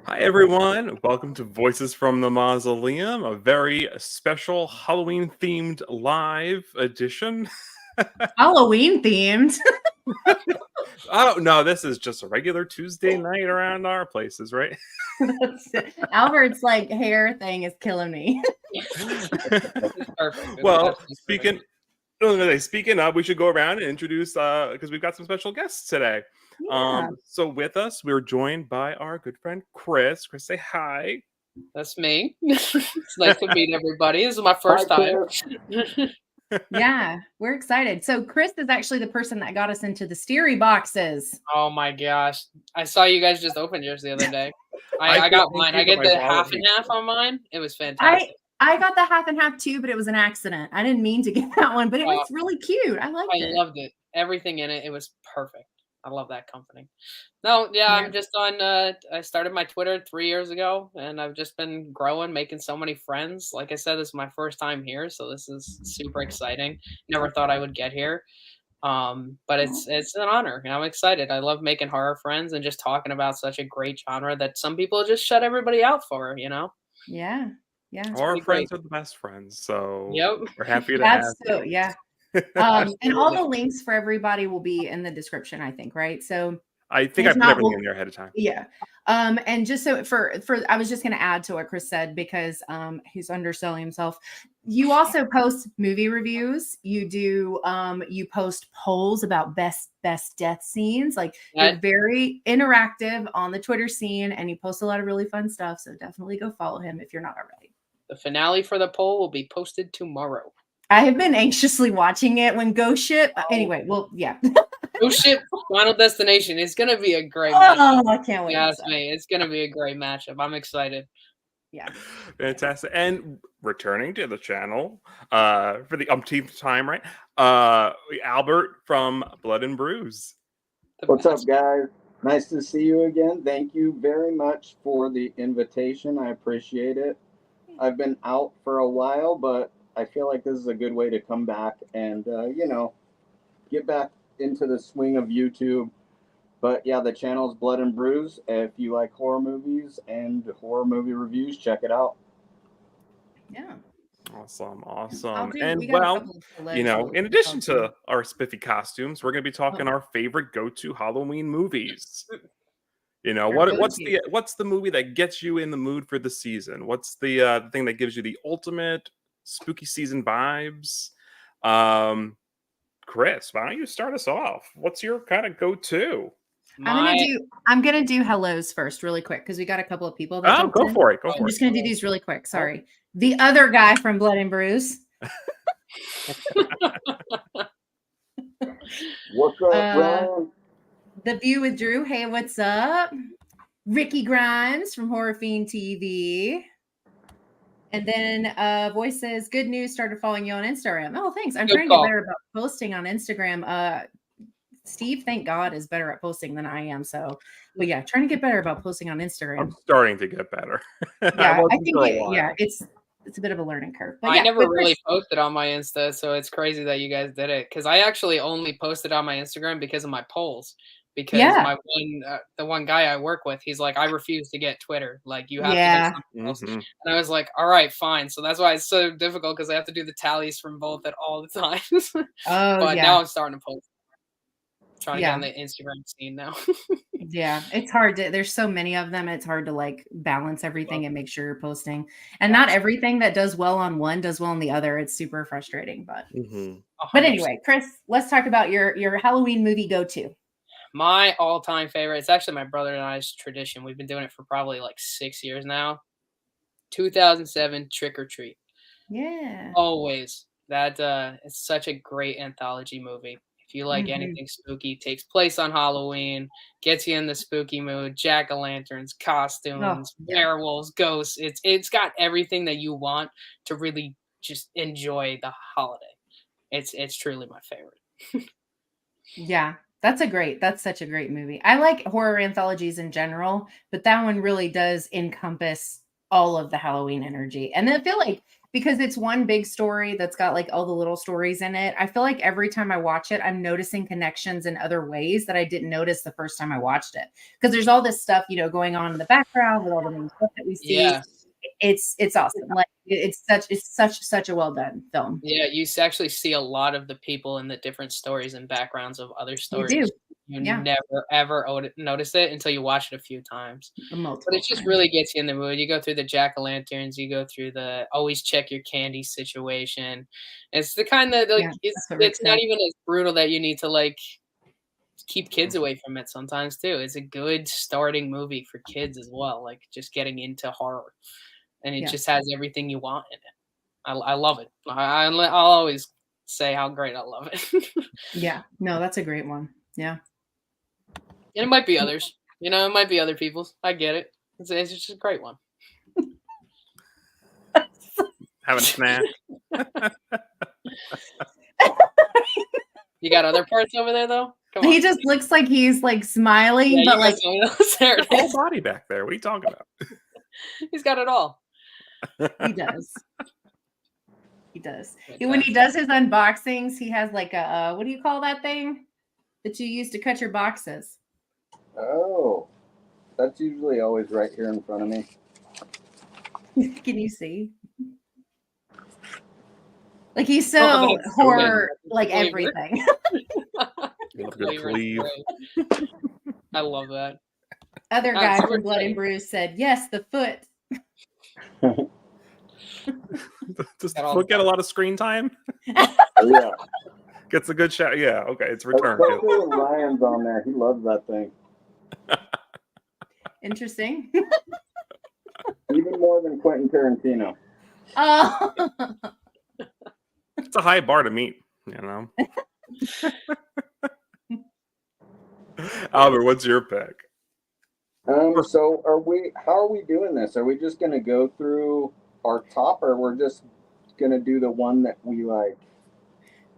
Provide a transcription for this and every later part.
Hi, everyone. Welcome to Voices from the Mausoleum, a very special Halloween themed live edition. Halloween themed. Oh, no, this is just a regular Tuesday night around our places, right? Albert's like hair thing is killing me. It's perfect. It's Well, absolutely speaking of, we should go around and introduce because we've got some special guests today. Yeah. So with us, we're joined by our good friend Chris. Chris, say hi. That's me. It's nice to meet everybody. This is my first time. Yeah, we're excited. So Chris is actually the person that got us into the Steery boxes. Oh my gosh. I saw you guys just open yours the other day. I I got mine. I think get the my wallet half and hates half it. on mine. It was fantastic. I got the half and half too, but it was an accident. I didn't mean to get that one, but it was really cute. I liked I it. loved it. Everything in it. It was perfect. I love that company. No, yeah, Yeah. I'm just on I started my Twitter 3 years ago and I've just been growing, making so many friends. Like I said, this is my first time here, so this is super exciting. Never thought I would get here. But it's an honor and I'm excited. I love making horror friends and just talking about such a great genre that some people just shut everybody out for, you know? Yeah. Yeah. Our pretty friends great. are the best friends, so Yep. we're happy to have That's so yeah. you. And all the links for everybody will be in the description, I think, right? So I think I if put not, everything we'll in there ahead of time. Yeah. And just so for I was just going to add to what Chris said because he's underselling himself. You also post movie reviews. You do you post polls about best death scenes. Like you're That very interactive on the Twitter scene and you post a lot of really fun stuff. So definitely go follow him if you're not already. the finale for the poll will be posted tomorrow. I have been anxiously watching it when Ghost Ship. Anyway, well, yeah. Oh shit, Final Destination. It's gonna be a great matchup. Oh, I can't wait. Yeah, it's me. It's gonna be a great matchup. I'm excited. Yeah. Fantastic. And returning to the channel for the umpteenth time, right? Albert from Blood and Bruise. The What's up, best. guys? Nice to see you again. Thank you very much for the invitation. I appreciate it. I've been out for a while, but I feel like this is a good way to come back and, get back into the swing of YouTube. But yeah, the channel's Blood and Bruise. If you like horror movies and horror movie reviews, check it out. Yeah. Awesome. We And got a well, couple of celebs in addition to our spiffy costumes, we're going to be talking our favorite go-to Halloween movies. What's the movie that gets you in the mood for the season? What's the thing that gives you the ultimate spooky season vibes? Chris, why don't you start us off? What's your kind of go-to? I'm gonna do hellos first, really quick, because we got a couple of people that Go for it. I'm just gonna do these really quick. Sorry. The other guy from Blood and Bruise. What's up, Ryan? The View with Drew. Hey, what's up? Ricky Grimes from Horror Fiend TV. And then Voice says, good news, started following you on Instagram. Oh, thanks. I'm trying to get better about posting on Instagram. Steve, thank God, is better at posting than I am. So, but yeah, trying to get better about posting on Instagram. I'm starting to get better. Yeah, I think it's a bit of a learning curve. But I never really posted on my Insta, so it's crazy that you guys did it. Because I actually only posted on my Instagram because of my polls. Because the one guy I work with, he's like, I refuse to get Twitter. Like, you have to get something else. And I was like, all right, fine. So that's why it's so difficult because I have to do the tallies from both at all the times. But now I'm starting to post. Trying to get on the Instagram scene now. Yeah, it's hard to, there's so many of them. It's hard to like balance everything and make sure you're posting. And not everything that does well on one does well on the other. It's super frustrating, but anyway, Chris, let's talk about your Halloween movie go-to. My all-time favorite, it's actually my brother and I's tradition. We've been doing it for probably like 6 years now. 2007 Trick or Treat. Yeah. Always. That it's such a great anthology movie. If you like anything spooky, takes place on Halloween, gets you in the spooky mood, jack-o'-lanterns, costumes, werewolves, ghosts. It's got everything that you want to really just enjoy the holiday. It's truly my favorite. Yeah. That's such a great movie. I like horror anthologies in general, but that one really does encompass all of the Halloween energy. And I feel like because it's one big story that's got like all the little stories in it. I feel like every time I watch it, I'm noticing connections in other ways that I didn't notice the first time I watched it. Because there's all this stuff, going on in the background with all the main stuff that we see. Yeah. It's awesome. Like it's such a well done film. Yeah, you actually see a lot of the people in the different stories and backgrounds of other stories. You do. You Yeah. never ever notice it until you watch it a few times. Multiple But it just times. really gets you in the mood. You go through the jack-o'-lanterns, you go through the always check your candy situation. It's the kind that like Yeah, it's that's what Rick not said. even as brutal that you need to like keep kids away from it sometimes too. It's a good starting movie for kids as well, like just getting into horror. And it Yeah. just has everything you want in it. I love it. I'll always say how great I love it. Yeah. No, that's a great one. Yeah. And it might be others. It might be other people's. I get it. It's just a great one. Having a snack. You got other parts over there though? Come on. He just looks like he's like smiling, Yeah, but you like got something else. There it Whole is. body back there. What are you talking about? He's got it all. he does. He does. When he does his unboxings, he has like a what do you call that thing that you use to cut your boxes? Oh, that's usually always right here in front of me. Can you see? Like he's Oh, so that's horror, good. like Flavor. everything. You love a good Flavor is cleave. great. I love that. Other Oh, guy so from we're Blood and saying- Bruise said, "Yes, the foot." Does Got all Foot get a lot of screen time? Yeah, Gets a good shot. Yeah, okay, it's returned. especially when Ryan's on there. He loves that thing Interesting. even more than Quentin Tarantino. Oh, It's a high bar to meet, Albert, what's your pick? So how are we doing this? Are we just gonna go through our top, or we're just gonna do the one that we like?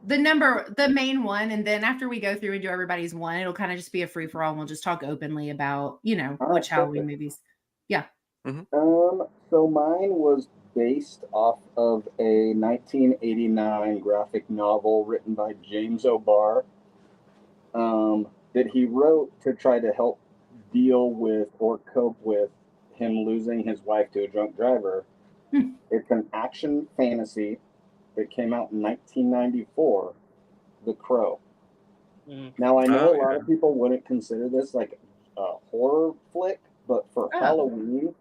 the main one, and then after we go through and do everybody's one, it'll kind of just be a free for all, and we'll just talk openly about right, which Halloween perfect. movies. So mine was based off of a 1989 graphic novel written by James O'Barr that he wrote to try to help deal with or cope with him losing his wife to a drunk driver. It's an action fantasy that came out in 1994, The Crow. Now, I know a lot of people wouldn't consider this like a horror flick, but for Halloween,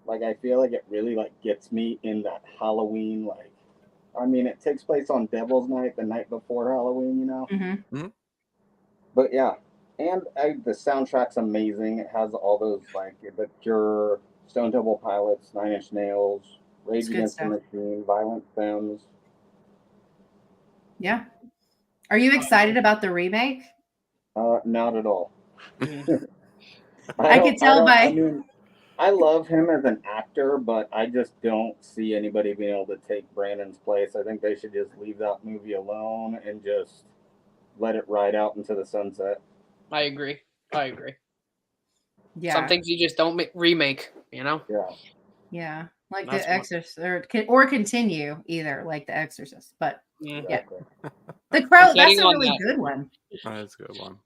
like I feel like it really like gets me in that Halloween it takes place on Devil's Night, the night before Halloween, Mm-hmm. But yeah, and the soundtrack's amazing. It has all those like The Cure, Stone Temple Pilots, Nine Inch Nails, Rage It's good Against the stuff. Machine, Violent Femmes. Yeah. Are you excited about the remake? Not at all. I could tell by. I mean, I love him as an actor, but I just don't see anybody being able to take Brandon's place. I think they should just leave that movie alone and just let it ride out into the sunset. I agree. Yeah. Some things you just don't remake, Yeah. Yeah. Like That's The one. Exorcist, or continue either, like The Exorcist. But Exactly. The Crow, that's Betting a on really that. good one. That's a good one.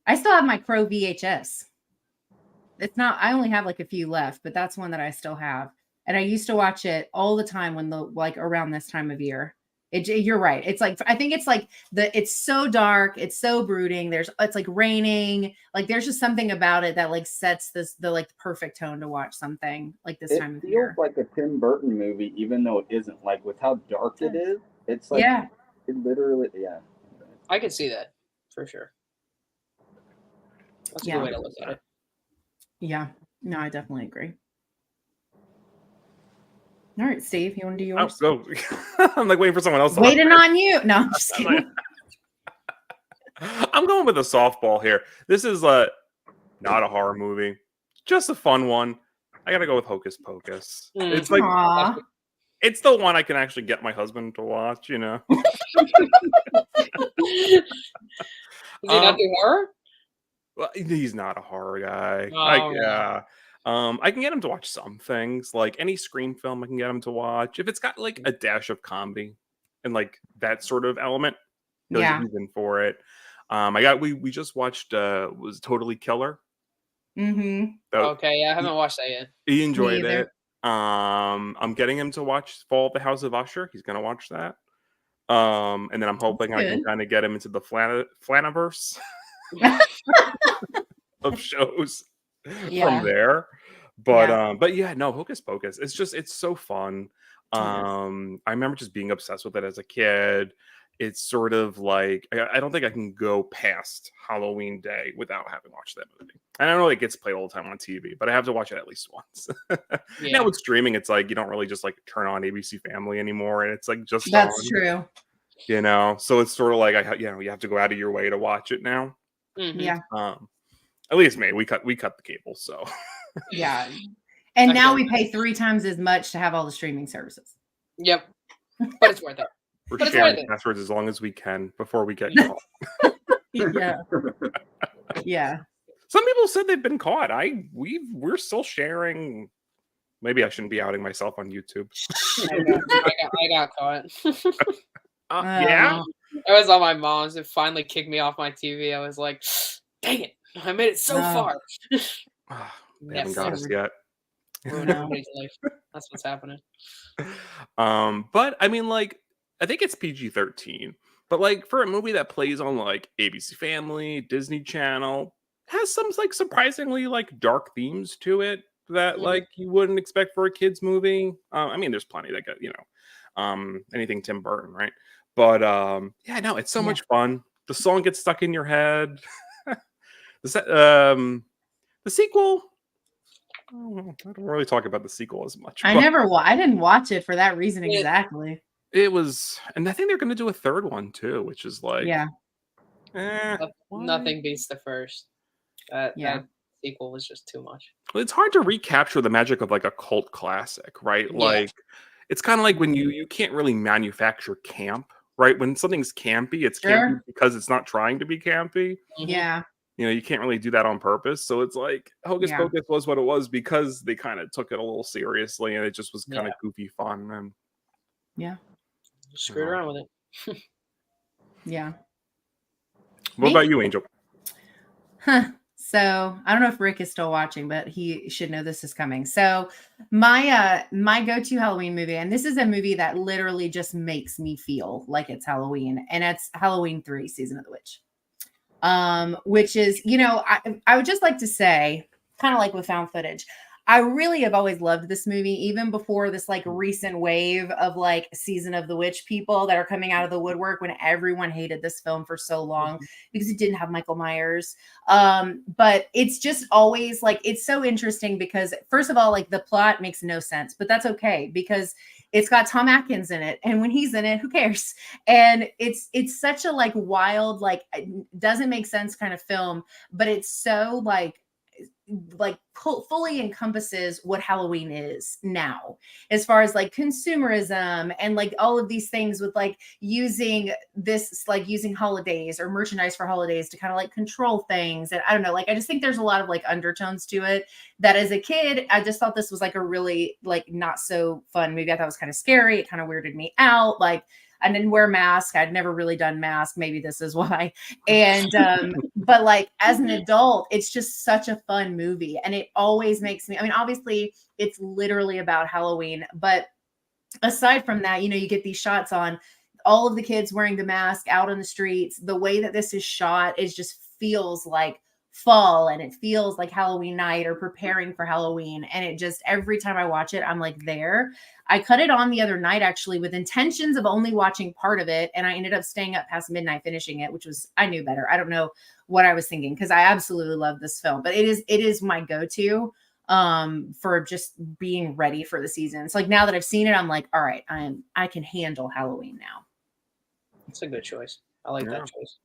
I still have my Crow VHS. It's not, I only have like a few left, but that's one that I still have. And I used to watch it all the time around this time of year. You're right. It's like, I think it's like it's so dark. It's so brooding. It's like raining. Like there's just something about it that like sets the perfect tone to watch something like this time of year. It feels like a Tim Burton movie, even though it isn't. Like with how dark it is, it's like, Yeah. it literally, yeah. I could see that for sure. That's a good way to look at it. Yeah. No, I definitely agree. All right, Steve, you want to do Oh, yours? so I'm like waiting for someone else. Waiting on you. No, I'm just kidding. I'm going with a softball here. This is not a horror movie, just a fun one. I gotta go with Hocus Pocus. It's like Aw. it's the one I can actually get my husband to watch. Is it not the horror? Well, he's not a horror guy. Oh, Yeah. I can get him to watch some things, like any Scream film. I can get him to watch if it's got like a dash of comedy and like that sort of element. He's in for it. We just watched was Totally Killer. Mm-hmm. Okay, I haven't watched that yet. He enjoyed it. I'm getting him to watch Fall of the House of Usher. He's gonna watch that. And then I'm hoping I can kind of get him into the Flaniverse of shows from there. But yeah, no, Hocus Pocus. It's so fun. I remember just being obsessed with it as a kid. It's sort of like I don't think I can go past Halloween Day without having watched that movie. And I know it gets played all the time on TV, but I have to watch it at least once. Now with streaming, it's like you don't really just like turn on ABC Family anymore, and it's like just that's on, true. You know, so it's sort of like you have to go out of your way to watch it now. Mm-hmm. Yeah. At least me, we cut the cable, so yeah. And now we pay 3 times as much to have all the streaming services. Yep, but it's worth it. We're sharing passwords as long as we can before we get caught. Yeah. Yeah. Some people said they've been caught. We're still sharing. Maybe I shouldn't be outing myself on YouTube. I got caught. Yeah. I was on my mom's. It finally kicked me off my TV. I was like, dang it. I made it so far. They haven't got us yet. That's what's happening. But I mean, like, I think it's PG-13. But like for a movie that plays on like ABC Family, Disney Channel, has some like surprisingly like dark themes to it that like you wouldn't expect for a kids movie. I mean, there's plenty that got anything Tim Burton, right? But yeah, no, it's so much fun. The song gets stuck in your head. The sequel. I don't really talk about the sequel as much. I didn't watch it for that reason exactly. It was, and I think they're going to do a third one too, which is like, nothing beats the first. That sequel was just too much. Well, it's hard to recapture the magic of like a cult classic, right? Like, it's kind of like when you can't really manufacture camp, right? When something's campy, it's campy because it's not trying to be campy. Yeah. You know, you can't really do that on purpose. So it's like Hocus Pocus was what it was because they kind of took it a little seriously and it just was kind of goofy fun. And screwed around with it. Yeah. What about you, Angel? So I don't know if Rick is still watching, but he should know this is coming. So my go-to Halloween movie, and this is a movie that literally just makes me feel like it's Halloween, and it's Halloween 3, Season of the Witch. Which is, I would just like to say, kind of like with found footage, I really have always loved this movie, even before this like recent wave of like Season of the Witch people that are coming out of the woodwork when everyone hated this film for so long because it didn't have Michael Myers. But it's just always like, it's so interesting because first of all, like the plot makes no sense, but that's okay because it's got Tom Atkins in it. And when he's in it, who cares? And it's such a like wild, like doesn't make sense kind of film, but it's so like fully encompasses what Halloween is now, as far as like consumerism and like all of these things with like using holidays or merchandise for holidays to kind of like control things. And I don't know, like, I just think there's a lot of like undertones to it that as a kid, I just thought this was like a really like not so fun movie. I thought it was kind of scary. It kind of weirded me out. Like, I didn't wear masks. I'd never really done masks. Maybe this is why. And, but like as an adult, it's just such a fun movie. And it always makes me, I mean, obviously it's literally about Halloween, but aside from that, you get these shots on all of the kids wearing the mask out on the streets. The way that this is shot is just feels like fall, and it feels like Halloween night or preparing for Halloween. And it just, every time I watch it, I'm like there. I cut it on the other night actually with intentions of only watching part of it. And I ended up staying up past midnight finishing it, which was, I knew better. I don't know what I was thinking because I absolutely love this film, but it is my go-to for just being ready for the season. It's like now that I've seen it, I'm like, all right, I can handle Halloween now. It's a good choice. I like that choice.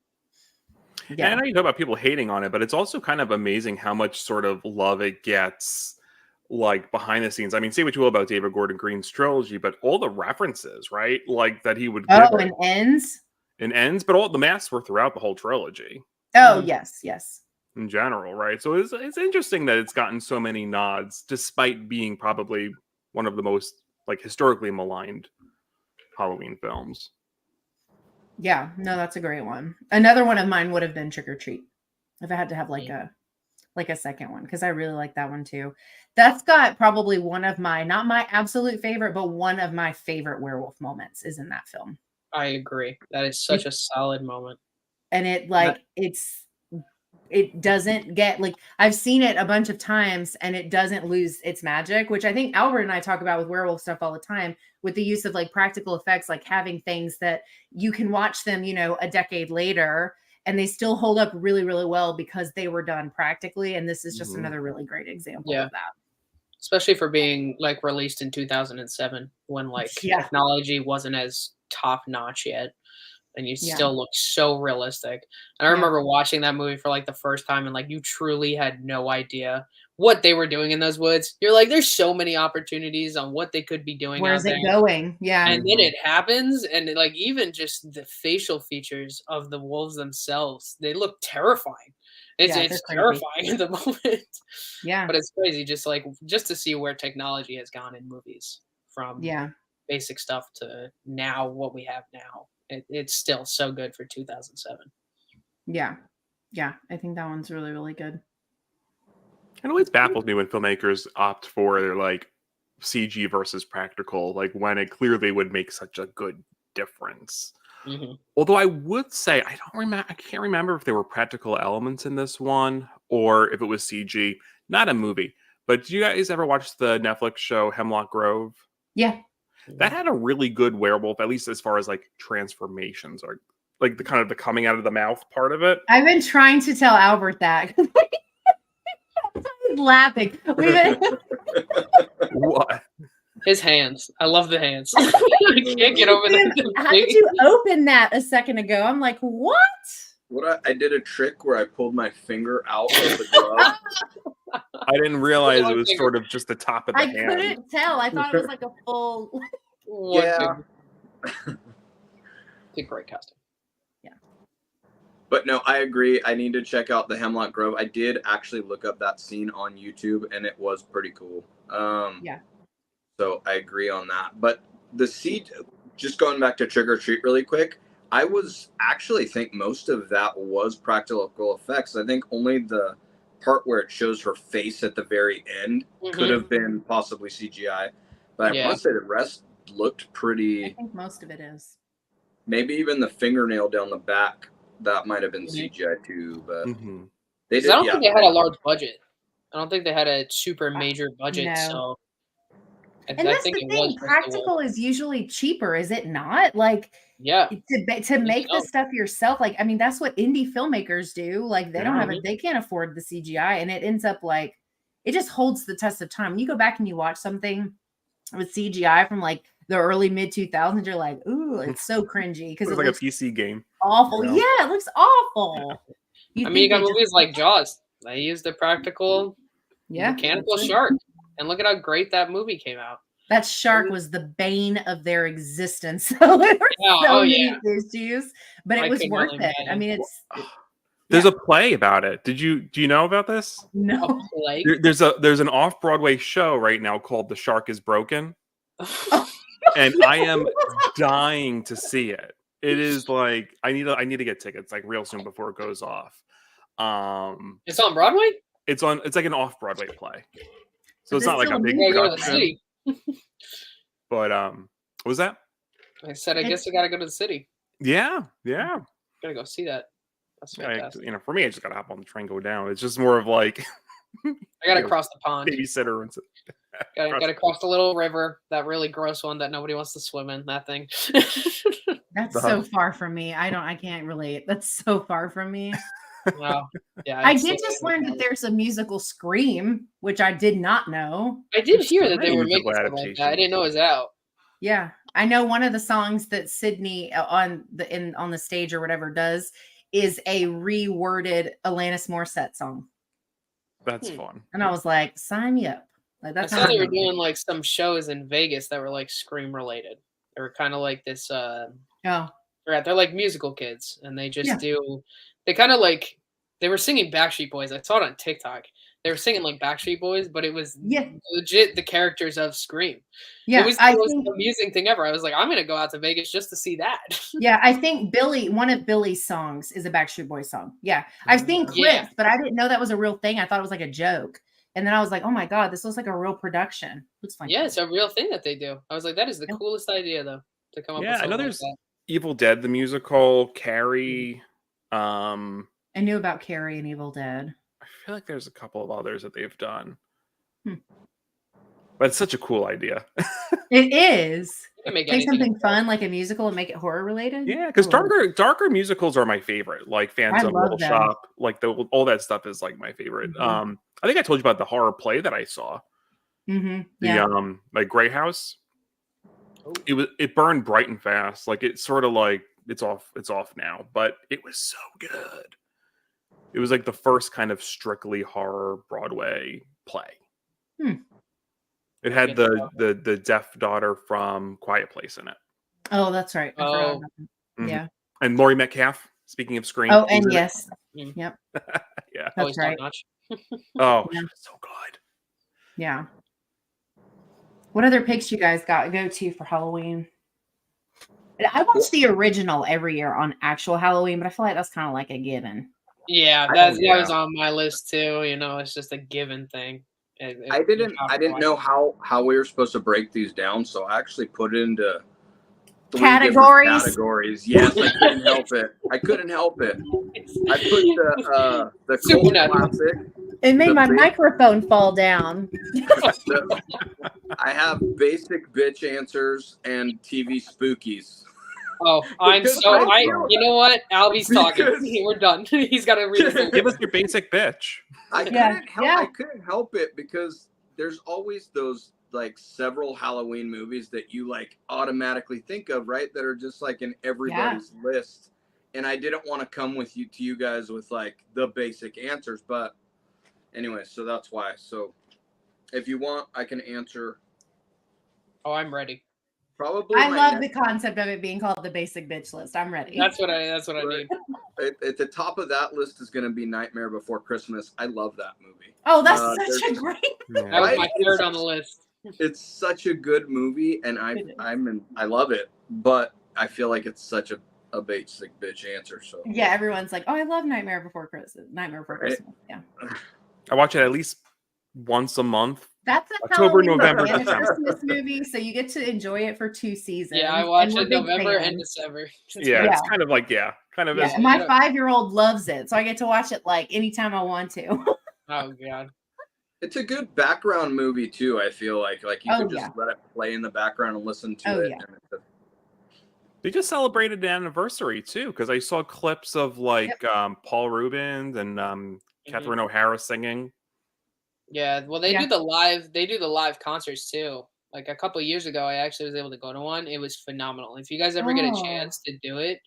Yeah. And I know you talk about people hating on it, but it's also kind of amazing how much sort of love it gets like behind the scenes. I mean, say what you will about David Gordon Green's trilogy, but all the references, right? Like that he would give and ends, but all the masks were throughout the whole trilogy. Oh, yes. in general, right? So it's interesting that it's gotten so many nods, despite being probably one of the most like historically maligned Halloween films. Yeah, no, that's a great one. Another one of mine would have been Trick or Treat, if I had to have like a second one, because I really like that one too. That's got probably one of my, not my absolute favorite, but one of my favorite werewolf moments is in that film. I agree. That is such a solid moment. And it like it doesn't get like, I've seen it a bunch of times and it doesn't lose its magic, which I think Albert and I talk about with werewolf stuff all the time, with the use of like practical effects, like having things that you can watch them, you know, a decade later and they still hold up really, really well because they were done practically. And this is just another really great example of that. Especially for being like released in 2007 when like technology wasn't as top notch yet. And you still look so realistic. And I remember watching that movie for like the first time and like you truly had no idea what they were doing in those woods. You're like, there's so many opportunities on what they could be doing. Where's it going? Yeah. And then it happens. And like even just the facial features of the wolves themselves, they look terrifying. It's terrifying at the moment. Yeah. But it's crazy just to see where technology has gone in movies from basic stuff to now what we have now. It's still so good for 2007. Yeah. Yeah. I think that one's really, really good. It always baffles me when filmmakers opt for their like CG versus practical, like when it clearly would make such a good difference. Mm-hmm. Although I would say I can't remember if there were practical elements in this one or if it was CG. Not a movie, but did you guys ever watch the Netflix show Hemlock Grove? Yeah. That had a really good werewolf, at least as far as like transformations or like the kind of the coming out of the mouth part of it. I've been trying to tell Albert that. He's laughing. What? His hands. I love the hands. I can't get over that. How did you open that a second ago? I'm like, what? I did a trick where I pulled my finger out of the glove. I didn't realize it was sort of just the top of the hand. I couldn't tell. I thought it was like a full. Yeah. It's a great costume. Yeah. But no, I agree. I need to check out the Hemlock Grove. I did actually look up that scene on YouTube, and it was pretty cool. Yeah. So I agree on that. But the just going back to Trick or Treat really quick, I was actually think most of that was practical effects. I think only the part where it shows her face at the very end could have been possibly CGI. But I must say the rest looked pretty. I think most of it is. Maybe even the fingernail down the back, that might have been CGI too. But they did, I don't think they had a large budget. I don't think they had a super major budget. No. So and that's the thing. Practical is usually cheaper, is it not? Like, to make this stuff yourself. Like, I mean, that's what indie filmmakers do. Like, they don't have it. They can't afford the CGI, and it ends up like it just holds the test of time. When you go back and you watch something with CGI from like the early mid 2000s, you're like, ooh, it's so cringy because it looks like a PC game. Awful. Yeah, it looks awful. I mean, you got movies like Jaws. They used the practical mechanical shark. And look at how great that movie came out. That shark was the bane of their existence. So there were so many issues, but it was worth it. I mean, there's a play about it. Do you know about this? No. There's an off-Broadway show right now called The Shark is Broken. And I am dying to see it. It is like I need to get tickets like real soon before it goes off. It's on Broadway? It's like an off-Broadway play. So it's not like a big production. But what was that? I said I guess I gotta go to the city. Yeah. Gotta go see that. That's fantastic. For me, I just gotta hop on the train, go down. It's just more of like I gotta cross the pond. Babysitter and gotta cross the little river, that really gross one that nobody wants to swim in, that thing. That's so far from me. I can't relate. That's so far from me. Wow. Yeah. I did just learn that there's a musical Scream, which I did not know. I did hear that they were making something like that. I didn't know it was out. Yeah. I know one of the songs that Sydney on the stage or whatever does is a reworded Alanis Morissette song. That's fun. And I was like, sign me up. Like, that's I saw they were doing like some shows in Vegas that were like Scream related. They were kind of like this they're like musical kids, and they just they kind of like they were singing Backstreet Boys. I saw it on TikTok. They were singing like Backstreet Boys, but it was legit the characters of Scream. Yeah, it was the most amusing thing ever. I was like, I'm gonna go out to Vegas just to see that. Yeah, I think one of Billy's songs is a Backstreet Boys song. Yeah, I've seen clips, but I didn't know that was a real thing. I thought it was like a joke, and then I was like, oh my god, this looks like a real production. Looks like it's a real thing that they do. I was like, that is the coolest idea though to come up. Yeah, with I know there's like Evil Dead the musical, Carrie. I knew about Carrie and Evil Dead. I feel like there's a couple of others that they've done. But it's such a cool idea. It is. Make something fun like a musical and make it horror related. Yeah, because darker musicals are my favorite. Like Phantom, Little Shop, like all that stuff is like my favorite. I think I told you about the horror play that I saw. The like Grey House. It burned bright and fast. Like it's sort of like it's off now, but it was so good. It was like the first kind of strictly horror Broadway play. It had the deaf daughter from Quiet Place in it. Oh, that's right. Yeah. And Laurie Metcalf, speaking of Scream. Oh, and yes. Yep. Yeah. That's right. Oh, she was so good. Yeah. What other picks you guys go to for Halloween? I watch the original every year on actual Halloween, but I feel like that's kind of like a given. Yeah, that was on my list too. You know, it's just a given thing. I didn't know how we were supposed to break these down, so I actually put it into categories. Yes, I couldn't help it. I put the cult classic. It made my microphone fall down. I have basic bitch answers and TV spookies. Oh, you know what? Albie's talking. We're done. He's got to read. Give us your basic bitch. I couldn't help it because there's always those like several Halloween movies that you like automatically think of, right? That are just like in everybody's list. And I didn't want to come to you guys with like the basic answers, but anyway, so that's why. So if you want, I can answer. Oh, I'm ready. Probably. I love the concept of it being called the basic bitch list. I'm ready. That's what I need. At the top of that list is going to be Nightmare Before Christmas. I love that movie. Oh, that's such a great. That was my third on the list. It's such a good movie, and I love it. But I feel like it's such a basic bitch answer. So yeah, everyone's like, "Oh, I love Nightmare Before Christmas." Christmas. Yeah. I watch it at least once a month. That's a October, November, December. Christmas movie, so you get to enjoy it for 2 seasons. Yeah, I watch it November and December. It's kind of like as my 5-year-old loves it, so I get to watch it like anytime I want to. Oh god, it's a good background movie too. I feel like you can just let it play in the background and listen to it. Yeah. They just celebrated the anniversary too, because I saw clips of like Paul Rubens and Catherine O'Hara singing. Yeah, well, they do the live concerts too. Like a couple of years ago, I actually was able to go to one. It was phenomenal. If you guys ever get a chance to do it,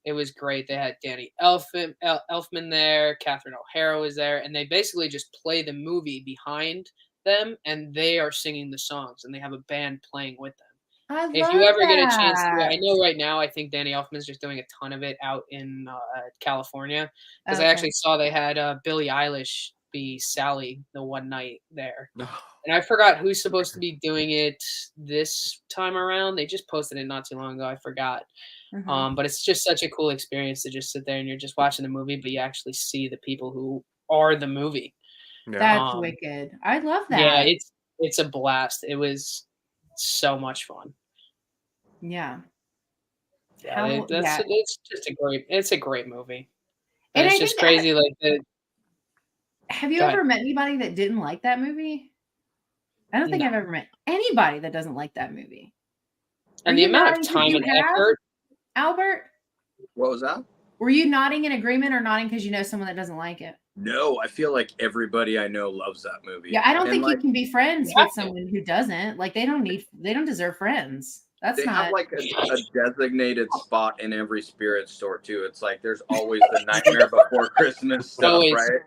it was great. They had Danny Elfman there, Catherine O'Hara was there, and they basically just play the movie behind them, and they are singing the songs, and they have a band playing with them. If you ever get a chance to, I know right now, I think Danny Elfman's just doing a ton of it out in California, because I actually saw they had Billie Eilish be Sally the one night there. And I forgot who's supposed to be doing it this time around. They just posted it not too long ago. I forgot. But it's just such a cool experience to just sit there and you're just watching the movie, but you actually see the people who are the movie. Yeah. That's wicked. I love that. Yeah, it's a blast. It was so much fun. Yeah. It's just a great movie. And it's just crazy Have you ever met anybody that didn't like that movie? I don't think I've ever met anybody that doesn't like that movie. And the amount of time and effort. Albert? What was that? Were you nodding in agreement or nodding because you know someone that doesn't like it? No, I feel like everybody I know loves that movie. Yeah, I don't think you can be friends with someone who doesn't. Like they don't deserve friends. They have like a designated spot in every spirit store too. It's like there's always the Nightmare Before Christmas stuff, right?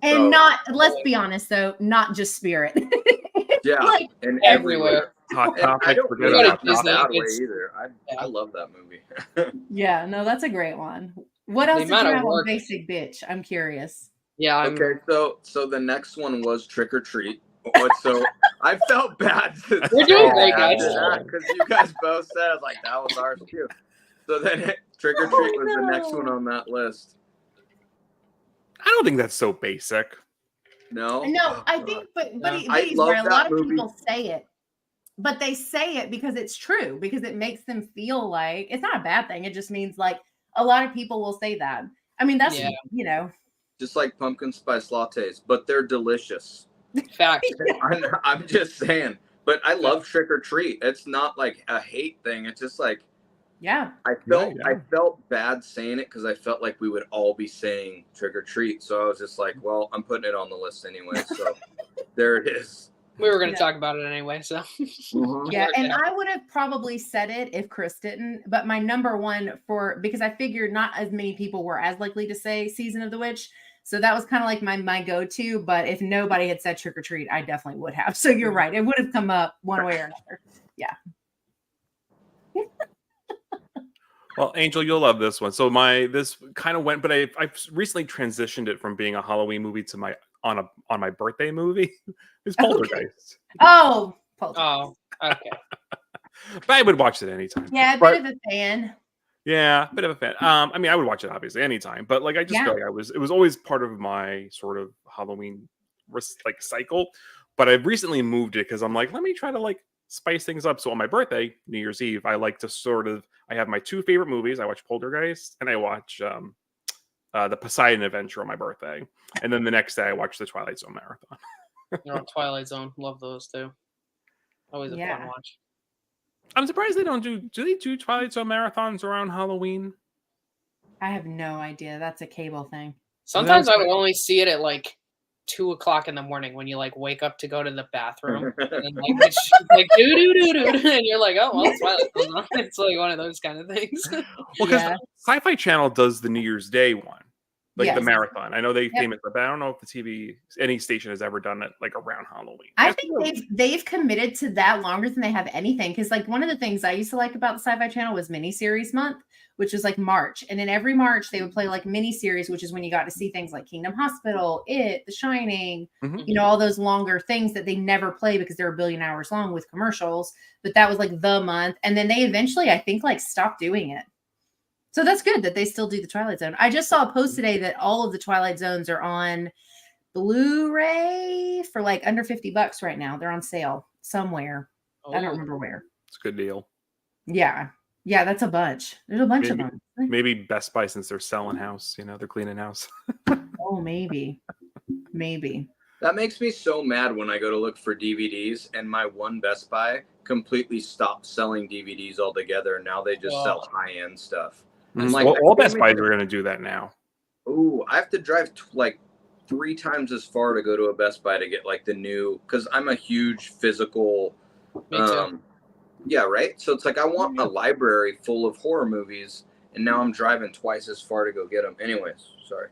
And let's be honest though, not just Spirit. Yeah, like and everywhere. Hot Topic. I don't forget about Disney either. I love that movie. Yeah, no, that's a great one. What else The did you amount of have on work- Basic Bitch? I'm curious. Yeah, Okay, so the next one was Trick or Treat. So I felt bad. We're doing great, guys. Because you guys both said, I was like, that was ours too. So then Trick or Treat was the next one on that list. I don't think that's so basic. No? No, I think, but I he's love right. A that lot of movie. people say it, but they say it because it's true, because it makes them feel like it's not a bad thing. It just means like a lot of people will say that. I mean, that's, Yeah. you know, Just like pumpkin spice lattes, but they're delicious. fact. I'm just saying. But I love Trick or Treat. It's not like a hate thing. It's just like yeah. I felt bad saying it because I felt like we would all be saying Trick or Treat. So I was just like, well, I'm putting it on the list anyway. So there it is. We were going to Yeah. talk about it anyway, so. Yeah, and I would have probably said it if Chris didn't, but my number one because I figured not as many people were as likely to say Season of the Witch. So that was kind of like my go-to, but if nobody had said Trick or Treat, I definitely would have. So you're right. It would have come up one way or another. Yeah. Well, Angel, you'll love this one. So this kind of went, but I've recently transitioned it from being a Halloween movie to on my birthday movie. It's Poltergeist. Oh, Poltergeist. Oh, okay. But I would watch it anytime. Yeah, a But- bit of a fan. Yeah, bit of a fan. I mean, I would watch it obviously anytime, but like I just feel like it was always part of my sort of Halloween like cycle. But I've recently moved it because I'm like, let me try to like spice things up. So on my birthday, New Year's Eve, I like to I have my two favorite movies. I watch Poltergeist and I watch the Poseidon Adventure on my birthday, and then the next day I watch the Twilight Zone marathon. You're on Twilight Zone. Love those too. Always a fun watch. I'm surprised they don't do they do Twilight Zone marathons around Halloween? I have no idea. That's a cable thing. Sometimes I would only see it at like 2:00 in the morning when you like wake up to go to the bathroom and then like it's like do and you're like, oh well, Twilight Zone's on. It's like one of those kind of things. Well, because Sci-Fi Channel does the New Year's Day one, like the marathon. I know they famous, but I don't know if any station has ever done it like around Halloween. I think they've committed to that longer than they have anything. Because like one of the things I used to like about the Sci-Fi Channel was miniseries month, which was like March, and in every March they would play like miniseries, which is when you got to see things like Kingdom Hospital, It, The Shining, you know, all those longer things that they never play because they're 1 billion hours long with commercials. But that was like the month, and then they eventually, I think, like stopped doing it. So that's good that they still do the Twilight Zone. I just saw a post today that all of the Twilight Zones are on Blu-ray for like under $50 right now. They're on sale somewhere. I don't remember where. It's a good deal. Yeah. Yeah, that's a bunch. There's a bunch of them. Maybe Best Buy, since they're selling house, you know, they're cleaning house. Oh, maybe. Maybe. That makes me so mad when I go to look for DVDs and my one Best Buy completely stopped selling DVDs altogether. Now they just sell high-end stuff. Like, all Best Buys are going to do that now. Ooh, I have to drive like 3 times as far to go to a Best Buy to get like the new, because I'm a huge physical. Me too. Yeah, right. So it's like I want a library full of horror movies, and now I'm driving twice as far to go get them. Anyways, sorry.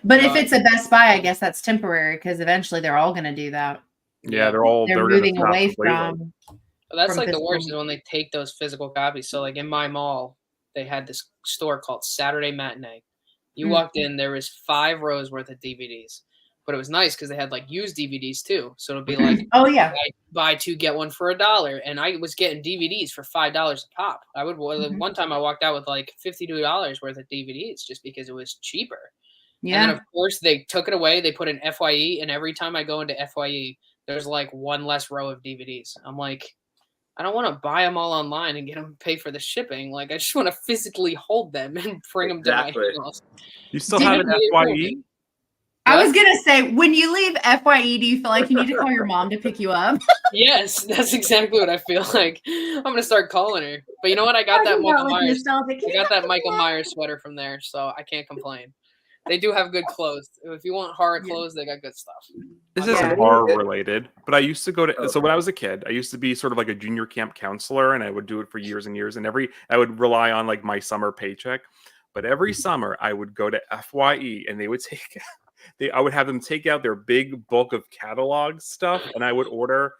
But if it's a Best Buy, I guess that's temporary because eventually they're all going to do that. Yeah, they're moving away from. That's like the worst is when they take those physical copies. So like in my mall, they had this store called Saturday Matinee. You walked in, there was 5 rows worth of DVDs, but it was nice because they had like used DVDs too. So it'd be like, oh yeah, buy 2 get 1 for $1, and I was getting DVDs for $5 a pop. I would one time I walked out with like $52 worth of DVDs just because it was cheaper. Yeah. And then of course they took it away. They put an FYE, and every time I go into FYE, there's like 1 less row of DVDs. I'm like, I don't want to buy them all online and get them pay for the shipping. Like I just want to physically hold them and bring them to my house. You still have an FYE? I was gonna say, when you leave FYE, do you feel like you need to call your mom to pick you up? Yes, that's exactly what I feel like. I'm gonna start calling her. But you know what? I got that Michael Myers. I got that Michael Myers sweater from there, so I can't complain. They do have good clothes. If you want horror clothes, they got good stuff. This isn't horror related, but I used to go to. So when I was a kid, I used to be sort of like a junior camp counselor, and I would do it for years and years. And I would rely on like my summer paycheck. But every summer, I would go to FYE, and they would I would have them take out their big bulk of catalog stuff, and I would order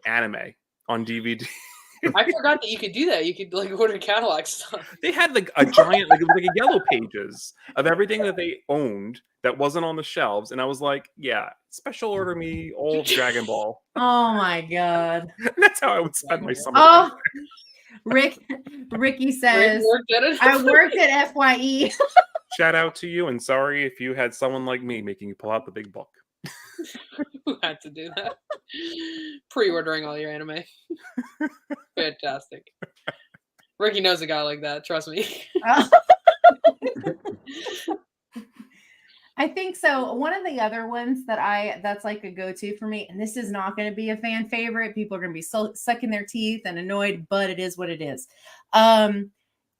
anime on DVD. I forgot that you could do that. You could like order catalog stuff. They had like a giant, like it was like a yellow pages of everything that they owned that wasn't on the shelves, and I was like, yeah, special order me all of Dragon Ball. Oh my god. And that's how I would spend my summer. Oh, Ricky says, Worked at it. I worked at FYE. Shout out to you, and sorry if you had someone like me making you pull out the big book. Who had to do that? Pre-ordering all your anime. Fantastic. Ricky knows a guy like that. Trust me. I think so. One of the other ones that's like a go-to for me, and this is not going to be a fan favorite. People are going to be sucking their teeth and annoyed, but it is what it is.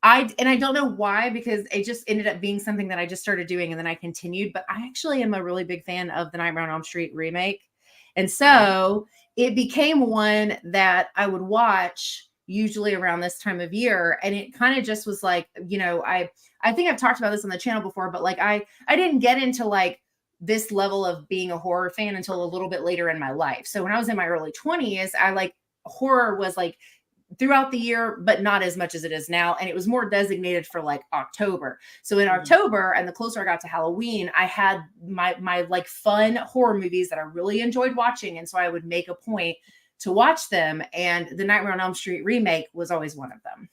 I don't know why, because it just ended up being something that I just started doing and then I continued. But I actually am a really big fan of the Nightmare on Elm Street remake. And so it became one that I would watch usually around this time of year. And it kind of just was like, I think I've talked about this on the channel before, but like I didn't get into like this level of being a horror fan until a little bit later in my life. So when I was in my early 20s, I like horror was like throughout the year, but not as much as it is now. And it was more designated for like October. So in October, and the closer I got to Halloween, I had my like fun horror movies that I really enjoyed watching. And so I would make a point to watch them. And the Nightmare on Elm Street remake was always one of them.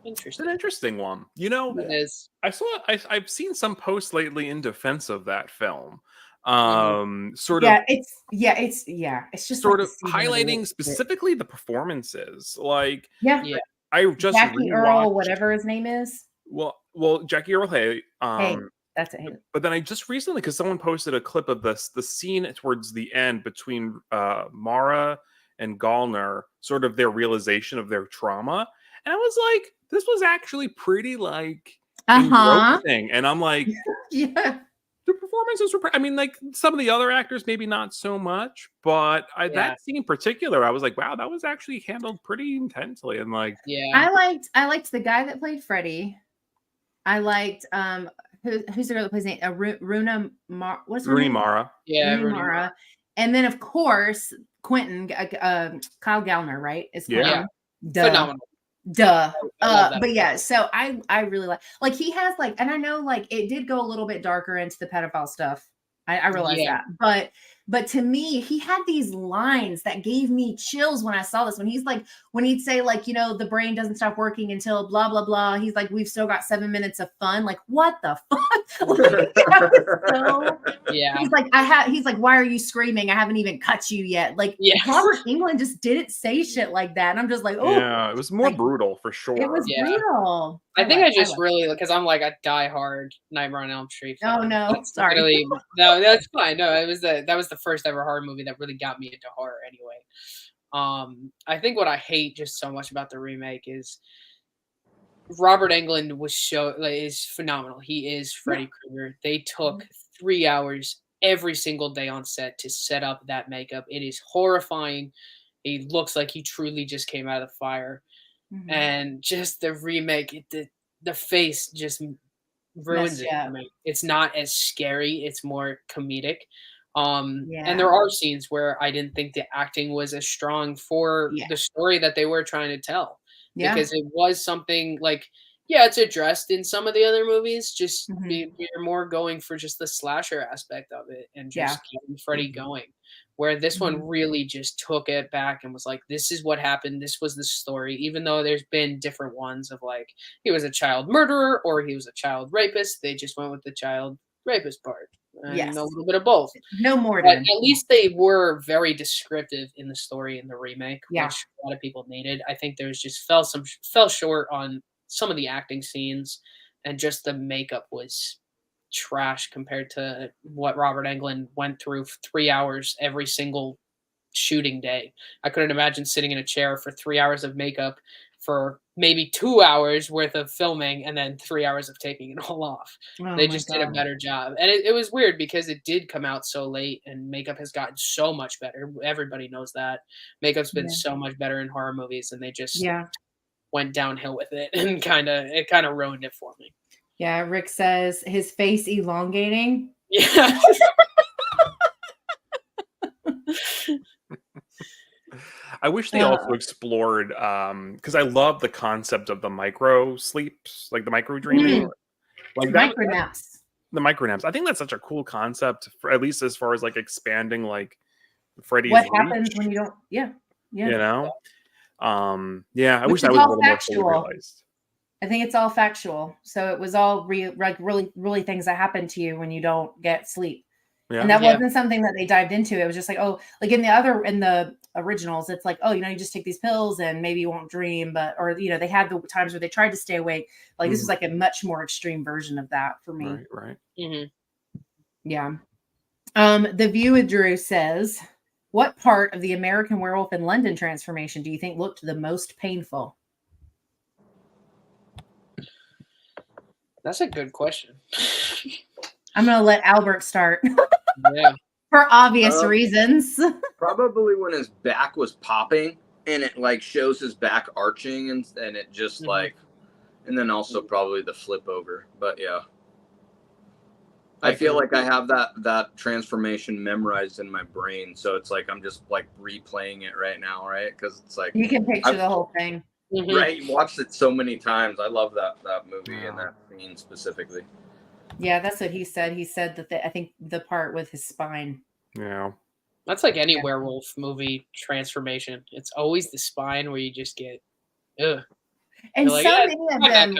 It's an interesting one. It is. I've seen some posts lately in defense of that film. It's just sort like of highlighting specifically the performances. Like, I just Jackie Earl, whatever his name is. Well, Jackie Earl Hay. That's it. But then I just recently, because someone posted a clip of the scene towards the end between Mara and Gallner, sort of their realization of their trauma, and I was like, this was actually pretty like engrossing. And I'm like, yeah. The performances were, I mean, like some of the other actors, maybe not so much, but that scene in particular, I was like, wow, that was actually handled pretty intensely. And like, I liked the guy that played Freddy. I liked, who's the girl that plays name? Rooney Mara. Yeah, Rooney Mara. And then of course, Quentin, Kyle Gallner, right? Is phenomenal. But yeah, so I really like he has like, and I know like it did go a little bit darker into the pedophile stuff. I realize that, but to me, he had these lines that gave me chills when I saw this. When he'd say like, the brain doesn't stop working until blah blah blah. He's like, we've still got 7 minutes of fun. Like, what the fuck? He's like, why are you screaming? I haven't even cut you yet. Like, Robert Englund just didn't say shit like that, and I'm just like, oh yeah, it was more brutal for sure. It was brutal. I think I just really, because I'm like a diehard Nightmare on Elm Street fan. Oh no, sorry. Really, no, that's fine. No, that was the first ever horror movie that really got me into horror anyway. I think what I hate just so much about the remake is Robert Englund is phenomenal. He is Freddy Krueger. They took 3 hours every single day on set to set up that makeup. It is horrifying. He looks like he truly just came out of the fire. Mm-hmm. And just the remake, the face just ruins it for me. It's not as scary. It's more comedic. And there are scenes where I didn't think the acting was as strong for the story that they were trying to tell. Yeah. Because it was something like, it's addressed in some of the other movies. Just you're more going for just the slasher aspect of it and just keeping Freddy going. Where this one really just took it back and was like, this is what happened. This was the story. Even though there's been different ones of like, he was a child murderer or he was a child rapist. They just went with the child rapist part. And a little bit of both. No more. But at least they were very descriptive in the story in the remake, which a lot of people needed. I think there's just fell short on some of the acting scenes, and just the makeup was trash compared to what Robert Englund went through for 3 hours every single shooting day. I couldn't imagine sitting in a chair for 3 hours of makeup for maybe 2 hours worth of filming and then 3 hours of taking it all off. They just did a better job. And it was weird because it did come out so late and makeup has gotten so much better. Everybody knows that. Makeup's been so much better in horror movies, and they just went downhill with it and it kind of ruined it for me. Yeah, Rick says his face elongating. I wish they also explored because I love the concept of the micro sleeps, like the micro dreaming, like that. Micro naps. The micro naps. I think that's such a cool concept, for at least as far as like expanding like Freddy's. What happens when you don't? Yeah. You know. Yeah. I Which wish that is was a all little more fully factual. realized. I think it's all factual. So it was all really things that happen to you when you don't get sleep. Yeah. And that wasn't something that they dived into. It was just like, oh, like in the originals, it's like, oh, you just take these pills and maybe you won't dream, or they had the times where they tried to stay awake. Like this was like a much more extreme version of that for me. Right. Mm-hmm. Yeah. The View with Drew says, what part of the American Werewolf in London transformation do you think looked the most painful? That's a good question. I'm going to let Albert start. Yeah. For obvious reasons. Probably when his back was popping and it like shows his back arching and it just like, and then also probably the flip over. But yeah, I feel like I have that transformation memorized in my brain. So it's like I'm just like replaying it right now, right? Because it's like you can picture the whole thing. Right, you watched it so many times. I love that movie and that scene specifically. Yeah, that's what he said. He said that I think the part with his spine. Yeah. That's like any werewolf movie transformation. It's always the spine where you just get, ugh. And so many of them,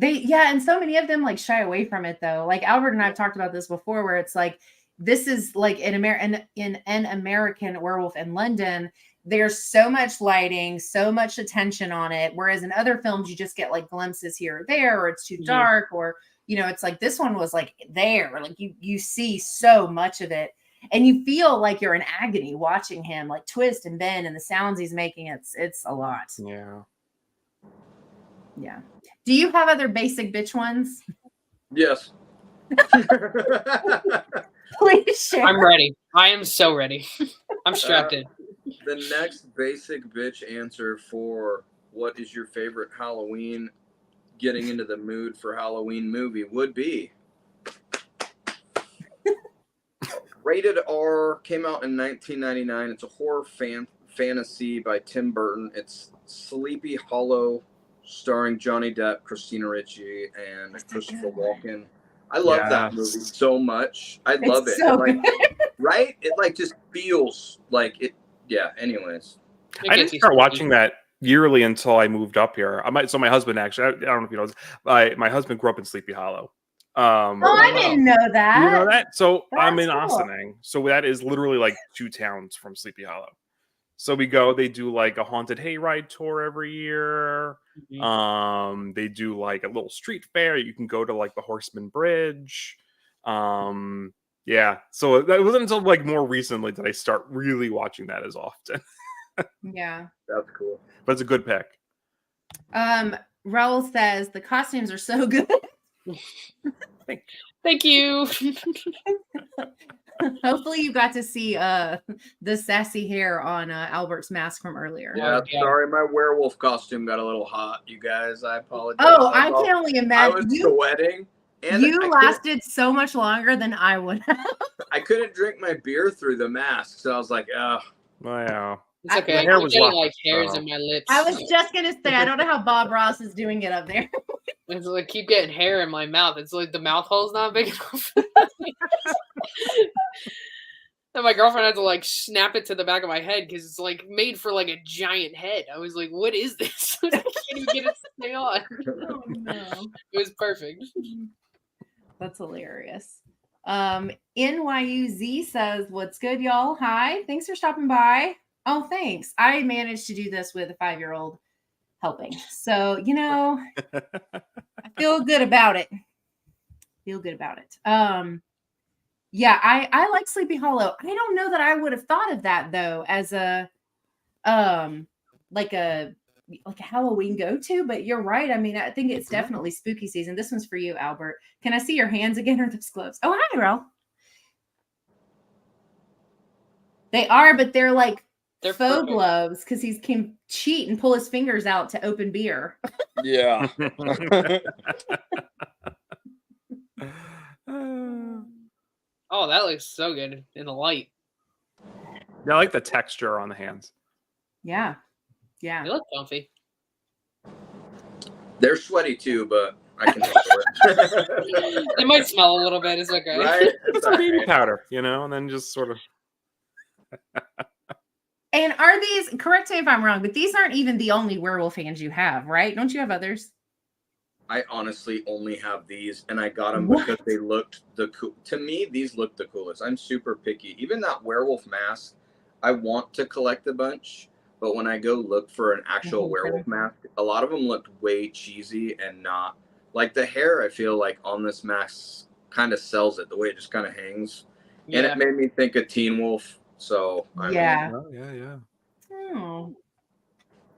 and so many of them like shy away from it though. Like Albert and I have talked about this before, where it's like this is like in an American Werewolf in London. There's so much lighting, so much attention on it. Whereas in other films, you just get like glimpses here or there, or it's too dark, or it's like this one was like there, like you see so much of it, and you feel like you're in agony watching him like twist and bend, and the sounds he's making. It's a lot. Yeah. Do you have other basic bitch ones? Yes. Please share. I'm ready. I am so ready. I'm strapped in. The next basic bitch answer for what is your favorite Halloween, getting into the mood for Halloween movie would be Rated R, came out in 1999. It's a horror fantasy by Tim Burton. It's Sleepy Hollow, starring Johnny Depp, Christina Ricci, and Christopher Walken. I love that movie so much. I love it. So like, right? It like just feels like it. Yeah. Anyways, I didn't start watching that yearly until I moved up here. So my husband actually, I don't know if you know, my husband grew up in Sleepy Hollow. I didn't know that. You know that? So I'm in cool. Ossining. So that is literally like 2 towns from Sleepy Hollow. So we go, they do like a haunted hayride tour every year. They do like a little street fair. You can go to like the Horseman Bridge. Yeah. So it wasn't until like more recently that I start really watching that as often. Yeah. That's cool. But it's a good pick. Raul says the costumes are so good. Thank you. Hopefully you got to see the sassy hair on Albert's mask from earlier. Yeah, sorry, my werewolf costume got a little hot, you guys. I apologize. Oh, I can only imagine. I was sweating. And you lasted so much longer than I would have. I couldn't drink my beer through the mask, so I was like, oh. Yeah. It's okay. I keep getting like hairs in my lips. I was just gonna say, I don't know how Bob Ross is doing it up there. It's like keep getting hair in my mouth. It's like the mouth hole's not big enough. And my girlfriend had to like snap it to the back of my head because it's like made for like a giant head. I was like, what is this? I can't even get it to stay on. Oh no. It was perfect. That's hilarious. NYUZ says, what's good, y'all? Hi, thanks for stopping by. Oh, thanks. I managed to do this with a 5-year-old helping. So, I feel good about it. Yeah, I like Sleepy Hollow. I don't know that I would have thought of that though as a like a Halloween go-to, but you're right. I mean, I think it's definitely spooky season. This one's for you, Albert. Can I see your hands again or those gloves? Oh, hi, Ro. They are, but they're like faux perfect. Gloves because he can cheat and pull his fingers out to open beer. Yeah. Oh, that looks so good in the light. Yeah, I like the texture on the hands. Yeah. Yeah. You look comfy. They're sweaty too, but I can handle it. It might smell a little bit. It's okay. Right? It's a baby powder, you know, and then just sort of. And are these, correct me if I'm wrong, but these aren't even the only werewolf hands you have, right? Don't you have others? I honestly only have these, and I got them What? because they looked the cool. To me, these look the coolest. I'm super picky. Even that werewolf mask, I want to collect a bunch, but when I go look for an actual werewolf mask, a lot of them looked way cheesy and not like the hair. I feel like on this mask kind of sells it the way it just kind of hangs, and it made me think of Teen Wolf. So Yeah. Yeah. Oh.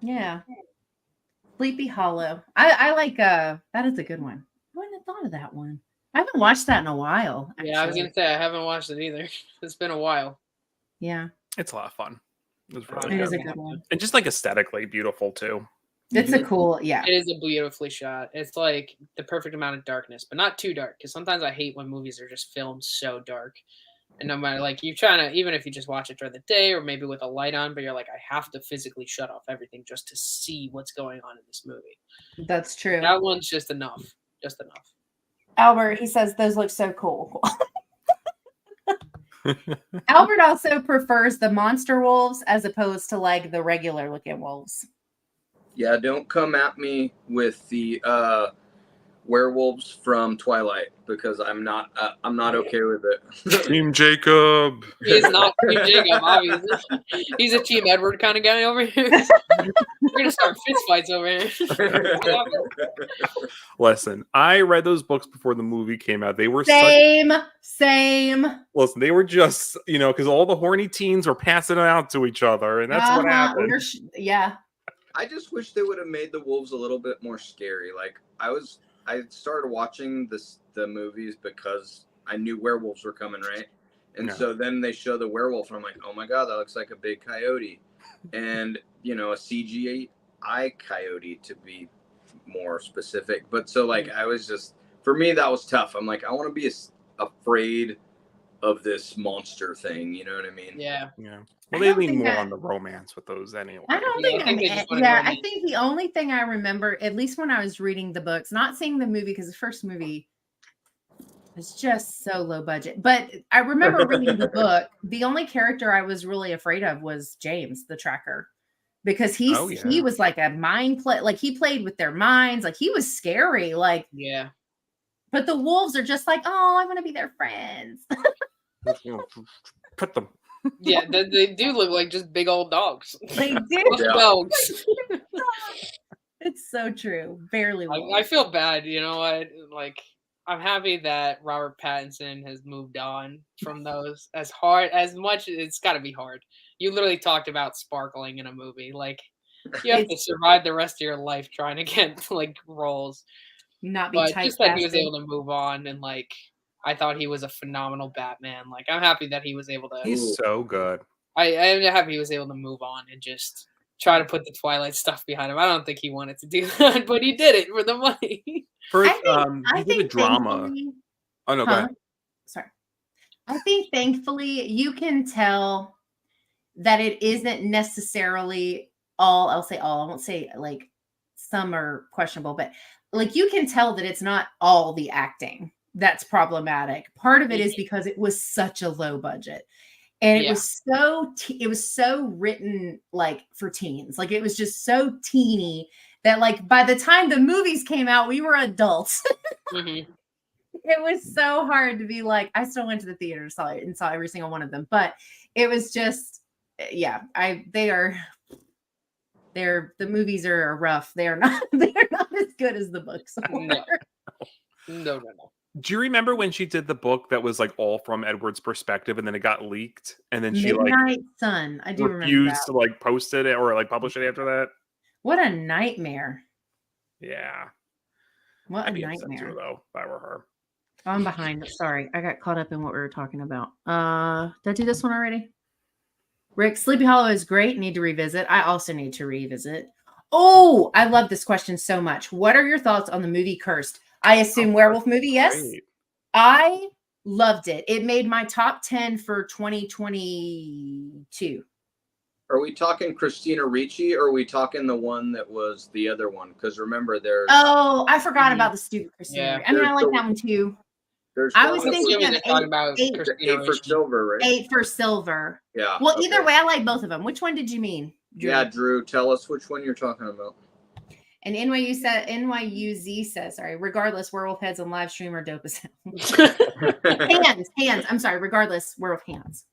Yeah. Sleepy Hollow. I like that is a good one. I wouldn't have thought of that one. I haven't watched that in a while. Yeah, I was gonna say I haven't watched it either. It's been a while. Yeah. It's a lot of fun. It's It really is good. a good one. And just like aesthetically beautiful too. It's a cool, yeah. It is a beautifully shot. It's like the perfect amount of darkness, but not too dark. Because sometimes I hate when movies are just filmed so dark. And no matter, like, you're trying to, even if you just watch it during the day or maybe with a light on, but you're like, I have to physically shut off everything just to see what's going on in this movie. That's true. That one's just enough. Just enough. Albert, he says those look so cool. Albert also prefers the monster wolves as opposed to like the regular looking wolves. Yeah, don't come at me with the werewolves from Twilight because I'm not okay with it. Team Jacob. He's not Team Jacob, obviously. He's a Team Edward kind of guy over here. We're gonna start fist fights over here. Listen, I read those books before the movie came out. They were same. Listen, they were just, you know, because all the horny teens were passing it out to each other, and that's what happened. Yeah. I just wish they would have made the wolves a little bit more scary. Like I started watching the movies because I knew werewolves were coming, right? And so then they show the werewolf, and I'm like, oh my god, that looks like a big coyote, and you know, a CGI coyote to be more specific. But so like I was just, for me that was tough. I'm like, I want to be afraid of this monster thing. You know what I mean? Yeah. Well, they lean more on the romance with those anyway. I don't think I think the only thing I remember, at least when I was reading the books, not seeing the movie because the first movie was just so low budget. But I remember reading the book. The only character I was really afraid of was James, the tracker. Because he was like a mind play, like he played with their minds, like he was scary. Like but the wolves are just like, oh, I want to be their friends. Put them. Yeah, they do look like just big old dogs. They do. Dogs. It's so true. Barely. I feel bad, you know. I'm happy that Robert Pattinson has moved on from those. As much it's got to be hard. You literally talked about sparkling in a movie. Like you have to survive the rest of your life trying to get like roles. Not be but just that he was able to move on, and like I thought he was a phenomenal Batman. Like I'm happy that he was able to. He's so good. I'm happy he was able to move on and just try to put the Twilight stuff behind him. I don't think he wanted to do that, but he did it for the money. First, I think the drama. Oh no, go ahead. Sorry. I think thankfully you can tell that it isn't necessarily all. I'll say all. I won't say like some are questionable, but like you can tell that it's not all the acting that's problematic. Part of it is because it was such a low budget. And it was so written like for teens. Like it was just so teeny that like by the time the movies came out, we were adults. It was so hard to be like, I still went to the theater and saw every single one of them. But it was just, the movies are rough. They're not as good as the books are. No. Do you remember when she did the book that was like all from Edward's perspective, and then it got leaked, and then she Midnight Sun. I do refused to like post it or like publish it after that? What a nightmare! Yeah, what I'd a be upset nightmare. too, though, if I were her. I'm behind. Sorry, I got caught up in what we were talking about. Did I do this one already? Rick, Sleepy Hollow is great. Need to revisit. I also need to revisit. Oh, I love this question so much. What are your thoughts on the movie Cursed? I assume werewolf movie. Yes. Great. I loved it. It made my top 10 for 2022. Are we talking Christina Ricci, or are we talking the one that was the other one? Because remember, there's Oh, I forgot about the stupid Christina. Yeah. I mean, I There's like the- that one too. there's I one was that thinking Assuming of they're talking about eight Christina Eight for Ricci. Silver, right? 8 for Silver. Yeah. Well, either okay. way, I like both of them. Which one did you mean? Drew? Yeah, Drew, tell us which one you're talking about. And NYUZ says, sorry, regardless, werewolf heads on live stream are dope as hell. hands. I'm sorry, regardless, werewolf hands.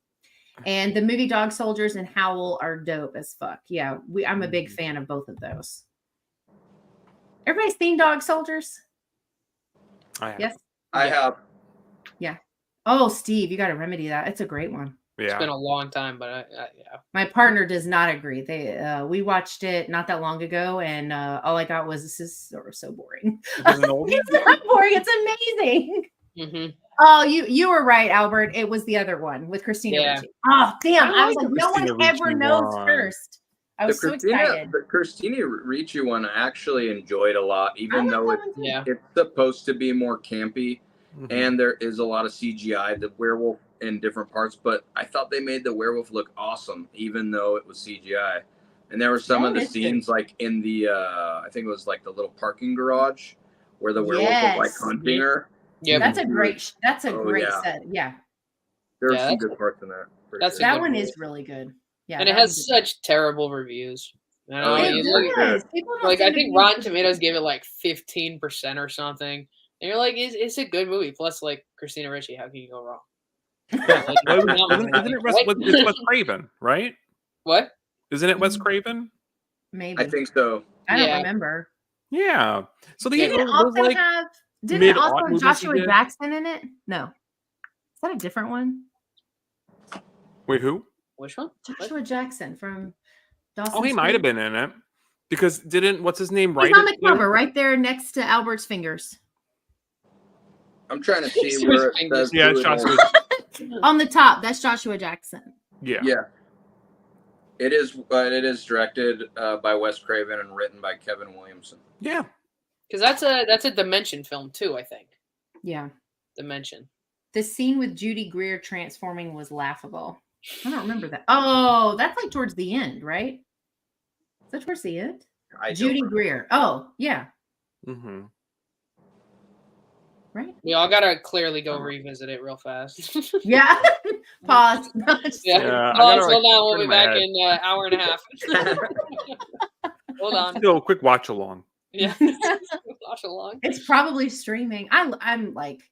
And the movie Dog Soldiers and Howl are dope as fuck. Yeah, I'm a big fan of both of those. Everybody's seen Dog Soldiers? I have. Yes. I have. Oh, Steve, you got to remedy that. It's a great one. It's Yeah. been a long time, but yeah. My partner does not agree. We watched it not that long ago, and all I got was this is so boring. Is it an oldie? It's not boring. It's amazing. Mm-hmm. Oh, you were right, Albert. It was the other one with Christina Yeah. Ricci. Oh, damn. I I was like like, the no one Christina ever Ricci knows one. first. I was so excited. The Christina Ricci one I actually enjoyed a lot, I even like though that one too. Yeah. it's supposed to be more campy. Mhm. And there is a lot of CGI, the werewolf in different parts, but I thought they made the werewolf look awesome, even though it was CGI. And there were some of the That is good. scenes, like in the, I think it was like the little parking garage, where the werewolf was like Yes. hunting her. Yeah. That's a great. That's a Oh, great yeah. set. Yeah, There were Yeah, some that's- good parts in that. for that's sure. a that good one movie. is really good. Yeah, And it that has one's such terrible reviews. You know, Oh, yeah. good. you It look- does. People don't like seem I to think be- Rotten Tomatoes gave it like 15% or something. And you're like, it's a good movie. Plus, like Christina Ricci, how can you go wrong? Like, Isn't it what? it's Wes Craven, right? What? Isn't it Wes Mhm. Craven? Maybe I think so. I don't Yeah. remember. Yeah. So they Didn't those, Didn't it also like have? Didn't it mid-aught also have movies he Joshua did? Jackson in it? No, is that a different one? wait, who? Which one? What? Joshua Jackson from Dawson's Oh, he might have Creek. been in it. Because didn't what's his name He's write on it the too? cover right there next to Albert's fingers. I'm trying to see His where it fingers. says. Yeah, who it's it is. Joshua. On the top, that's Joshua Jackson. Yeah. Yeah. It is directed by Wes Craven and written by Kevin Williamson. Yeah. Because that's a Dimension film too. I think Yeah. Dimension. The scene with Judy Greer transforming was laughable. I don't remember that. Oh, that's like towards the end, right? Is that towards the end? Judy Greer. Oh, yeah. Mm-hmm. Right? We all gotta clearly go revisit it real fast. Yeah. Pause. Yeah. Yeah, I Pause, gotta, hold on, we'll turn be my back head. in an hour and a half. Hold on. Do a quick watch along. Yeah. Watch along. It's probably streaming. I'm like,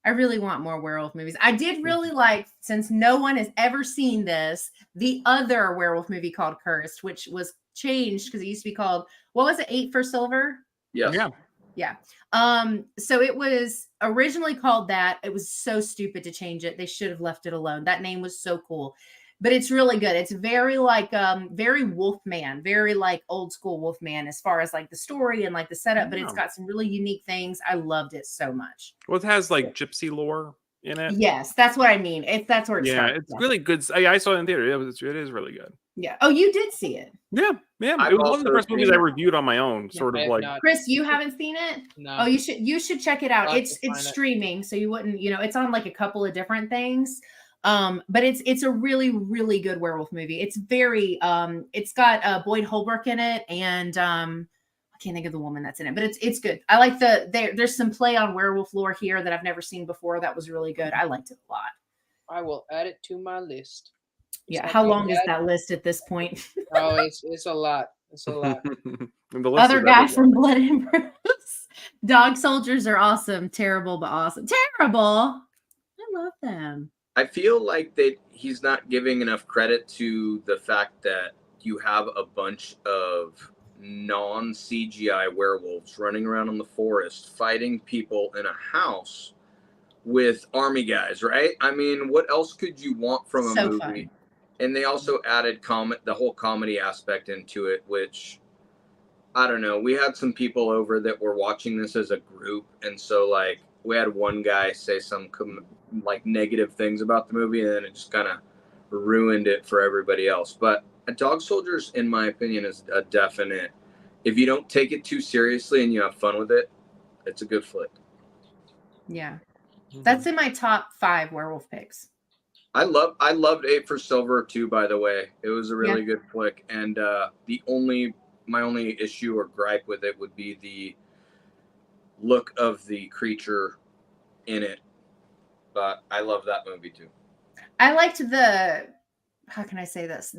I really want more werewolf movies. I did really like, since no one has ever seen this, the other werewolf movie called Cursed, which was changed because it used to be called, what was it, 8 for Silver? Yes. Yeah. So it was originally called that. It was so stupid to change it. They should have left it alone. That name was so cool. But it's really good. It's very like very Wolfman, very like old school Wolfman as far as like the story and like the setup, but it's Yeah. got some really unique things. I loved it so much. Well, it has like gypsy lore in it. Yes, that's what I mean. That's where it Yeah, starts. it's really good. I saw it in theater. It is really good. Yeah. Oh, you did see it. Yeah. I've It was one of the also first movies seen- I reviewed on my own, sort I of have like not. Chris, you haven't seen it? No. Oh, you should check it out. I'll have It's to find it's it. streaming, so you wouldn't, it's on like a couple of different things. But it's a really, really good werewolf movie. It's very it's got Boyd Holbrook in it, and I can't think of the woman that's in it, but it's good. I like there's some play on werewolf lore here that I've never seen before. That was really good. I liked it a lot. I will add it to my list. It's Yeah. not How too long is bad. that list at this point? Oh, it's a lot. It's a lot. And the list Other is guy everywhere. from Blood and Bruce. Dog soldiers are awesome. Terrible, but awesome. Terrible. I love them. I feel like he's not giving enough credit to the fact that you have a bunch of non-CGI werewolves running around in the forest fighting people in a house with army guys, right? I mean, what else could you want from a So movie? fun. And they also added the whole comedy aspect into it, which I don't know. We had some people over that were watching this as a group, and so like we had one guy say some like negative things about the movie, and then it just kind of ruined it for everybody else. But Dog Soldiers, in my opinion, is a definite. If you don't take it too seriously and you have fun with it, it's a good flick. Yeah. That's in my top 5 werewolf picks. I loved Eight for Silver too. By the way, it was a really good flick, and my only issue or gripe with it would be the look of the creature in it. But I love that movie too. I liked how can I say this?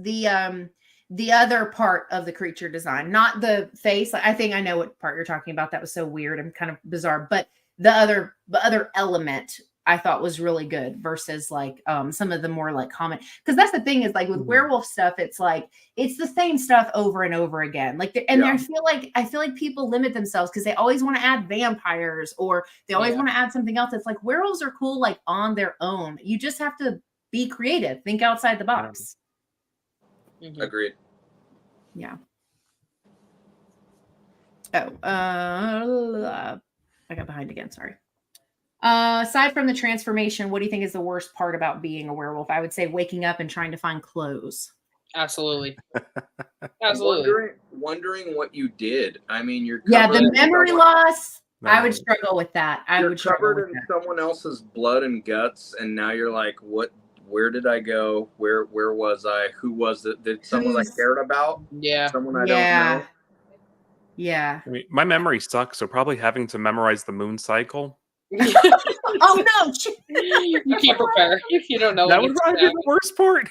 The other part of the creature design, not the face. I think I know what part you're talking about. That was so weird and kind of bizarre, but the other element I thought was really good versus like some of the more like common, because that's the thing is like with werewolf stuff, it's like it's the same stuff over and over again. Like I feel like people limit themselves because they always want to add vampires or they always want to add something else. It's like werewolves are cool like on their own. You just have to be creative, think outside the box. Agreed. Yeah. Oh, I got behind again. Sorry. Aside from the transformation, what do you think is the worst part about being a werewolf? I would say waking up and trying to find clothes. Absolutely. Wondering what you did. I mean, you're the memory loss. I would struggle with that. You're covered in someone else's blood and guts, and now you're like, what? Where did I go? Where was I? Who was it? Did someone I cared about? Yeah. Someone I don't know. Yeah. I mean, my memory sucks, so probably having to memorize the moon cycle. Oh no! You can't prepare if you don't know. That would probably be the worst part.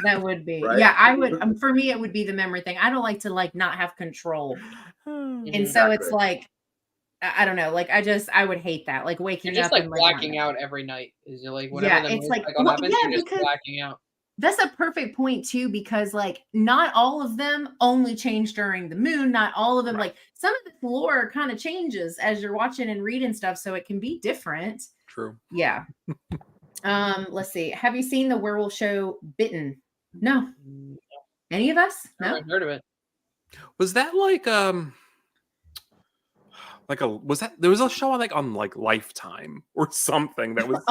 That would be. Right? Yeah, I would. For me, it would be the memory thing. I don't like to like not have control, and so it's like, I don't know. Like I would hate that. Like waking you're just up like and blacking out every night. Is you're like whatever the it's like happens, you're just blacking out. That's a perfect point too, because like not all of them only change during the moon. Not all of them, like some of the lore kind of changes as you're watching and reading stuff, so it can be different. True. Yeah. Let's see. Have you seen the werewolf show Bitten? No. Any of us? No. I haven't heard of it. Was that like there was a show on Lifetime or something that was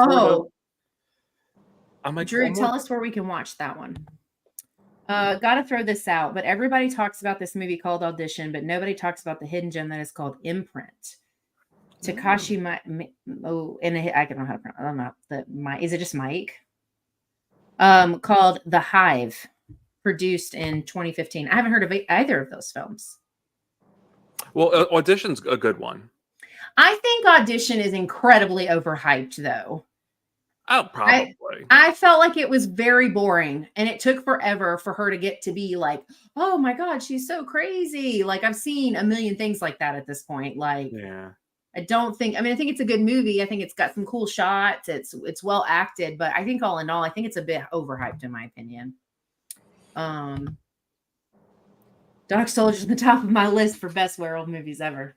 I'm like, Drew, tell us where we can watch that one. Gotta throw this out, but everybody talks about this movie called Audition, but nobody talks about the hidden gem that is called Imprint. Takashi I don't know how to pronounce is it just Mike? Called The Hive, produced in 2015. I haven't heard of either of those films. Well, Audition's a good one. I think Audition is incredibly overhyped, though. Oh, probably. I felt like it was very boring, and it took forever for her to get to be like, oh my God, she's so crazy. Like I've seen a million things like that at this point. Like, I think it's a good movie. I think it's got some cool shots. It's well acted, but I think all in all, I think it's a bit overhyped in my opinion. Dark Soldier's on the top of my list for best werewolf movies ever.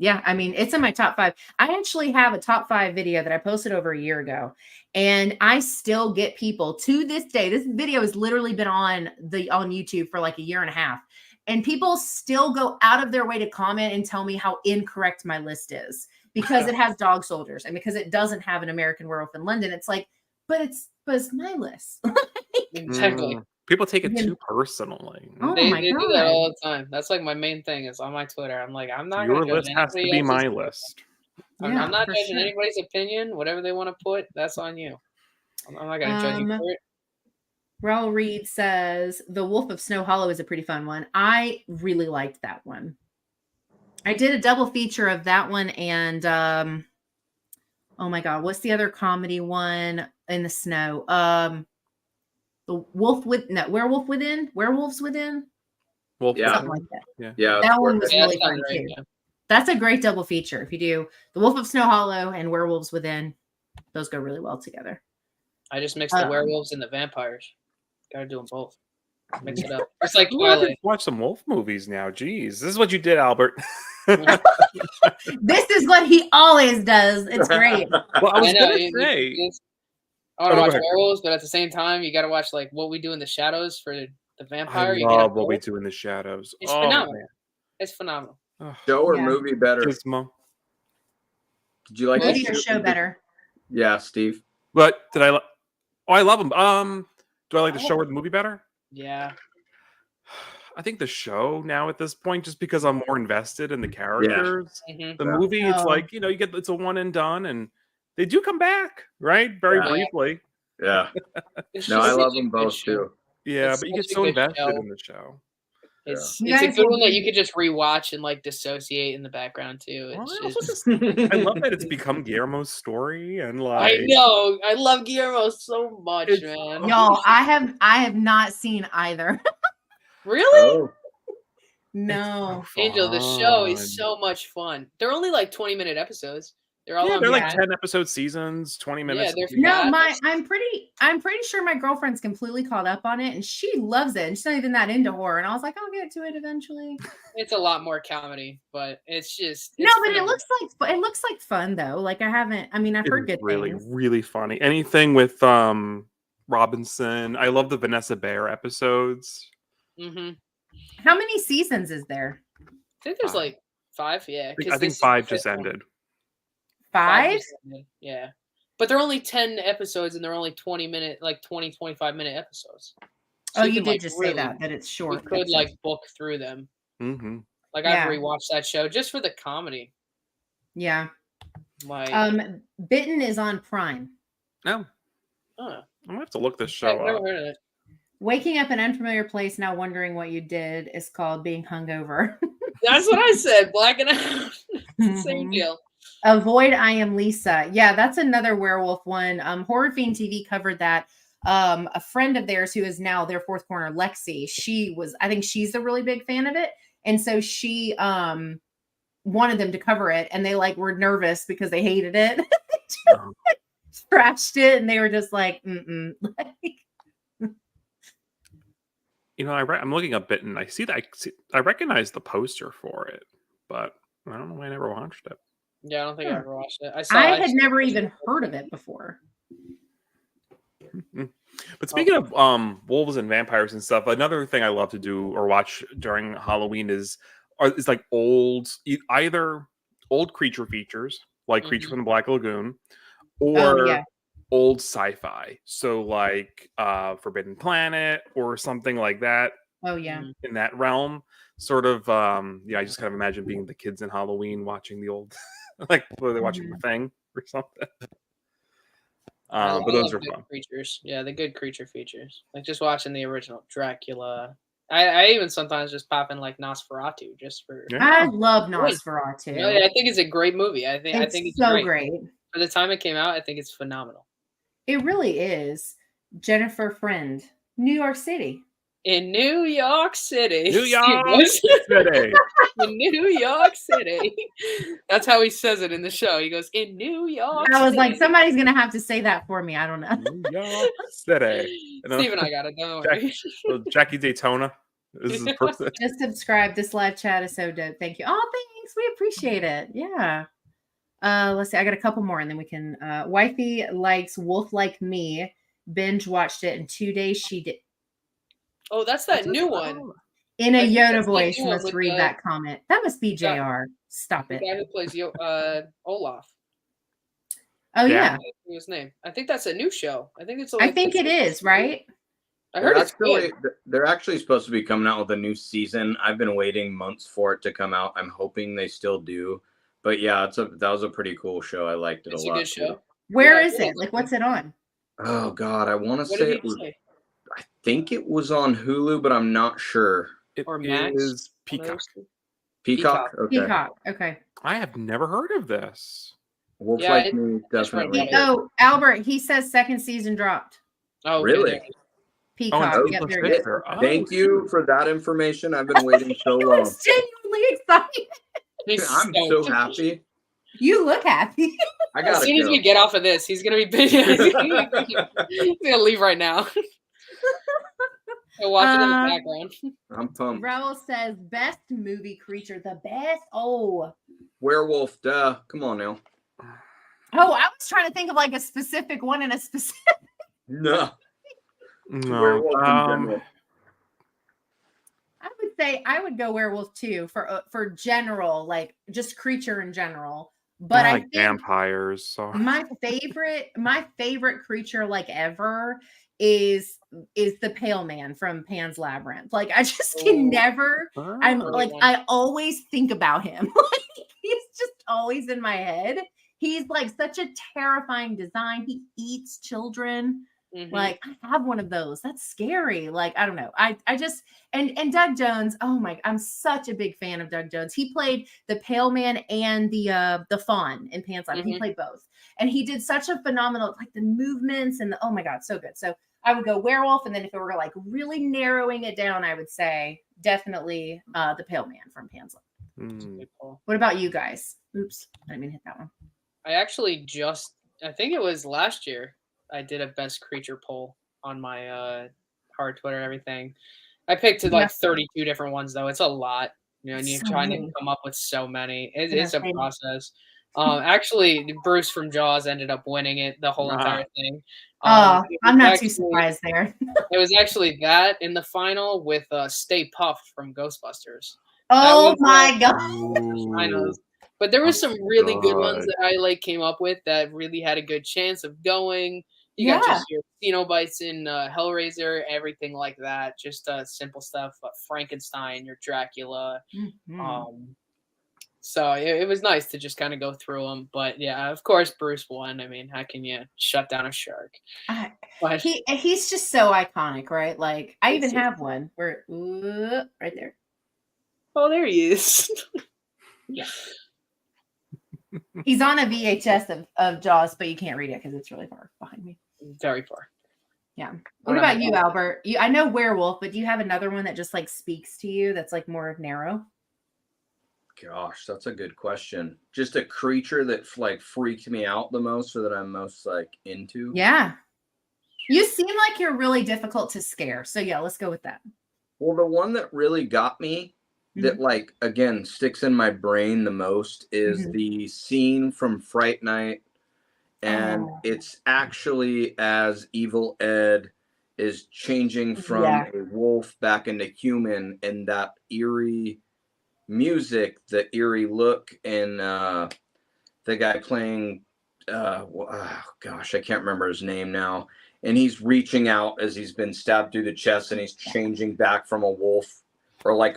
Yeah, I mean, it's in my top 5. I actually have a top 5 video that I posted over a year ago, and I still get people to this day. This video has literally been on YouTube for like a year and a half, and people still go out of their way to comment and tell me how incorrect my list is because it has Dog Soldiers and because it doesn't have an American Werewolf in London. It's like, but it's my list. Exactly. People take it too personally. Oh they my God. do that all the time. That's like my main thing is on my Twitter. I'm like, I'm not Your gonna list has to be my list. I'm not judging anybody's opinion. Whatever they want to put, that's on you. I'm not gonna judge you for it. Raul Reed says The Wolf of Snow Hollow is a pretty fun one. I really liked that one. I did a double feature of that one and oh my God, what's the other comedy one in the snow? Werewolves Within. Something like that. Yeah. That one was really fun too. Yeah. That's a great double feature. If you do The Wolf of Snow Hollow and Werewolves Within, those go really well together. I just mixed the werewolves and the vampires. Gotta do them both. Mix it up. It's like Twilight. Watch some wolf movies now. Jeez, this is what you did, Albert. This is what he always does. It's great. Well, I was going to say. I want to watch werewolves, but at the same time, you got to watch like What We Do in the Shadows for the vampire. I love What We Do in the Shadows. It's phenomenal. Man. It's phenomenal. Show or movie better? Gizmo. Did you like movie or show better? Yeah, Steve. But did I? I love them. Do I like the show or the movie better? Yeah. I think the show now at this point, just because I'm more invested in the characters. Yeah. The movie, it's like it's a one and done, and they do come back, right? Very briefly. Yeah. It's No, I just love such a them good both show. too. Yeah, It's but you get such a so good invested show. in the show. It's You it's a guys good will one that be- you could just rewatch and like dissociate in the background too. Well, It's I also just just I love that it's become Guillermo's story, and I like know. I love Guillermo so much, It's- man. Y'all, I have not seen either. Really? Oh, No. Angel, the show fun. is so much fun. They're only like 20-minute episodes. They're all Yeah, on they're like Yeah. 10 episode seasons, 20 minutes. they're each. No, fast. I'm pretty sure my girlfriend's completely caught up on it and she loves it. And she's not even that into horror. And I was like, I'll get to it eventually. It's a lot more comedy, but it's just No, it's but it fun. looks like fun though. Like I've It heard is good really, things. really funny. Anything with Robinson. I love the Vanessa Bayer episodes. Mhm. How many seasons is there? I think there's 5. like 5, yeah. I 'cause think this is 5 the just fifth one. ended. 5? just ended, yeah. But they're only 10 episodes and they're only 20-minute, like 20-25-minute episodes. Oh, you you can, did like, just really- say that it's You short. could like book through them. Mm-hmm. Like Yeah. I've rewatched that show just for the comedy. Yeah. Like Bitten is on Prime. No, huh. I'm gonna have to look this I've show never up. heard of it. Waking up in an unfamiliar place, now wondering what you did, is called being hungover. That's what I said. Blacking out. Same Mhm. deal. Avoid I Am Lisa. Yeah, that's another werewolf one. Horror Fiend TV covered that. A friend of theirs who is now their fourth corner, Lexi, I think she's a really big fan of it. And so she wanted them to cover it and they like were nervous because they hated it. Oh. Scratched it and they were just like, mm-mm. You know, I'm looking up Bitten. I recognize the poster for it, but I don't know why I never watched it. Yeah, I don't think I ever watched it. I had never even heard of it before. But speaking of wolves and vampires and stuff, another thing I love to do or watch during Halloween is like either old creature features, like Creature from the Black Lagoon, or yeah. old sci-fi. So like Forbidden Planet or something like that. Oh yeah. In that realm. Sort of I just kind of imagine being the kids in Halloween watching the old like were they watching The Thing or something. But those are fun. Creatures. Yeah, the good creature features. Like just watching the original Dracula. I even sometimes just pop in like Nosferatu just for. Yeah. I love Nosferatu. Yeah, I think it's a great movie. I think it's so great. great. For the time it came out, I think it's phenomenal. It really is. Jennifer Friend, New York City. In New York City. New York City. In New York City. That's how he says it in the show. He goes, in New York I was City. like, somebody's gonna have to say that for me. I don't know. New York City. Steve and I got it. Don't worry. Jackie Daytona. This is person. Just subscribe. This live chat is so dope. Thank you. Oh, thanks. We appreciate it. Yeah. Let's see. I got a couple more and then we can wifey likes Wolf Like Me. Binge watched it in 2 days. She did Oh, that's that new one. in a I think Yoda that's the voice. new one Must with read the- that comment. That must be Yeah. JR. Stop The it. guy who plays Olaf. Oh Yeah. yeah. His name. I think that's a new show. I think it's. I think it is, right? I heard it's good. They're actually supposed to be coming out with a new season. I've been waiting months for it to come out. I'm hoping they still do. But yeah, that was a pretty cool show. I liked it It's a a lot. good show. too. Where Yeah, is it? Like what's it on? Oh God, I want to What say did it he was. say? I think it was on Hulu, but I'm not sure. It Or Max? is One of Peacock. those two? Peacock. Okay. Peacock. Okay. I have never heard of this. Wolf Yeah, Like Me it's right definitely. there. did. Oh, Albert, he says second season dropped. Oh, Really? okay. Peacock. Oh, Yep, and there it is. Victor. Oh, Thank you for that information. I've been waiting so He long. was genuinely excited. He's I'm stoked. so happy. You look happy. I As gotta soon as go. we get off of this, he's gonna be big. He's gonna leave right now. He'll watch it in the background. I'm pumped. Raul says best movie creature, the best. Oh, Werewolf, duh. Come on now. I was trying to think of like a specific one and a specific. No. no. Werewolf in general. I would say I would go werewolf too for general, like just creature in general. But I I like think vampires. So my favorite creature like ever is the Pale Man from Pan's Labyrinth. Like I just can Ooh. never. I'm Really like one. I always think about him. Like he's just always in my head. He's like such a terrifying design. He eats children. Like, I have one of those. That's scary. Like, I don't know. I just and Doug Jones. Oh my, I'm such a big fan of Doug Jones. He played the Pale Man and the Fawn in Pan's Labyrinth. He played both, and he did such a phenomenal, like the movements and the, oh my god, so good. So I would go werewolf, and then if it were like really narrowing it down, I would say definitely the Pale Man from Pan's Labyrinth. What about you guys? Oops, I didn't mean to hit that one. I actually I think it was last year, I did a best creature poll on my hard Twitter and everything. I picked like 32 different ones though. It's a lot, you know, and you're trying to come up with so many. It's a process. Actually, Bruce from Jaws ended up winning it, the whole entire thing. I'm not too surprised there. It was actually that in the final with Stay Puft from Ghostbusters. Oh my god! But there was some really good ones that I like came up with that really had a good chance of going. You got just your Cenobites in Hellraiser, everything like that. Just simple stuff. Frankenstein, your Dracula. So it was nice to just kind of go through them. But yeah, of course, Bruce won. I mean, how can you shut down a shark? But he's just so iconic, right? Like, I even have one where right there. Oh, there he is. Yeah. He's on a VHS of Jaws, but you can't read it because it's really far behind me. Very far. Yeah. What about you, Albert? I know werewolf, but do you have another one that just like speaks to you that's like more narrow? Gosh, that's a good question. Just a creature that like freaked me out the most, or that I'm most like into. Yeah. You seem like you're really difficult to scare. So yeah, let's go with that. Well, the one that really got me, that like again sticks in my brain the most, is the scene from Fright Night, and it's actually as Evil Ed is changing from a wolf back into human, and that eerie music, the eerie look, and the guy playing gosh, I can't remember his name now, and he's reaching out as he's been stabbed through the chest, and he's changing back from a wolf, or like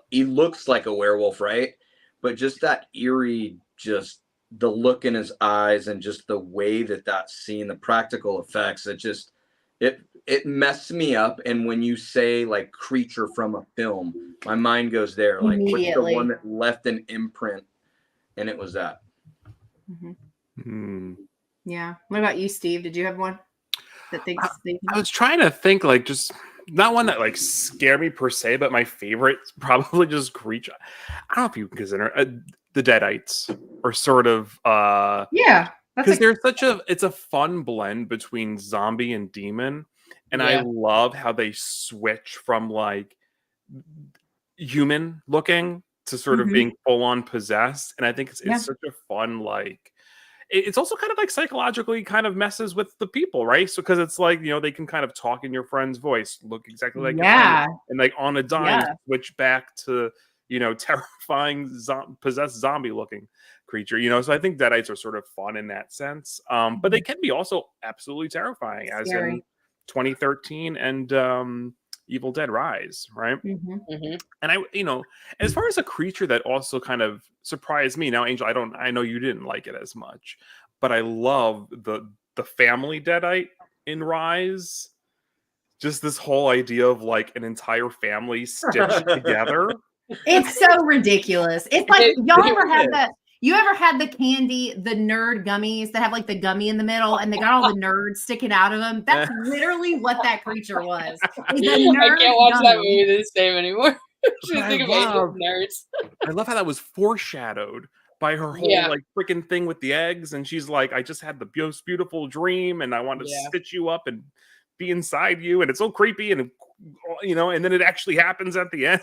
he looks like a werewolf, right? But just that eerie, just the look in his eyes, and just the way that scene, the practical effects, it messed me up. And when you say like creature from a film, my mind goes there. Like, what's the one that left an imprint? And it was that. Yeah. What about you, Steve? Did you have one that thinks? I was trying to think, like, just not one that like scared me per se, but my favorite probably just creature. I don't know if you can consider the Deadites, or sort of because there's it's a fun blend between zombie and demon, and I love how they switch from like human looking to sort of being full on possessed, and I think it's such a fun, like, it's also kind of like psychologically kind of messes with the people, right? So because it's like, you know, they can kind of talk in your friend's voice, look exactly like your friend, and like on a dime switch back to, you know, terrifying possessed zombie looking creature, you know. So I think Deadites are sort of fun in that sense, but they can be also absolutely terrifying, as in 2013 and Evil Dead Rise, right? And I, you know, as far as a creature that also kind of surprised me, now Angel, I know you didn't like it as much, but I love the family Deadite in Rise. Just this whole idea of like an entire family stitched together. It's so ridiculous. It's like, y'all ever had that? You ever had the candy, the nerd gummies that have like the gummy in the middle, and they got all the nerds sticking out of them? That's literally what that creature was. I can't watch that movie the same anymore. Think about nerds. I love how that was foreshadowed by her whole like freaking thing with the eggs, and she's like, I just had the most beautiful dream, and I want to stitch you up and be inside you, and it's so creepy, and you know, and then it actually happens at the end.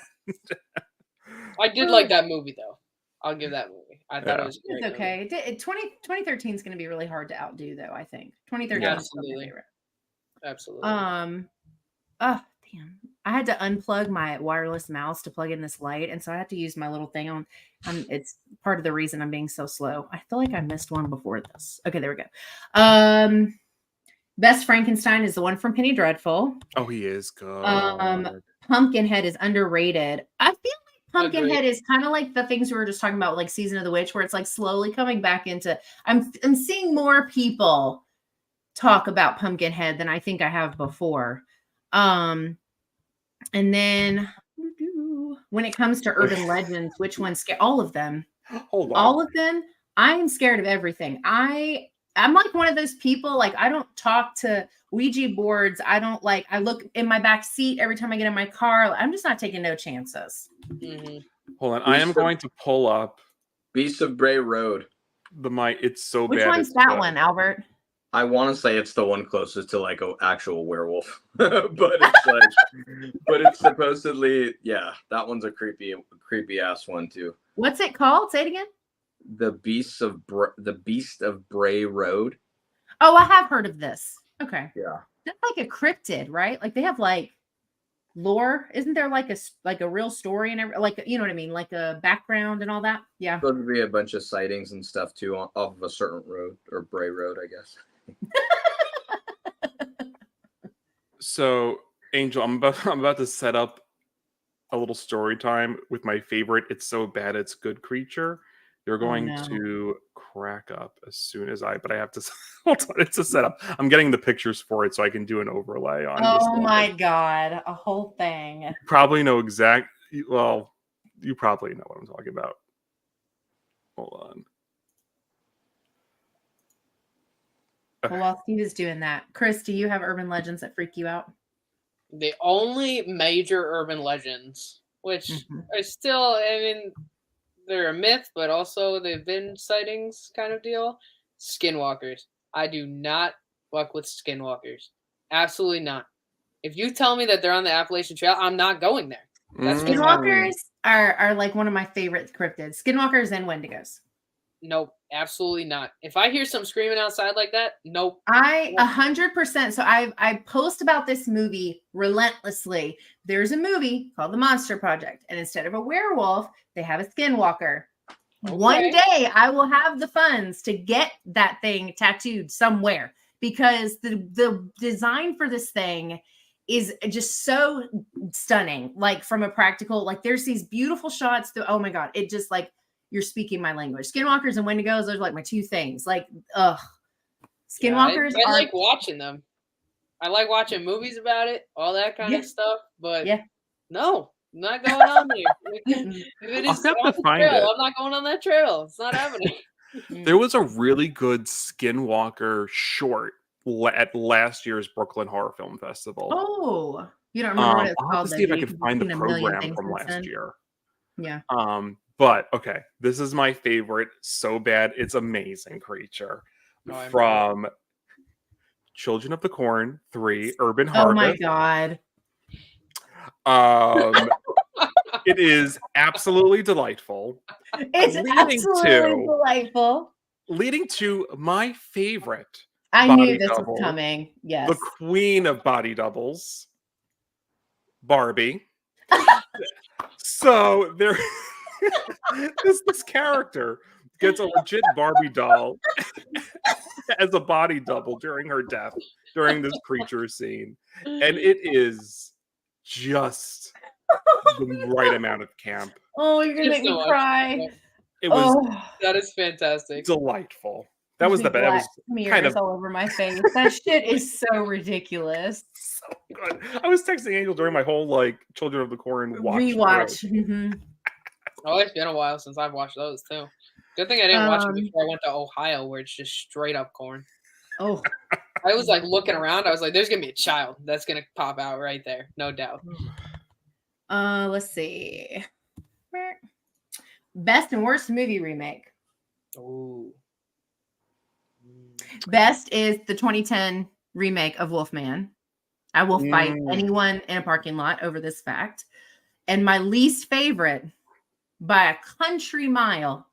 I did like that movie though. I'll give that movie. I thought it was great. It's okay. 2013 is going to be really hard to outdo, though. I think 2013 is my favorite. Absolutely. Oh damn! I had to unplug my wireless mouse to plug in this light, and so I had to use my little thing on. It's part of the reason I'm being so slow. I feel like I missed one before this. Okay, there we go. Best Frankenstein is the one from Penny Dreadful. Oh, he is good. Pumpkinhead is underrated. I feel like Pumpkinhead is kind of like the things we were just talking about, like Season of the Witch, where it's like slowly coming back into. I'm seeing more people talk about Pumpkinhead than I think I have before. And then when it comes to urban legends, which one's scare? All of them. Hold on. All of them. I am scared of everything. I'm like one of those people, like I don't talk to Ouija boards. I look in my back seat every time I get in my car. I'm just not taking no chances. Mm-hmm. Hold on. I am going to pull up Beast of Bray Road. it's so Which bad. one's that one, Albert? I want to say it's the one closest to like an actual werewolf, but it's like, but it's supposedly, yeah, that one's a creepy ass one too. What's it called? Say it again. The Beast of Bray Road. Oh, I have heard of this. Okay. Yeah. That's like a cryptid, right? Like they have like lore. Isn't there like a real story and like, you know what I mean? Like a background and all that. Yeah. Supposed to be a bunch of sightings and stuff too off of a certain road, or Bray Road, I guess. So, Angel, I'm about to set up a little story time with my favorite "It's So Bad It's Good" creature. You're going to crack up as soon as but I have to hold on. It's a setup. I'm getting the pictures for it so I can do an overlay on. Oh my god, a whole thing. You probably know well, you probably know what I'm talking about. Hold on. Well, while Steve is doing that, Chris, do you have urban legends that freak you out? The only major urban legends, which are still, I mean, they're a myth, but also they've been sightings kind of deal. Skinwalkers. I do not fuck with skinwalkers. Absolutely not. If you tell me that they're on the Appalachian Trail, I'm not going there. That's Skinwalkers are like one of my favorite cryptids. Skinwalkers and Wendigos. Nope, absolutely not. If I hear some screaming outside like that, nope. I 100%. So I post about this movie relentlessly. There's a movie called The Monster Project, and instead of a werewolf, they have a skinwalker. Okay. One day I will have the funds to get that thing tattooed somewhere because the design for this thing is just so stunning. Like from a practical, like there's these beautiful shots. Oh my God. It just like, you're speaking my language. Skinwalkers and Wendigos, those are like my two things. Like, Skinwalkers. Yeah, I like watching them. I like watching movies about it, all that kind of stuff. But no, I'm not going on there. If it is on the trail, I'm not going on that trail. It's not happening. There was a really good Skinwalker short at last year's Brooklyn Horror Film Festival. Oh, you don't remember what it's called? I'll have to see if I can find the program from last year. Yeah. But okay, this is my favorite. So bad, it's amazing creature from Children of the Corn 3: Urban Harvest. Oh my God. It is absolutely delightful. It's absolutely delightful. Leading to my favorite. I knew this was coming. Yes. The queen of body doubles, Barbie. So there. this character gets a legit Barbie doll as a body double during her death during this creature scene, and it is just the right amount of camp. Oh, you're gonna make me cry. It was that is fantastic, delightful. That was the best. That was kind of all over my face. That shit is so ridiculous. So good. I was texting Angel during my whole like Children of the Corn rewatch. Oh, it's been a while since I've watched those too. Good thing I didn't watch them before I went to Ohio, where it's just straight up corn. Oh, I was like looking around. I was like, "There's gonna be a child that's gonna pop out right there, no doubt." Let's see. Best and worst movie remake. Oh. Best is the 2010 remake of Wolfman. I will fight anyone in a parking lot over this fact. And my least favorite, by a country mile,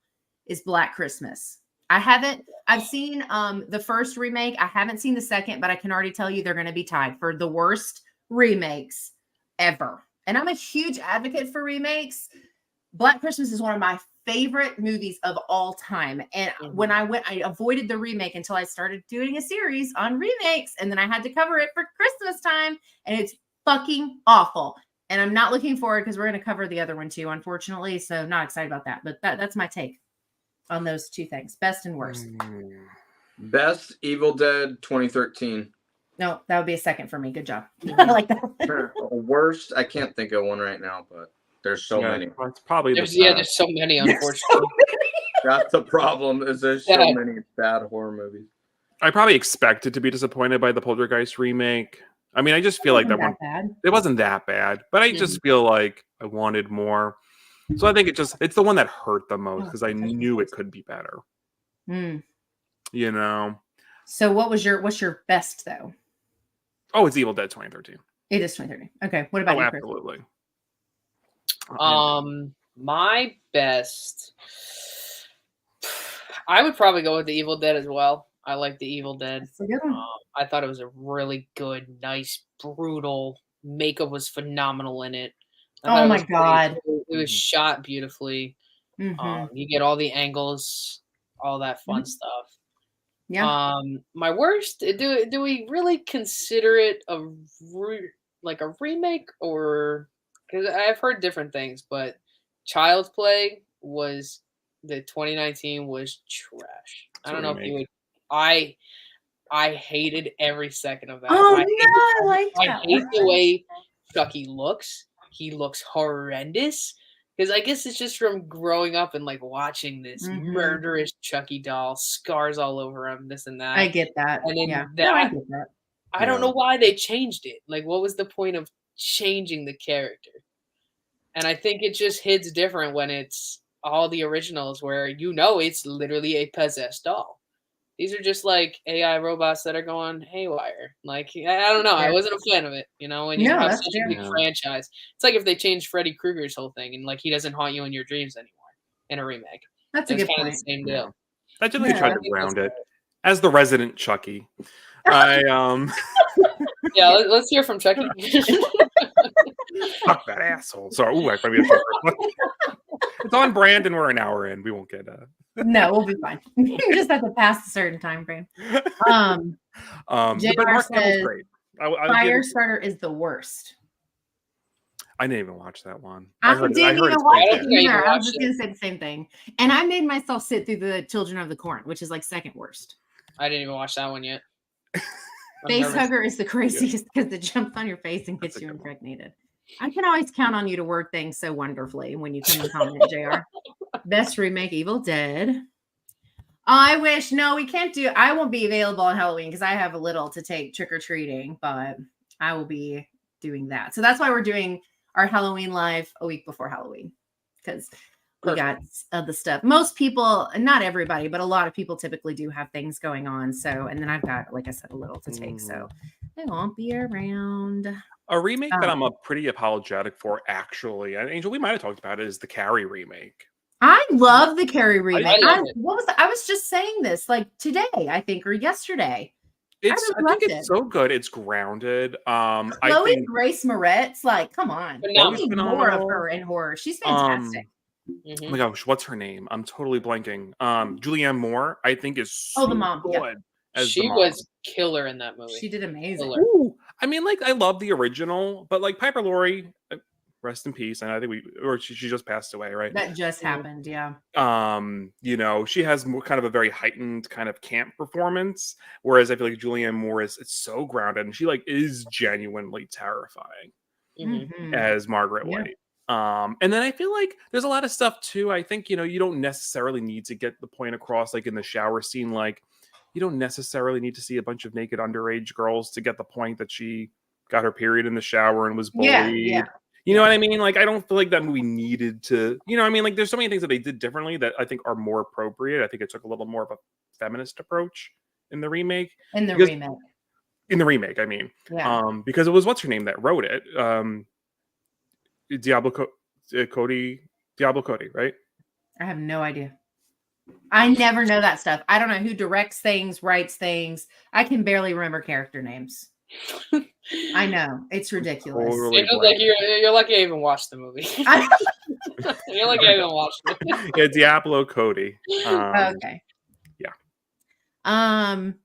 is Black Christmas. I've seen the first remake. I haven't seen the second, but I can already tell you they're going to be tied for the worst remakes ever. And I'm a huge advocate for remakes. Black Christmas is one of my favorite movies of all time. And when I avoided the remake until I started doing a series on remakes, and then I had to cover it for Christmas time, and it's fucking awful. And I'm not looking forward because we're going to cover the other one too, unfortunately. So not excited about that. But that's my take on those two things, best and worst. Best Evil Dead 2013. No, that would be a second for me. Good job. I like that. Worst, I can't think of one right now, but there's so many. It's probably There's so many, unfortunately. That's the problem. Is there's so many bad horror movies. I probably expected to be disappointed by the Poltergeist remake. I mean, I just feel like that one. Bad. It wasn't that bad, but I just feel like I wanted more. So I think it's the one that hurt the most because I knew it could be better. You know. So what's your best though? Oh, it's Evil Dead 2013. It is 2013. Okay. What about you, Chris? Absolutely. My best. I would probably go with the Evil Dead as well. I like the Evil Dead. That's a good one. I thought it was a really good, nice, brutal makeup was phenomenal in it. Oh my god! It was shot beautifully. You get all the angles, all that fun stuff. Yeah. My worst. Do we really consider it like a remake or? Because I've heard different things, but Child's Play was the 2019 was trash. I don't know if you would. I hated every second of that. I hate the way Chucky looks. He looks horrendous. Because I guess it's just from growing up and like watching this murderous Chucky doll, scars all over him, this and that. I get that. And then I get that. I don't know why they changed it. Like, what was the point of changing the character? And I think it just hits different when it's all the originals where it's literally a possessed doll. These are just like AI robots that are going haywire. Like, I don't know. I wasn't a fan of it. When you have such a big franchise. It's like if they changed Freddy Krueger's whole thing and like he doesn't haunt you in your dreams anymore in a remake. That's a good point. The same deal. I generally tried to ground it as the resident Chucky. Yeah, let's hear from Chucky. Fuck that asshole. Sorry. Ooh, I probably it's on brand and we're an hour in. We won't get No, we'll be fine. You just have to pass a certain time frame. JR says great. Firestarter is the worst. I didn't even watch that one. I didn't even watch it either. I was just gonna say the same thing. And I made myself sit through the Children of the Corn, which is like second worst. I didn't even watch that one yet. Face hugger is the craziest because it jumps on your face and gets you impregnated. I can always count on you to word things so wonderfully when you come and comment, JR. Best remake, Evil Dead. I wish. No, we can't do. I won't be available on Halloween because I have a little to take trick-or-treating, but I will be doing that. So that's why we're doing our Halloween live a week before Halloween because we got the stuff. Most people, not everybody, but a lot of people typically do have things going on. So, and then I've got, like I said, a little to take. So I won't be around. A remake that I'm pretty apologetic for, actually, and Angel, we might have talked about it, is the Carrie remake. I love the Carrie remake. I was just saying this like today, I think, or yesterday. I think it's so good. It's grounded. Chloe Grace Moretz, like, come on, Phenomenal. more of her in horror. She's fantastic. Oh my gosh, what's her name? I'm totally blanking. Julianne Moore, I think, is so the mom. good. She was killer in that movie. She did amazing. I mean, like, I love the original, but like Piper Laurie, rest in peace. And I think she just passed away, right? That just happened, yeah. She has more kind of a very heightened kind of camp performance, whereas I feel like Julianne Moore it's so grounded, and she like is genuinely terrifying as Margaret White. And then I feel like there's a lot of stuff too. I think, you don't necessarily need to get the point across, like in the shower scene, like you don't necessarily need to see a bunch of naked underage girls to get the point that she got her period in the shower and was bullied. Yeah. You know what I mean? Like, I don't feel like that movie needed to, I mean? Like, there's so many things that they did differently that I think are more appropriate. I think it took a little more of a feminist approach in the remake. In the remake, I mean. Yeah. Because it was, what's her name that wrote it? Diablo Cody, right? I have no idea. I never know that stuff. I don't know who directs things, writes things. I can barely remember character names. I know. It's ridiculous. Totally like you're lucky I even watched the movie. You're lucky I even watched it. Yeah, Diablo Cody. Okay. Yeah.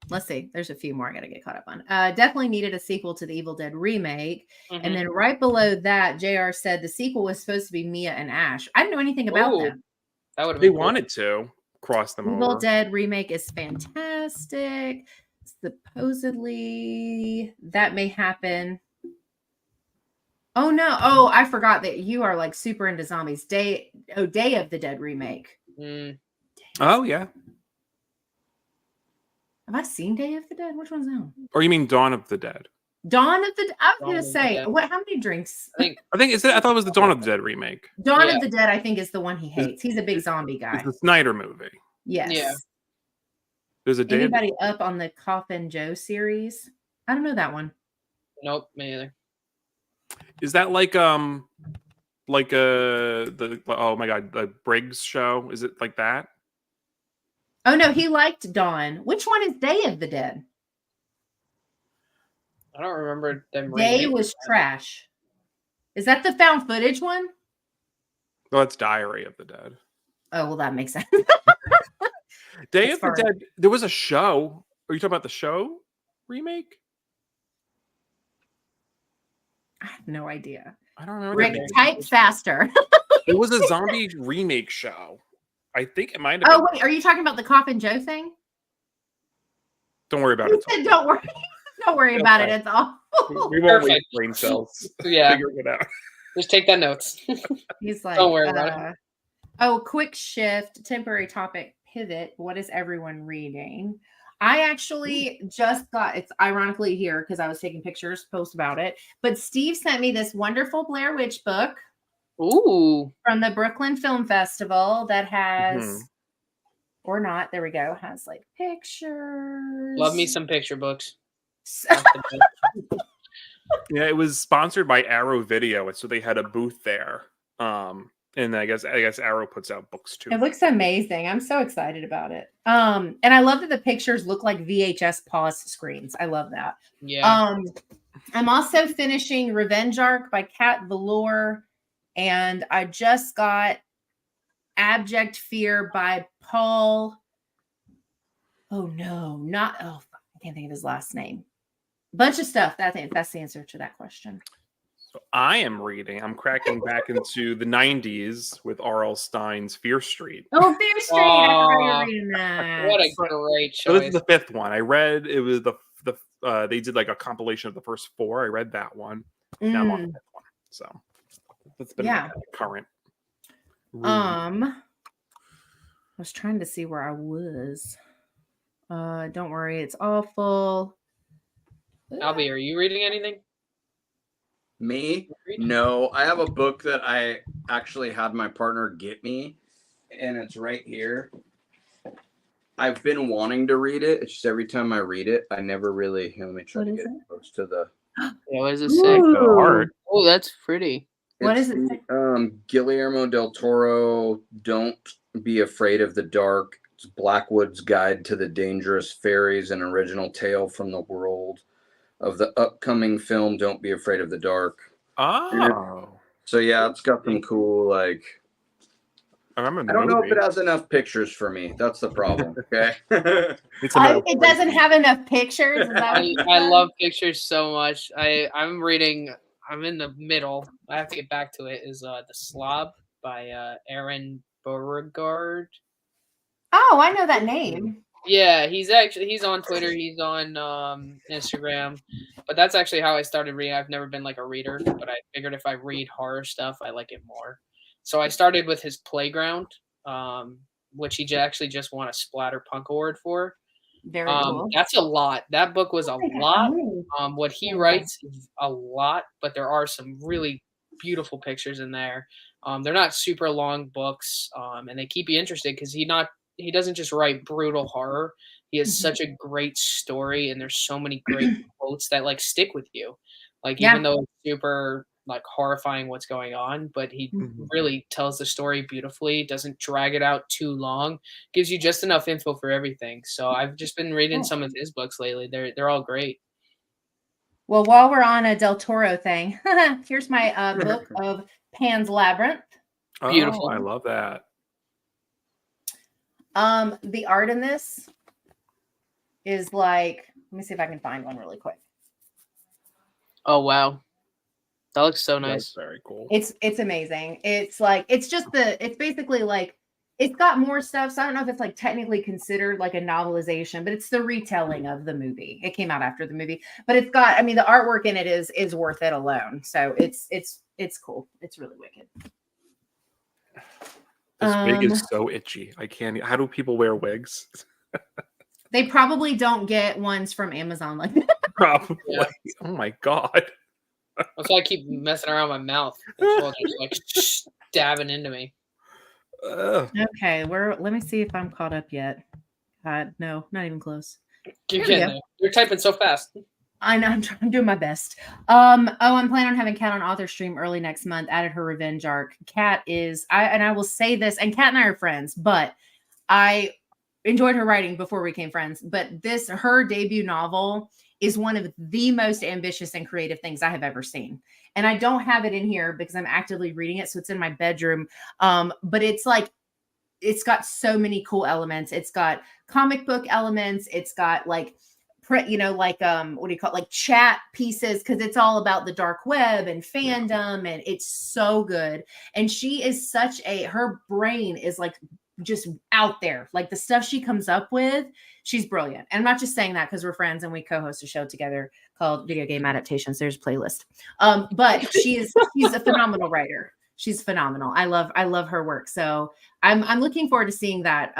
Let's see. There's a few more I gotta get caught up on. Definitely needed a sequel to the Evil Dead remake. And then right below that, JR said the sequel was supposed to be Mia and Ash. I didn't know anything about them. That would have been cool. Wanted to cross them Evil over. Dead remake is fantastic. fantastic. Supposedly that may happen. Oh no! Oh, I forgot that you are like super into zombies. Day of the Dead remake. Oh yeah. Have I seen Day of the Dead? Which one's that? Or you mean Dawn of the Dead? Dawn of the. I was Dawn gonna of the say Dead. what? How many drinks? I think is it. I thought it was the Dawn of the Dead remake. Dawn Yeah. of the Dead, I think, is the one he hates. He's a big zombie guy. It's the Snyder movie. Yes. Yeah. There's a Day. Anybody up on the Coffin Joe series? I don't know that one. Nope, me either. Is that like oh my god, the Briggs show? Is it like that? Oh no, he liked Dawn. Which one is Day of the Dead? I don't remember them. Day remaking was that. trash. Is that the found footage one? Oh, that's Diary of the Dead. Oh well, that makes sense. Day As of the far- Dead. There was a show. Are you talking about the show remake? I have no idea. I don't remember. Rick, that name. type faster. It was a zombie remake show. I think it might have. Oh been. wait, are you talking about the Coffin Joe thing? Don't worry about You it. said don't worry. Don't worry about it. It's awful. We won't waste Perfect. brain cells Yeah, figuring it out. just take that notes. He's like, Don't worry about it. Oh, quick shift, temporary topic, pivot. What is everyone reading? I actually just got, it's ironically here because I was taking pictures, post about it. But Steve sent me this wonderful Blair Witch book Ooh, from the Brooklyn Film Festival that has, Mhm. or not, there we go, has like pictures. love me some picture books. Yeah, it was sponsored by Arrow Video, and so they had a booth there. And I guess Arrow puts out books too. It looks amazing. I'm so excited about it. And I love that the pictures look like VHS pause screens. I love that. Yeah, I'm also finishing Revenge Arc by Kat Velour, and I just got Abject Fear by Paul. Oh no, not I can't think of his last name. Bunch of stuff. That's the answer to that question. So I'm cracking back into the 90s with R.L. Stein's Fear Street. Oh, Fear Street. I forgot you were reading that. what a great So this is choice. the fifth one. I read it was the they did like a compilation of the first four. I read that one. Now I'm on the fifth one. So that's been Yeah. my current. read. I was trying to see where I was. Don't worry, it's awful. Albie, are you reading anything? Me? No, I have a book that I actually had my partner get me, and it's right here. I've been wanting to read it. It's just every time I read it, I never really. Let me try What to is get it? close to the. Yeah, what does it say? Ooh. art. Oh, that's pretty. What It's is it? Guillermo del Toro. Don't be afraid of the dark. It's Blackwood's Guide to the Dangerous Fairies, an original tale from the world of the upcoming film Don't Be Afraid of the Dark. Oh, So yeah, it's got some cool like. I remember. I don't know if it has enough pictures for me. That's the problem. Okay. It doesn't have enough pictures. Is that what you I said? love pictures so much. I'm reading. I'm in the middle. I have to get back to it. Is The Slob by Aaron Beauregard. Oh, I know that name. Yeah, he's on Twitter, he's on Instagram, but that's actually how I started reading. I've never been like a reader, but I figured if I read horror stuff, I like it more. So I started with his Playground, which he actually just won a Splatter Punk Award for. Very cool. That's a lot. That book was a lot. What he Yeah. writes is a lot, but there are some really beautiful pictures in there. They're not super long books, and they keep you interested because he doesn't just write brutal horror. He has such a great story, and there's so many great quotes that like stick with you. Like even though it's super like horrifying what's going on, but he really tells the story beautifully, doesn't drag it out too long, gives you just enough info for everything. So I've just been reading some of his books lately. They're all great. Well, while we're on a Del Toro thing, here's my book of Pan's Labyrinth. Beautiful. I love that. The art in this is like, let me see if I can find one really quick. Oh wow. That looks so That's nice. very cool. It's amazing. It's like it's basically like it's got more stuff. So I don't know if it's like technically considered like a novelization, but it's the retelling of the movie. It came out after the movie, but it's got, I mean, the artwork in it is worth it alone. So it's cool. It's really wicked. This wig is so itchy. I can't. How do people wear wigs? They probably don't get ones from Amazon like that. Probably. Yeah. Oh my god. That's why I keep messing around my mouth. It's just like stabbing into me. Okay, let me see if I'm caught up yet. No, not even close. You're getting there. You're typing so fast. I know, I'm doing my best. I'm planning on having Kat on Author Stream early next month. Added her revenge arc. Kat is, I will say this, and Kat and I are friends, but I enjoyed her writing before we became friends. But her debut novel is one of the most ambitious and creative things I have ever seen. And I don't have it in here because I'm actively reading it. So it's in my bedroom. But it's got so many cool elements. It's got comic book elements. It's got like, what do you call it? Like chat pieces. Cause it's all about the dark web and fandom. And it's so good. And she is her brain is like just out there. Like the stuff she comes up with, she's brilliant. And I'm not just saying that because we're friends and we co-host a show together called Video Game Adaptations. There's a playlist. But she's a phenomenal writer. She's phenomenal. I love her work. So I'm looking forward to seeing that,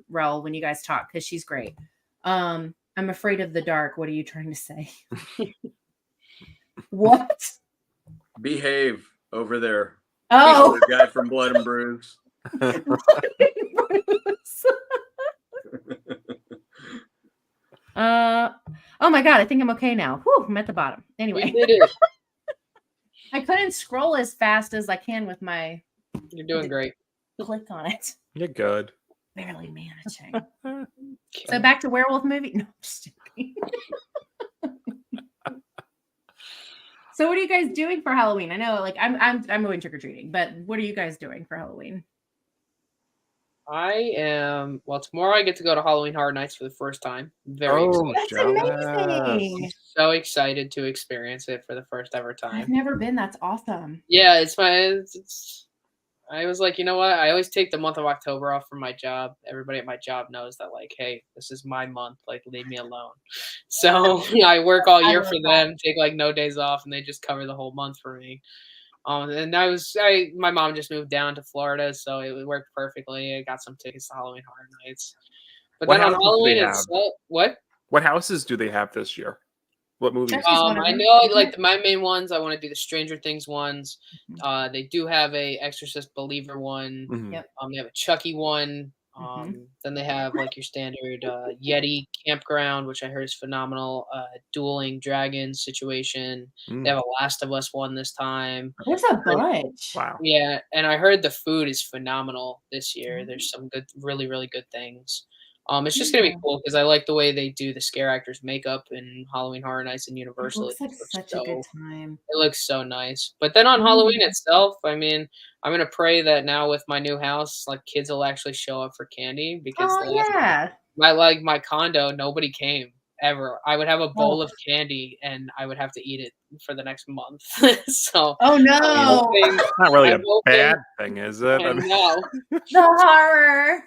Rel, when you guys talk, because she's great. I'm afraid of the dark. What are you trying to say? What? Behave over there. Oh, The guy from Blood and Bruise. Oh my god, I think I'm okay now. Whew, I'm at the bottom. Anyway, I couldn't scroll as fast as I can with my. You're doing great. Click on it. You're good. Barely managing. So back to werewolf movie. No, I'm just kidding. So what are you guys doing for Halloween? I know, like I'm going trick or treating, but what are you guys doing for Halloween? Tomorrow I get to go to Halloween Horror Nights for the first time. Very excited. That's amazing. So excited to experience it for the first ever time. I've never been. That's awesome. Yeah, I was like, you know what? I always take the month of October off from my job. Everybody at my job knows that, like, hey, this is my month. Like, leave me alone. So I work all year for them, take like no days off, and they just cover the whole month for me. And my mom just moved down to Florida, so it worked perfectly. I got some tickets to Halloween Horror Nights. But then on Halloween itself, what houses do they have this year? What movies? I know, like my main ones. I want to do the Stranger Things ones. They do have a Exorcist Believer one. Mm-hmm. Yep. They have a Chucky one. Then they have like your standard Yeti Campground, which I heard is phenomenal. Dueling Dragons situation. They have a Last of Us one this time. There's a bunch. Wow. Yeah, and I heard the food is phenomenal this year. There's some good, really, really good things. It's just gonna be cool because I like the way they do the scare actors' makeup in Halloween Horror Nights and Universal. It looks like such a good time. It looks so nice. But then on Halloween itself, I mean, I'm gonna pray that now with my new house, like kids will actually show up for candy because my condo, nobody came ever. I would have a bowl of candy and I would have to eat it for the next month. So oh no, it's not really a bad thing, is it? I mean, no, the horror.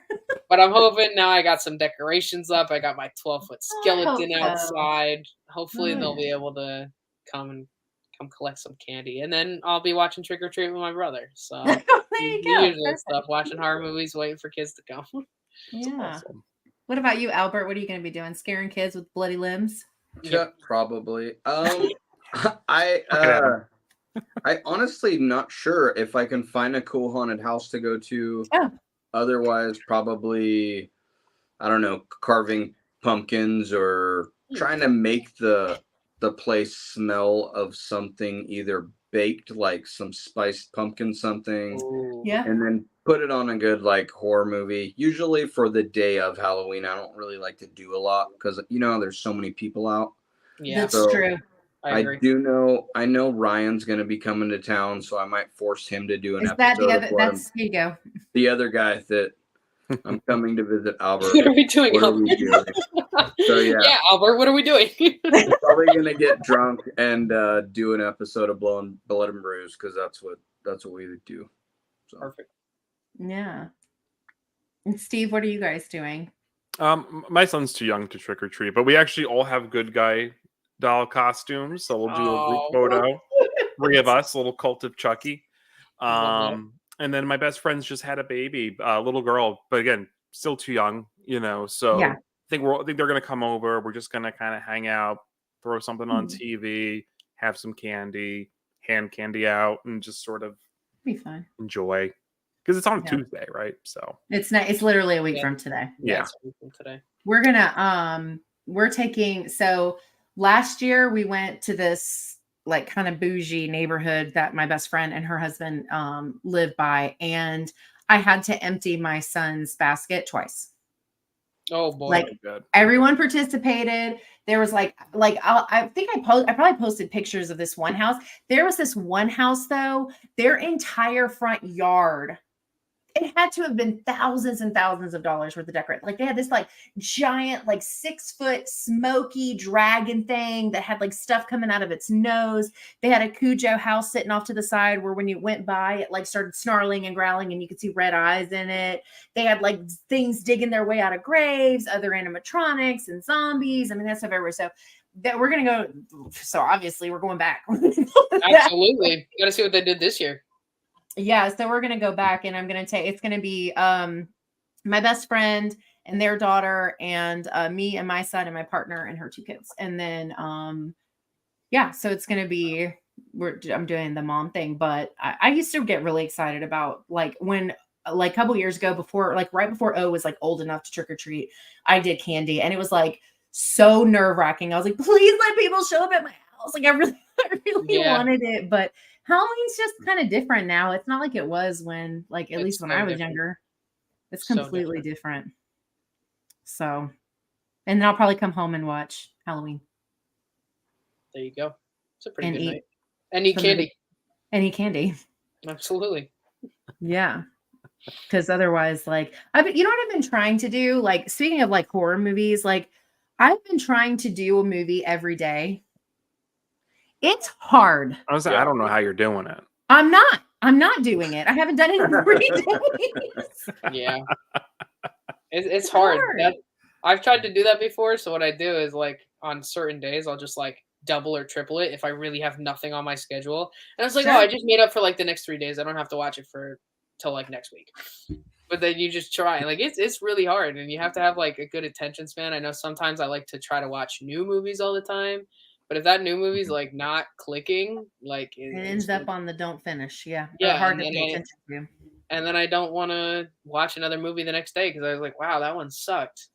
But I'm hoping now I got some decorations up. I got my 12-foot skeleton outside. Hopefully they'll be able to come collect some candy, and then I'll be watching Trick or Treat with my brother. So there you go. Usual stuff, watching horror movies, waiting for kids to come. Yeah. Awesome. What about you, Albert? What are you going to be doing? Scaring kids with bloody limbs? Yeah, probably. I honestly not sure if I can find a cool haunted house to go to. Oh. Otherwise, probably, I don't know, carving pumpkins or trying to make the place smell of something either baked, like some spiced pumpkin something. Ooh. Yeah. And then put it on a good like horror movie. Usually for the day of Halloween, I don't really like to do a lot because there's so many people out. Yeah, That's So, true. I agree. I know Ryan's going to be coming to town, so I might force him to do an Is episode. that the other? of Blood That's here you go. the other guy that I'm coming to visit Albert. What are we doing, What are Albert? we doing? So yeah, Albert, what are we doing? we're probably gonna get drunk and do an episode of Blood and Bruise because that's what we would do. So. Perfect. Yeah. Steve, what are you guys doing? My son's too young to trick or treat, but we actually all have good guy doll costumes, so we'll do a group photo. 3 of us, a little cult of Chucky. And then my best friend's just had a baby, a little girl, but again, still too young, So Yeah. I think they're gonna come over. We're just gonna kind of hang out, throw something on TV, have some candy, hand candy out, and just sort of Be fun. enjoy. Because it's on Tuesday, right? So it's not. It's literally a week from today. Yeah. It's a week from today. We're gonna we're taking, so last year we went to this like kind of bougie neighborhood that my best friend and her husband live by, and I had to empty my son's basket twice. Oh boy. Like everyone participated. There was I think I probably posted pictures of this one house. There was this one house though, their entire front yard, it had to have been thousands and thousands of dollars worth of decorate. Like they had this like giant, like 6-foot smoky dragon thing that had like stuff coming out of its nose. They had a Cujo house sitting off to the side where when you went by, it like started snarling and growling and you could see red eyes in it. They had like things digging their way out of graves, other animatronics and zombies. I mean, that stuff everywhere. So that we're going to go. So obviously we're going back. Absolutely. You got to see what they did this year. Yeah, so we're gonna go back, and I'm gonna take. It's gonna be my best friend and their daughter, and me and my son and my partner and her 2 kids, and then yeah. So it's gonna be I'm doing the mom thing, but I used to get really excited about like when like a couple years ago before right before O was like old enough to trick or treat, I did candy, and it was like so nerve wracking. I was like, please let people show up at my house. Like I really wanted it, but Halloween's just kind of different now. It's not like it was when, like, at least when I was younger. It's completely different. So, and then I'll probably come home and watch Halloween. There you go. It's a pretty good night. And eat candy. And eat candy. Absolutely. Yeah. Because otherwise, like, you know what I've been trying to do? Like, speaking of like horror movies, like, I've been trying to do a movie every day. It's hard. I don't know how you're doing it. I'm not doing it. I haven't done it in 3 days. Yeah. It's hard. I've tried to do that before. So what I do is like on certain days, I'll just like double or triple it if I really have nothing on my schedule. And it's like, oh, I just made up for like the next 3 days. I don't have to watch it till like next week. But then you just try. Like it's really hard, and you have to have like a good attention span. I know sometimes I like to try to watch new movies all the time. But if that new movie's like not clicking, like it ends up on the don't finish. Yeah. Yeah. Hard to pay attention to. And then I don't want to watch another movie the next day because I was like, wow, that one sucked.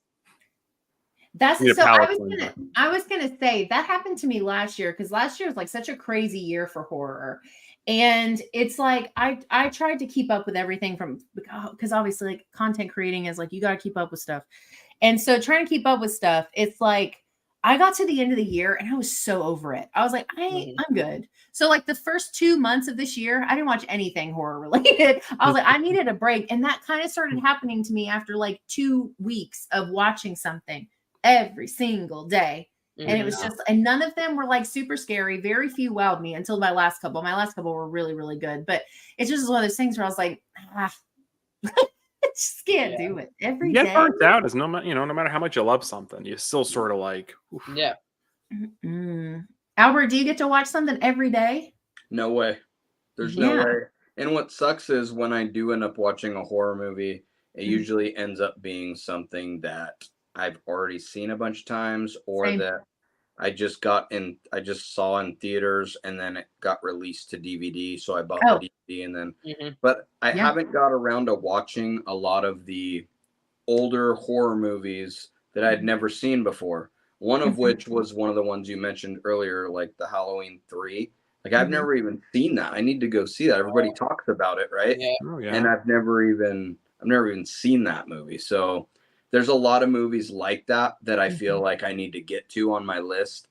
That's so I was gonna say that happened to me last year, because last year was like such a crazy year for horror. And it's like I tried to keep up with everything because obviously like content creating is like you got to keep up with stuff. And so trying to keep up with stuff, it's like I got to the end of the year and I was so over it. I was like, I'm good. So like the first 2 months of this year, I didn't watch anything horror related. I was like, I needed a break. And that kind of started happening to me after like 2 weeks of watching something every single day. And it was just, and none of them were like super scary. Very few wowed me until my last couple. My last couple were really, really good. But it's just one of those things where I was like, I just can't do it every day. Get burnt out is no matter how much you love something, you still sort of like, oof. Yeah. Albert, do you get to watch something every day? No way. There's no way. And what sucks is when I do end up watching a horror movie, it usually ends up being something that I've already seen a bunch of times, or that I just saw in theaters and then it got released to DVD. So I bought the DVD and then, but I haven't got around to watching a lot of the older horror movies that I'd never seen before. One of which was one of the ones you mentioned earlier, like the Halloween 3. Like I've never even seen that. I need to go see that. Everybody talks about it, right? Yeah. Oh, yeah. And I've never even seen that movie. So there's a lot of movies like that I feel like I need to get to on my list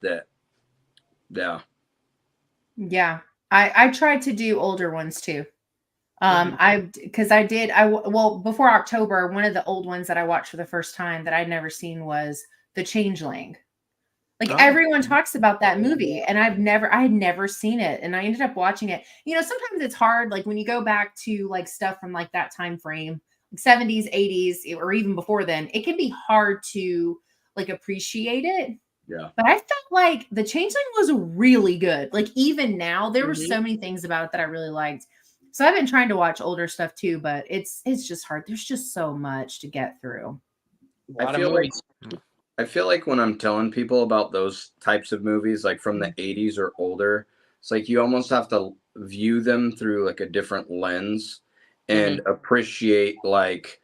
Yeah. I tried to do older ones too. Before October, one of the old ones that I watched for the first time that I'd never seen was The Changeling. Like everyone talks about that movie, and I had never seen it, and I ended up watching it. You know, sometimes it's hard, like when you go back to like stuff from like that time frame, 70s, 80s, or even before then, it can be hard to like appreciate it. Yeah. But I felt like The Changeling was really good. Like even now, there were so many things about it that I really liked. So I've been trying to watch older stuff too, but it's just hard. There's just so much to get through. I feel like when I'm telling people about those types of movies, like from the 80s or older, it's like you almost have to view them through like a different lens and appreciate like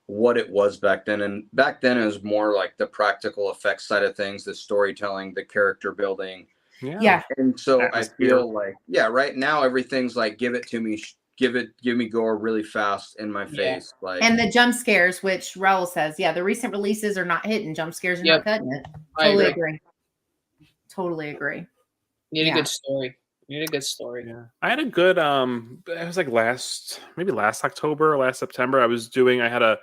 what it was back then. And back then it was more like the practical effects side of things, the storytelling, the character building. Yeah. And so Atmosphere. I feel like, right now everything's like, give it to me, give me gore really fast in my face. Like, and the jump scares, which Raul says, the recent releases are not hitting. Jump scares are not cutting it. Totally agree. Totally agree. Need a good story. Yeah, I had a good it was like last October, last September. I had a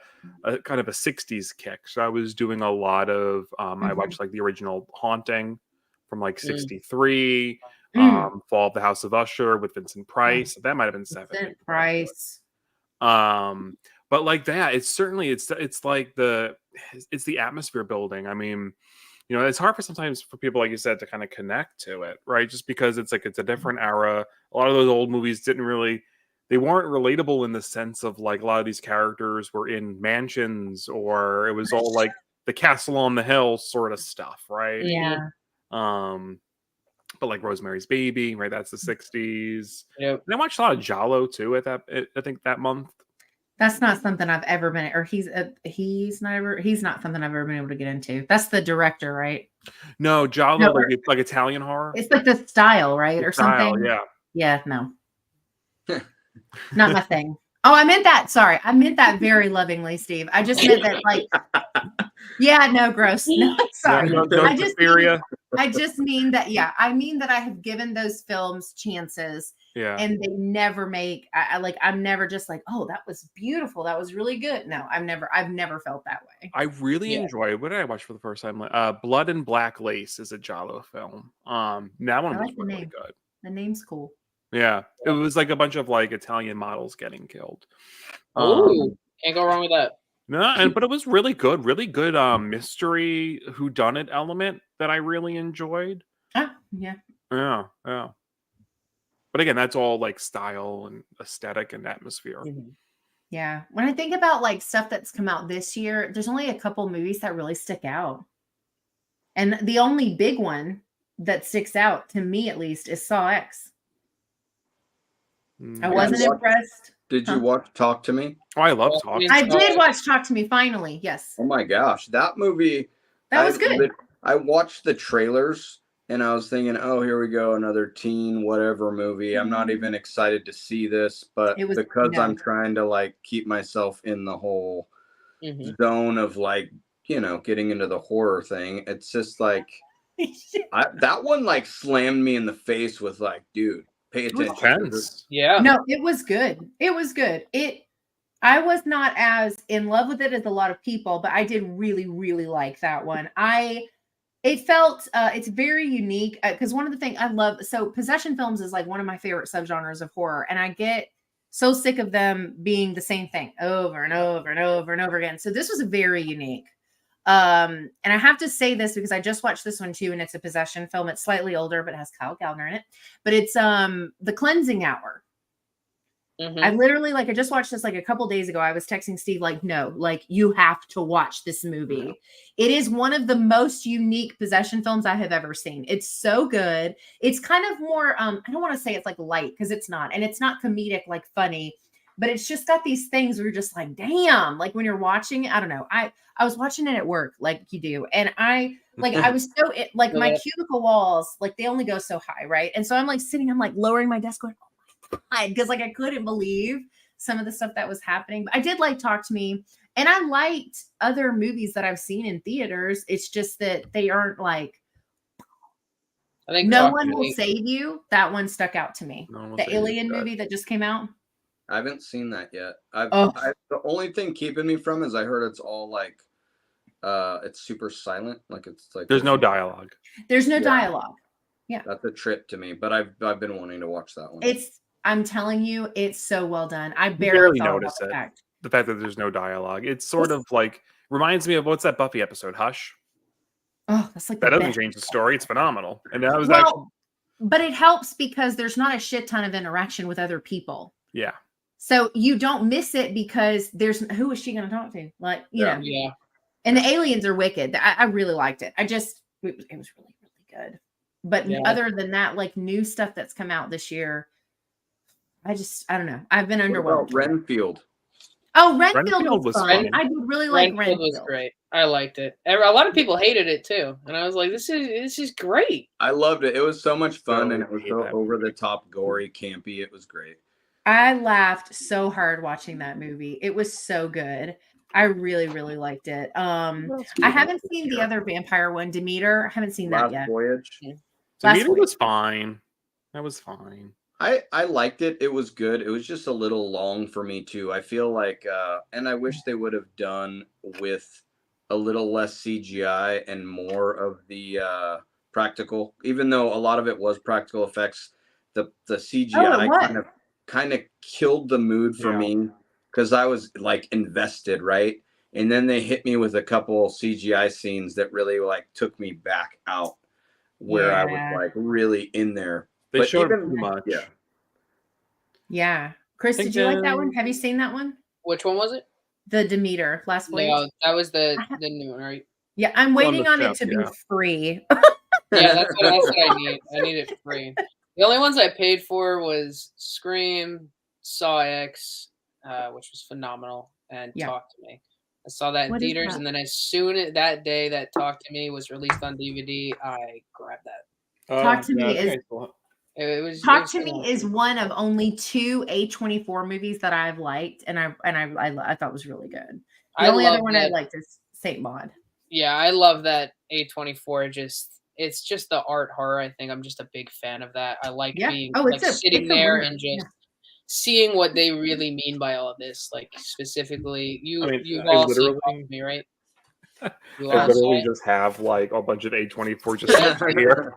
kind of a 60s kick. So I was doing a lot of I watched like the original Haunting from like 63, Fall of the House of Usher with Vincent Price. That might have been 70. Vincent Price. But like that, it's certainly it's like the atmosphere building. I mean, you know, it's hard sometimes for people, like you said, to kind of connect to it, right? Just because it's a different era. A lot of those old movies they weren't relatable in the sense of like a lot of these characters were in mansions, or it was all like the castle on the hill sort of stuff, right? Yeah. But like Rosemary's Baby, right? That's the 60s. Yep. And I watched a lot of Giallo too I think that month. That's not something I've ever been, or he's not something I've ever been able to get into. That's the director, right? No, Giallo, like Italian horror. It's like the style, right? Or something. Yeah. Yeah, no. Not my thing. Oh, I meant that. Sorry. I meant that very lovingly, Steve. I just meant that like, no, gross. No, sorry. I just mean that, I mean that I have given those films chances. Yeah. And they never make, I'm never just like, oh, that was beautiful. That was really good. No, I've never felt that way. I really enjoy, what did I watch for the first time? Blood and Black Lace is a Giallo film. That one was really good. The name's cool. Yeah. It was like a bunch of like Italian models getting killed. Oh, can't go wrong with that. No, but it was really good mystery whodunit element that I really enjoyed. Yeah. Yeah. But again, that's all like style and aesthetic and atmosphere. Yeah. When I think about like stuff that's come out this year, there's only a couple movies that really stick out. And the only big one that sticks out to me, at least, is Saw X. I wasn't impressed. Did you watch Talk to Me? Oh, I love Talk. I did watch Talk to Me finally. Yes. Oh my gosh, that movie. That was good. I watched the trailers and I was thinking, oh, here we go, another teen whatever movie. I'm not even excited to see this, but I'm trying to like keep myself in the whole zone of like, getting into the horror thing. It's just like that one like slammed me in the face with like, dude, pay attention. Yeah. No, it was good. It was good. I was not as in love with it as a lot of people, but I did really, really like that one. It felt it's very unique because one of the things I love, so possession films is like one of my favorite subgenres of horror, and I get so sick of them being the same thing over and over and over and over again. So this was very unique. And I have to say this because I just watched this one too, and it's a possession film. It's slightly older, but it has Kyle Gallner in it. But it's The Cleansing Hour. I literally I just watched this like a couple days ago. I was texting Steve like, no, like you have to watch this movie. It is one of the most unique possession films I have ever seen. It's so good. It's kind of more, I don't want to say it's like light because it's not, and it's not comedic, like funny, but it's just got these things where you're just like, damn, like when you're watching it, I don't know. I was watching it at work like you do. And I was so like my cubicle walls, like they only go so high. Right. And so I'm like sitting, I'm like lowering my desk going, because like I couldn't believe some of the stuff that was happening. But I did like Talk to Me, and I liked other movies that I've seen in theaters. It's just that they aren't like, I think No One Will Save You. That one stuck out to me. The Alien movie that just came out. I haven't seen that yet. The only thing keeping me from is I heard it's all like it's super silent. Like it's like there's no dialogue. There's no dialogue. Yeah. That's a trip to me, but I've been wanting to watch that one. I'm telling you, it's so well done. I barely noticed it. the fact that there's no dialogue. It's sort of like reminds me of what's that Buffy episode, Hush? Oh, that's like That the doesn't best. change the story. It's phenomenal. And that was Well, actually but it helps because there's not a shit ton of interaction with other people. yeah. So you don't miss it because who is she going to talk to? Like, you know. Yeah. And the aliens are wicked. I really liked it. It was really, really good. But other than that, like new stuff that's come out this year, I don't know. I've been underwhelmed. Renfield. Oh, Renfield was fun. I did really like Renfield. Was great. I liked it. A lot of people hated it too, and I was like, "This is great." I loved it. It was so much fun, and it was so over the top, gory, campy. It was great. I laughed so hard watching that movie. It was so good. I really, really liked it. I haven't seen the other vampire one, Demeter. I haven't seen that yet. Voyage. Demeter was fine. That was fine. I liked it. It was good. It was just a little long for me too. I feel like, and I wish they would have done with a little less CGI and more of the practical. Even though a lot of it was practical effects, the CGI kind of killed the mood for me because I was like invested, right? And then they hit me with a couple CGI scenes that really like took me back out where I was like really in there. They showed too much. Yeah. Chris, did you like that one? Have you seen that one? Which one was it? The Demeter Last Voyage. No, that was the new one, right? Yeah, I'm waiting on it to be free. Yeah, that's what I need. I need it free. The only ones I paid for was Scream, Saw X, which was phenomenal, and Talk to Me. I saw that in theaters, and then as soon as that day that Talk to Me was released on DVD, I grabbed that. Talk to Me is one of only 2 A24 movies that I've liked, and I thought was really good. The only other one I liked is Saint Maud. Yeah, I love that A24. It's just the art horror. I think I'm just a big fan of that. I like being sitting there and just seeing what they really mean by all of this. Like specifically, you've all seen Talk to Me, right? I literally just have like a bunch of A24 just here.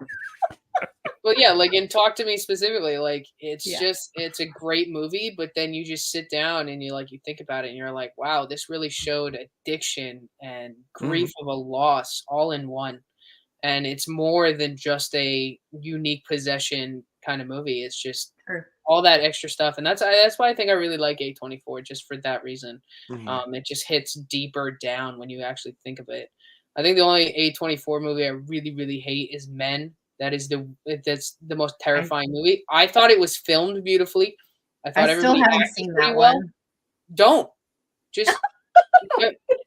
But yeah, like in Talk to Me specifically, like it's a great movie, but then you just sit down and you think about it and you're like, wow, this really showed addiction and grief of a loss all in one. And it's more than just a unique possession kind of movie. It's just all that extra stuff. And that's why I think I really like A24, just for that reason. It just hits deeper down when you actually think of it. I think the only A24 movie I really, really hate is Men. That's the most terrifying movie. I thought it was filmed beautifully. I thought everybody acted pretty well. Don't just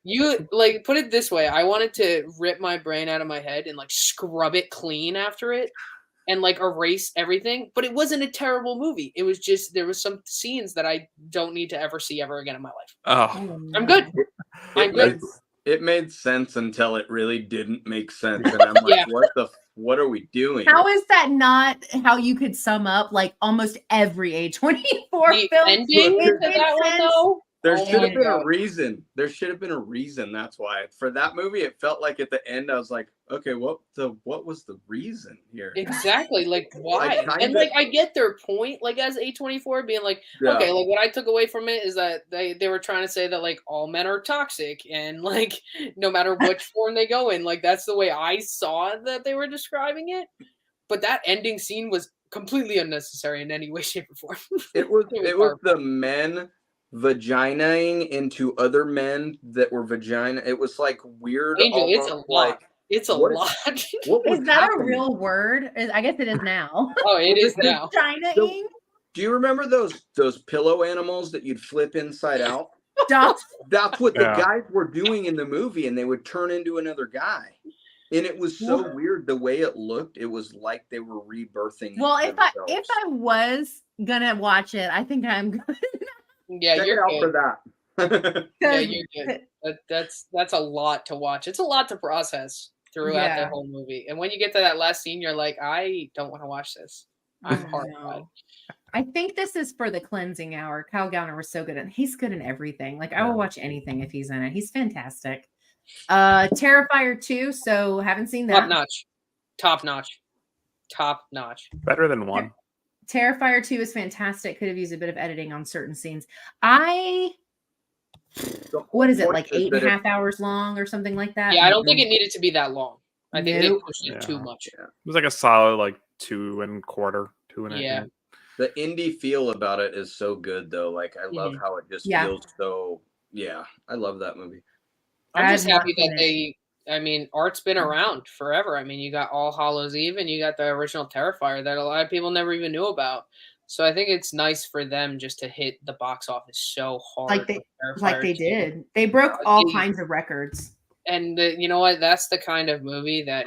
you put it this way. I wanted to rip my brain out of my head and scrub it clean after it and erase everything. But it wasn't a terrible movie. It was just there was some scenes that I don't need to ever see ever again in my life. Oh, I'm good. I'm good. It made sense until it really didn't make sense, and I'm like, what are we doing? How is that not how you could sum up almost every A24 film? Ending to that one though. There should have been a reason. There should have been a reason. That's why for that movie, it felt like at the end, I was like, okay, what was the reason here? Exactly. Why? I get their point. As A24 being okay, what I took away from it is that they were trying to say that all men are toxic and no matter which form they go in, that's the way I saw that they were describing it. But that ending scene was completely unnecessary in any way, shape, or form. It was the men vaginaing into other men that were vagina. It was weird. Angel, it's a lot. It's a lot. Is that a real word? I guess it is now. Oh, it is now. Vaginaing? Do you remember those pillow animals that you'd flip inside out? That's what the guys were doing in the movie, and they would turn into another guy. And it was so weird the way it looked. It was like they were rebirthing. Well, if I was gonna watch it, I think I'm good. Yeah, check you're it out good. For that. Yeah, you're good. That's a lot to watch. It's a lot to process throughout the whole movie. And when you get to that last scene, you're like, I don't want to watch this. I'm horrified. I think this is for the cleansing hour. Kyle Gallner was so good, and he's good in everything. I will watch anything if he's in it. He's fantastic. Terrifier 2. So haven't seen that. Top notch. Better than 1. Terrifier 2 is fantastic. Could have used a bit of editing on certain scenes. I The whole What is it, point like is that 8.5 hours long or something like that? Yeah, I don't think it needed to be that long. I think they Nope. pushed it Yeah. too much. It was like a solid like 2.25, 2.5. Yeah. The indie feel about it is so good though. Like I love Mhm. how it just Yeah. feels so. Yeah, I love that movie. I'm just I've not happy seen that I mean, art's been around forever. I mean, you got All Hallows Eve and you got the original Terrifier that a lot of people never even knew about. So I think it's nice for them just to hit the box office so hard. like they with like Terrifier they 2. did. They broke all They- kinds of records. And you know what? That's the kind of movie that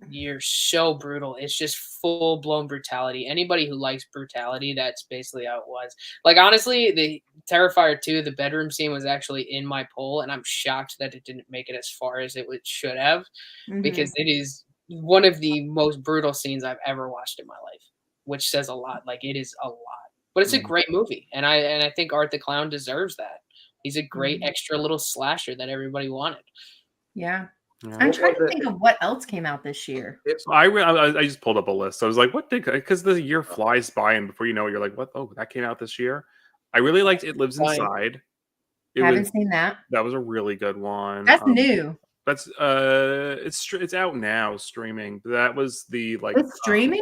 you're so brutal. It's just full blown brutality. Anybody who likes brutality, that's basically how it was. Like honestly, the Terrifier 2, the bedroom scene was actually in my poll, and I'm shocked that it didn't make it as far as should have, Mhm. because it is one of the most brutal scenes I've ever watched in my life, which says a lot. Like it is a lot, but it's a Mhm. great movie, and I think Art the Clown deserves that. He's a great Mhm. extra little slasher that everybody wanted. Yeah. Yeah. I'm What trying was to it? think of what else came out this year. So I just pulled up a list. I was like, what did, because the year flies by, and before you know it, you're like, what? Oh, that came out this year. I really liked It Lives Fine. Inside. Haven't seen that. That was a really good one. That's new. That's it's out now streaming. That was the like It's streaming?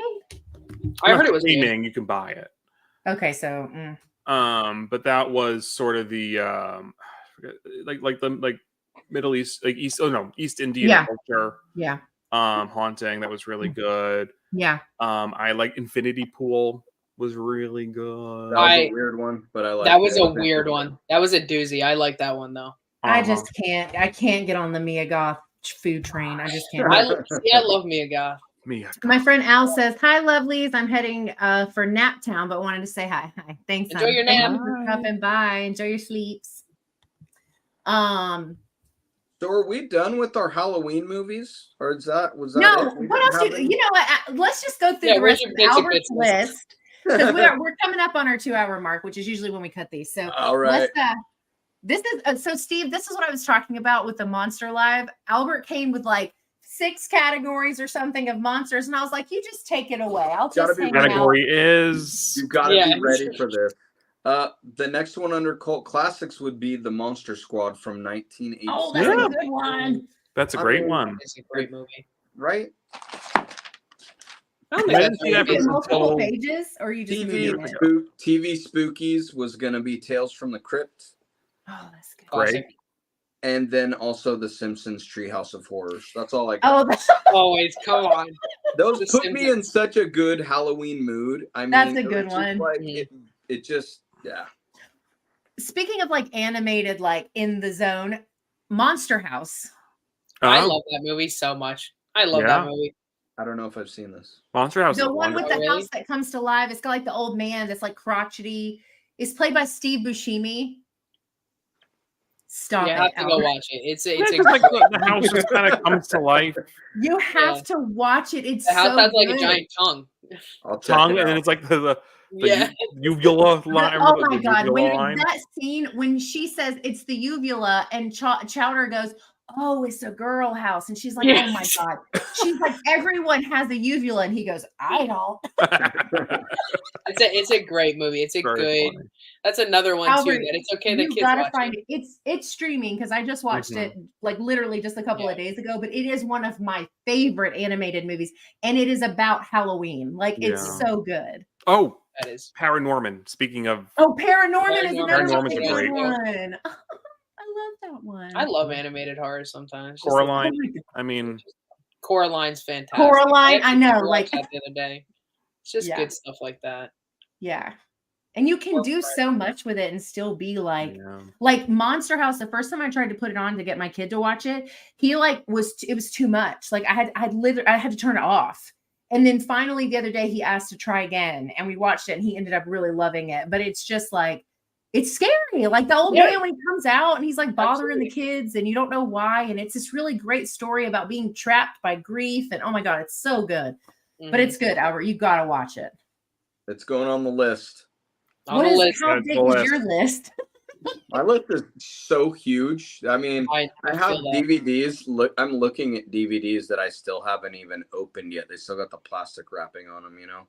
I heard it was good. streaming. You can buy it. Okay, so But that was sort of the I forget, like Middle East, like East Indian Yeah. culture yeah. haunting. That was really good. Yeah. I like Infinity Pool was really good. That was a weird one, but I like That was a weird one. That was a doozy. I like that one though. I just can't. I can't get on the Mia Goth food train. I just can't. I love Mia Goth. Mia. My friend Al says, "Hi, lovelies. I'm heading for Nap Town, but wanted to say hi. Hi. Thanks. Enjoy your Thank nap. you for stopping by. Enjoy your sleeps." So are we done with our Halloween movies, or was that No. it? We What didn't else? have any? You know what? Let's just go through Yeah, the where's rest your of basic Albert's bits list? list because we're coming up on our 2-hour mark, which is usually when we cut these. So All right. this is so Steve. This is what I was talking about with the Monster Live. Albert came with like 6 categories or something of monsters, and I was like, "You just take it away. I'll Gotta just be hang out." Category is You've got to Yeah. be ready for this. The next one under cult classics would be the Monster Squad from 1980. Oh, that's Yeah. a good one. that's a I great mean, one. It's a great movie. Right? I don't I think didn't that's see that very Is it big. multiple until- pages, or are you just TV, moving it? TV Spookies was going to be Tales from the Crypt. Oh, that's good. Classic. And then also The Simpsons Treehouse of Horrors. That's all I got. Oh, that's Always, come on. Those The put me in Simpsons. such a good Halloween mood. I mean, That's a it was good just one. Like, Mhm. it just, yeah. Speaking of like animated, like in the zone, Monster House. I Oh, love that movie so much. I love Yeah. that movie. I don't know if I've seen this. Monster House. The is one with wonderful. the Really? house that comes to life. It's got like the old man that's like crotchety. It's played by Steve Buscemi. Stop You it. have to go Albert. watch it. It's Yeah, a 'cause, like the house just kind of comes to life. You have Yeah. to watch it. It's the house so has like good. a giant tongue. I'll check Tongue, it and then out. it's like the Yeah. uvula line. Oh remember my the god! uvula When line? that scene when she says it's the uvula and Chowder goes, "Oh, it's a girl house," and she's like, "Oh my Yes. god!" She's like, "Everyone has a uvula," and he goes, "I don't." It's a great movie. It's a Very good. funny. That's another one too. Albert, That it's okay that You kids gotta watch find it. it. It's streaming because I just watched it like literally just a couple of days ago. But it is one of my favorite animated movies, and it is about Halloween. Like it's Yeah. so good. Oh, That is. Paranorman. Speaking of, Oh, Paranorman is another Paranorman's really a good great one. I love that one. I love animated horror sometimes. Just Coraline. Oh my God. I mean, Coraline's fantastic. Coraline, I actually know, watched like- that the other day. It's just Yeah. good stuff like that. Yeah. And you can Or do Friday. so much with it and still be like yeah. Monster House. The first time I tried to put it on to get my kid to watch it, he like it was too much. Like I had to turn it off. And then finally the other day he asked to try again and we watched it and he ended up really loving it. But it's just like it's scary. Like the old Yeah. man when he comes out and he's like bothering the Absolutely. kids and you don't know why. And it's this really great story about being trapped by grief. And oh my God, it's so good. But Mhm. it's good, Albert. You gotta watch it. It's going on the list. On What the is list. how That's big the is list. your list? My list is so huge. I mean, I I have feel that. DVDs. I'm looking at DVDs that I still haven't even opened yet. They still got the plastic wrapping on them, you know.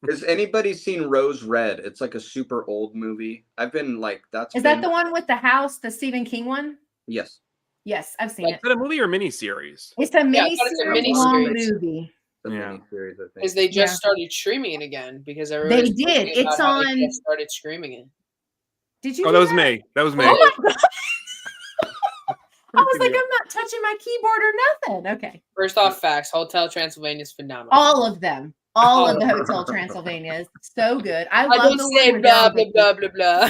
Has anybody seen Rose Red? It's like a super old movie. I've been like, Is that the one with the house, the Stephen King one? Yes. Yes, I've seen it. Is that a movie or mini series? It's a Yeah, I thought it's a mini long miniseries. movie. The Yeah. miniseries, I think. Because they just started streaming it again because They everybody's did. talking about It's how they on. just started streaming it. Did you? Oh, do that was me. That was me. Oh my god! I was like, I'm not touching my keyboard or nothing. Okay. First off, facts. Hotel Transylvania is phenomenal. All of them. All of the Oh. Hotel Transylvania is so good. I I love don't the say one blah where blah blah blah blah.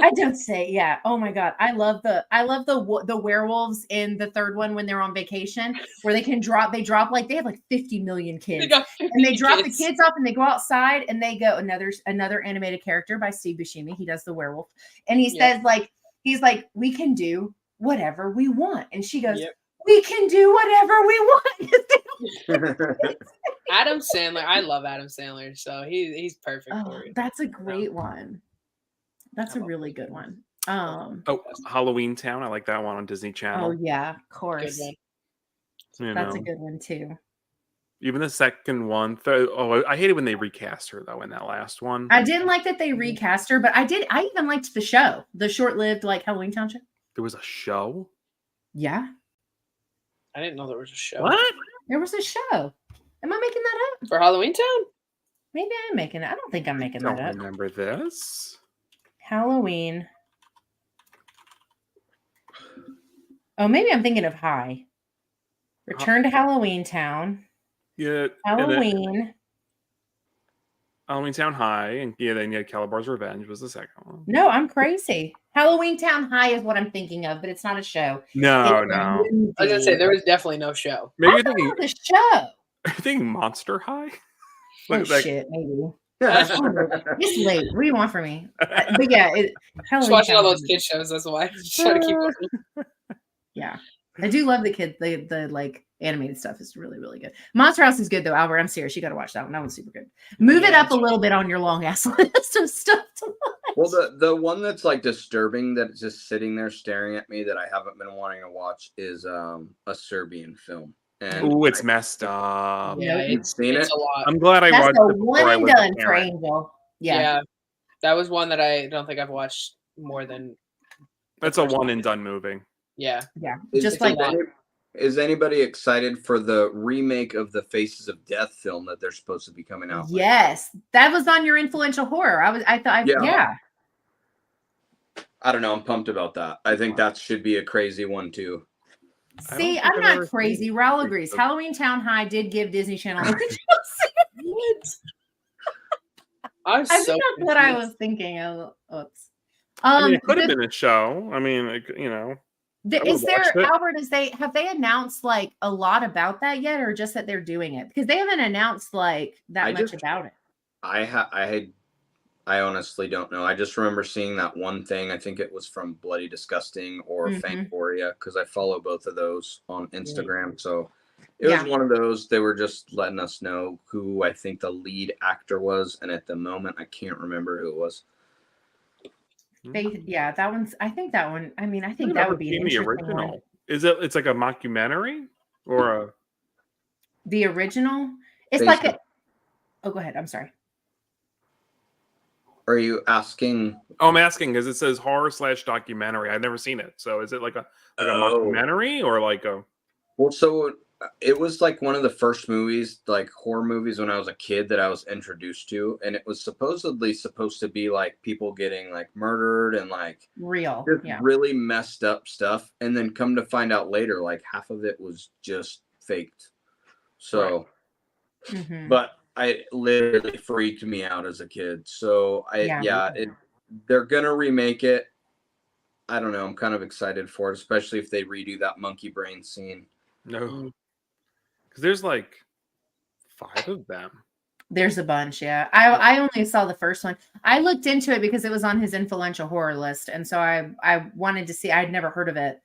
I don't say, yeah. Oh my god, I love the werewolves in the third one when they're on vacation, where they drop like they have like 50 million kids, and they drop the kids off and they go outside and they go another animated character by Steve Buscemi. He does the werewolf, and he says he's like, we can do whatever we want, and she goes, we can do whatever we want. Adam Sandler, I love Adam Sandler, so he's perfect for it. That's a great one. That's a really good one. Halloween Town. I like that one on Disney Channel. Oh yeah, of course. That's a good one too. Even the second one. I hated when they recast her though in that last one. I didn't like that they recast her, but I even liked the show, the short-lived like Halloween Town show. There was a show. Yeah, I didn't know there was a show. What? there was a show. Am I making that up? For Halloween Town? Maybe I'm making it. I don't think I'm making I that don't up. remember this. Halloween. Oh, maybe I'm thinking of High. Return to Halloween Town. Yeah. Halloween. Halloween Town High, and then you had Calabar's Revenge was the second one. No, I'm crazy. Halloween Town High is what I'm thinking of, but it's not a show. No. I was gonna say there was definitely no show. Maybe I you're thinking. thought it was a show. I think Monster High. Oh shit, maybe. It's late. What do you want from me? But yeah, Just watching all those kid shows. That's why. Just trying to keep up. Yeah, I do love the kid. The like animated stuff is really really good. Monster House is good though. Albert, I'm serious. You got to watch that one. That one's super good. Move it up a little bit on your long ass list of stuff to watch. Well, the one that's like disturbing that's just sitting there staring at me that I haven't been wanting to watch is a Serbian film. Oh, it's messed up. Yeah, You've seen it? A lot. I'm glad I That's watched the it before one I and was a done for parent. Angel. Yeah. That was one that I don't think I've watched more than. That's a one and done movie. Yeah. Is anybody excited for the remake of the Faces of Death film that they're supposed to be coming out with? Yes, that was on your influential horror. Yeah. I don't know. I'm pumped about that. I think that should be a crazy one too. See, I'm not crazy. Raul agrees. Halloween Town High did give Disney Channel. I think that's what I was thinking of. Oops. It could have been a show. I mean, Is there, Albert, have they announced like a lot about that yet, or just that they're doing it? Because they haven't announced like that much about it. I honestly don't know. I just remember seeing that one thing. I think it was from Bloody Disgusting or Fangoria, because I follow both of those on Instagram. So it was one of those. They were just letting us know who I think the lead actor was, and at the moment I can't remember who it was. That one's. I think that one. I mean, I think that would be an interesting original. one. Is it? It's like a mockumentary or the original. It's like a. Oh, go ahead. I'm sorry. Are you asking? Oh, I'm asking because it says horror/documentary. I've never seen it. So is it like a mockumentary or like a? Well, so it was like one of the first movies, like horror movies, when I was a kid that I was introduced to, and it was supposedly supposed to be like people getting like murdered and like real, really messed up stuff, and then come to find out later, like half of it was just faked. So, but I literally freaked me out as a kid. So they're gonna remake it. I don't know. I'm kind of excited for it, especially if they redo that monkey brain scene. No. Because there's like 5 of them. There's a bunch, yeah. I only saw the first one. I looked into it because it was on his influential horror list, and so I wanted to see. I'd never heard of it.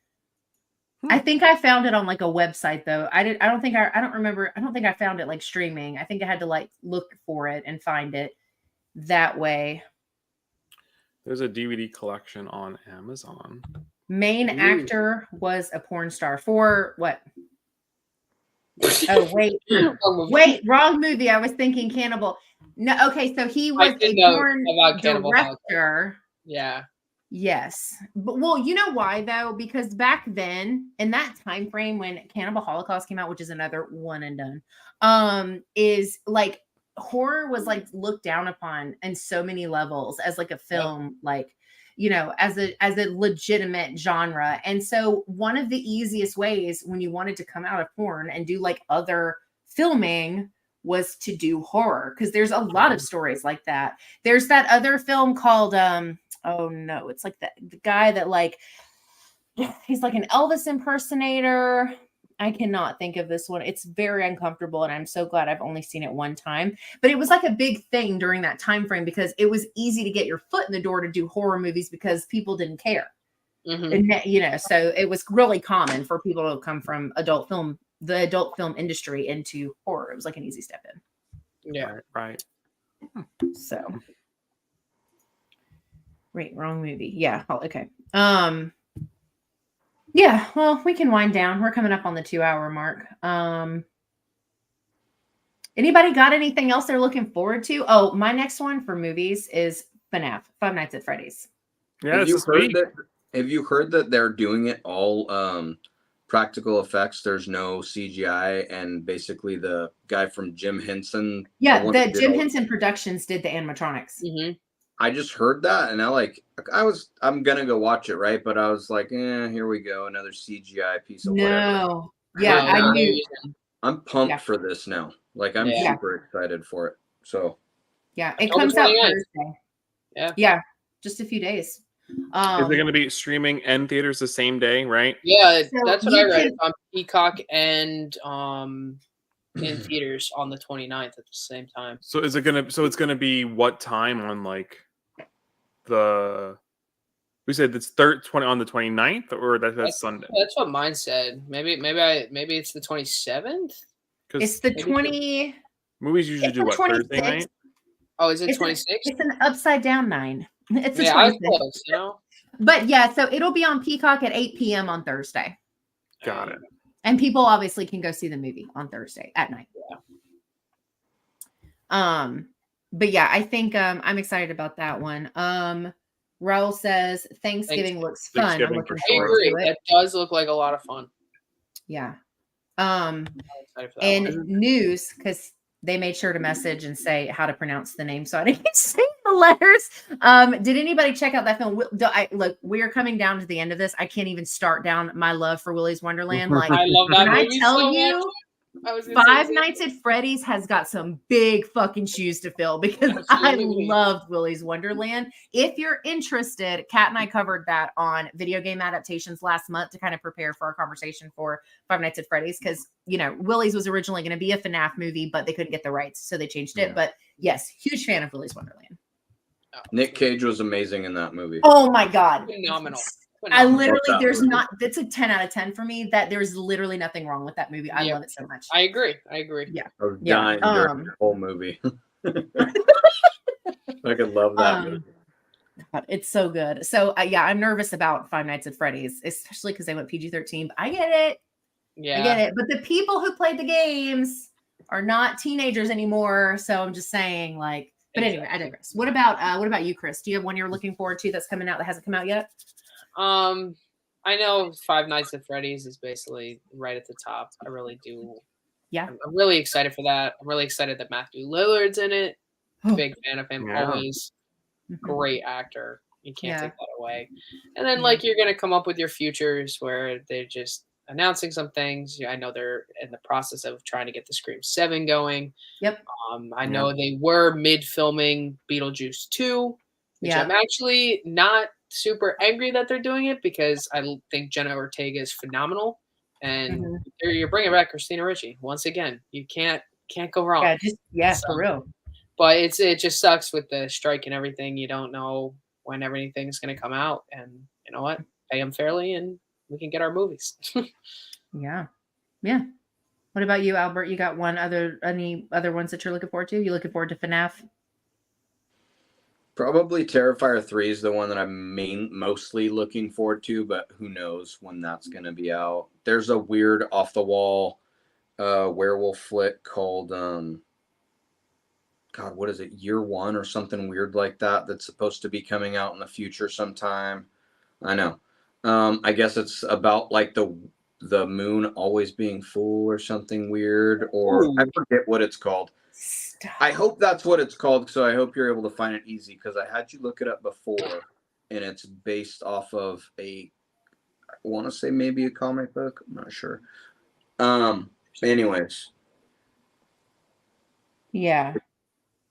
I think I found it on like a website though. I don't think I found it like streaming. I think I had to like look for it and find it that way. There's a DVD collection on Amazon. Main actor was a porn star for what? Oh, wait, wrong movie. I was thinking Cannibal. No, okay, so he I was a did know porn about Cannibal Holocaust. director. Yeah. Yes. But well, you know why though? Because back then, in that time frame when Cannibal Holocaust came out, which is another one and done, is like horror was like looked down upon in so many levels as like a film, like as a legitimate genre. And so one of the easiest ways when you wanted to come out of porn and do like other filming was to do horror, because there's a lot of stories like that. There's that other film called oh no, it's like the guy that like he's like an Elvis impersonator. I cannot think of this one. It's very uncomfortable, and I'm so glad I've only seen it one time. But it was like a big thing during that time frame because it was easy to get your foot in the door to do horror movies because people didn't care. And so it was really common for people to come from the adult film industry into horror. It was like an easy step in. Yeah. Right. So wait, wrong movie. Yeah. Oh, okay. Yeah, well, we can wind down. We're coming up on the 2-hour mark. Anybody got anything else they're looking forward to? Oh, my next one for movies is FNAF, Five Nights at Freddy's. Yeah, Have you heard that they're doing it all practical effects? There's no CGI, and basically the guy from Jim Henson. Yeah, the Jim Henson Productions did the animatronics. I just heard that, and I'm gonna go watch it, right? But I was like, here we go, another CGI piece of whatever. Yeah, I'm pumped for this now. Like, I'm super excited for it. So yeah, it comes out Thursday. Yeah, just a few days. Is it going to be streaming and theaters the same day, right? Yeah, that's what I read. It's on Peacock and in theaters on the 29th at the same time. So is it gonna? So it's gonna be what time on like the? We said it's on the 29th, or that's Sunday. That's what mine said. Maybe it's the 27th. It's the 20. Movies usually do what, Thursday night? Oh, is it 26? It's an upside down 9. It's a 26. Close, But yeah, so it'll be on Peacock at 8 p.m. on Thursday. Got it. And people obviously can go see the movie on Thursday at night. Yeah. But yeah, I think I'm excited about that one. Raul says Thanksgiving looks fun. I'm looking forward to it. That does look like a lot of fun. Yeah. And news, because they made sure to message and say how to pronounce the name, so I didn't say the letters. Did anybody check out that film? Look, we are coming down to the end of this. I can't even start down my love for Willy's Wonderland. Like, I love that movie. I tell you, Five Nights at Freddy's has got some big fucking shoes to fill, because I loved Willy's Wonderland. If you're interested, Kat and I covered that on video game adaptations last month to kind of prepare for our conversation for Five Nights at Freddy's, because Willy's was originally going to be a FNAF movie, but they couldn't get the rights, so they changed it. But yes, huge fan of Willy's Wonderland. Nick Cage was amazing in that movie. Oh my god, phenomenal. I literally, it's a 10 out of 10 for me. That there's literally nothing wrong with that movie. I love it so much. I agree. Yeah. I was dying during the whole movie. I could love that movie. God, it's so good. So I'm nervous about Five Nights at Freddy's, especially because they went PG-13. But I get it. Yeah. I get it. But the people who played the games are not teenagers anymore. So I'm just saying, like, but anyway, I digress. What about you, Chris? Do you have one you're looking forward to that's coming out that hasn't come out yet? I know Five Nights at Freddy's is basically right at the top. I really do. Yeah. I'm really excited for that. I'm really excited that Matthew Lillard's in it. Big fan of him, always. Great actor. You can't take that away. And then you're going to come up with your futures where they're just announcing some things. I know they're in the process of trying to get the Scream 7 going. Yep. I know they were mid-filming Beetlejuice 2, which I'm actually not super angry that they're doing it, because I think Jenna Ortega is phenomenal, and you're bringing back Christina Ricci once again. You can't go wrong. For real. But it just sucks with the strike and everything. You don't know when everything's going to come out, and you know what? Pay them fairly, and we can get our movies. Yeah. What about you, Albert? You got any other ones that you're looking forward to? You looking forward to FNAF? Probably Terrifier 3 is the one that I'm mostly looking forward to, but who knows when that's going to be out. There's a weird off-the-wall werewolf flick called God, what is it? Year One or something weird like that. That's supposed to be coming out in the future sometime. I know. I guess it's about like the moon always being full or something weird, or I Ooh. forget what it's called. Stop. I hope that's what it's called, so I hope you're able to find it easy because I had you look it up before, and it's based off of I want to say maybe a comic book. I'm not sure. Anyways, Yeah.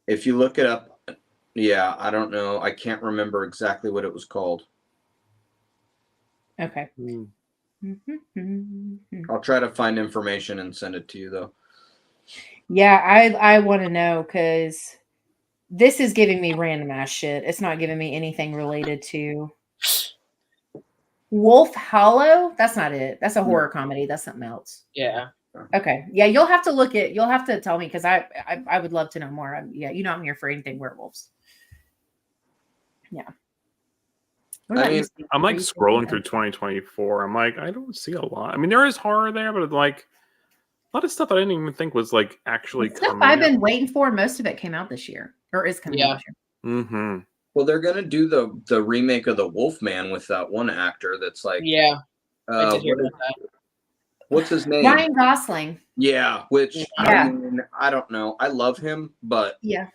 if you look it up, yeah, I don't know. I can't remember exactly what it was called. Okay. I'll try to find information and send it to you though. Yeah, I want to know because this is giving me random ass shit. It's not giving me anything related to Wolf Hollow. That's not it. That's a horror comedy. That's something else. Yeah. Okay. Yeah, you'll have to look it. You'll have to tell me because I would love to know more. Yeah, you know I'm here for anything werewolves. Yeah. What I about you, mean, Steve? I'm What like are you scrolling thinking? through 2024. I'm like, I don't see a lot. I mean, there is horror there, but like a lot of stuff I didn't even think was like actually The stuff coming I've out. been waiting for, most of it came out this year or is coming out this year. Mm-hmm. well, they're gonna do the remake of the Wolfman with that one actor that's like, Yeah. I did hear what is, about that. what's his name? Ryan Gosling. Yeah, which Yeah. I mean, I don't know. I love him, but Yeah.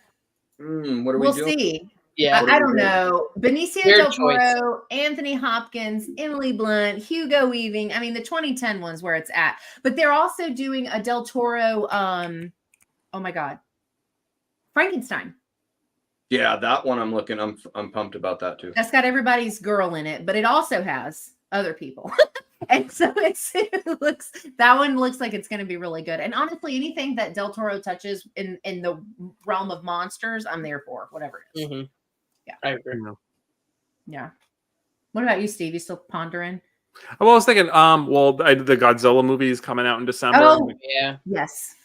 what are We'll we doing? see. Yeah. I don't know. Benicio Weird del choice. Toro, Anthony Hopkins, Emily Blunt, Hugo Weaving. I mean, the 2010 one's where it's at. But they're also doing a Del Toro, oh my God, Frankenstein. Yeah, that one I'm looking. I'm pumped about that too. That's got everybody's girl in it, but it also has other people. And so that one looks like it's going to be really good. And honestly, anything that Del Toro touches in the realm of monsters, I'm there for, whatever it is. Mm-hmm. Yeah. I agree. Yeah. What about you, Steve? You still pondering? Well, I was thinking, the Godzilla movie is coming out in December. Oh, Yeah. yes.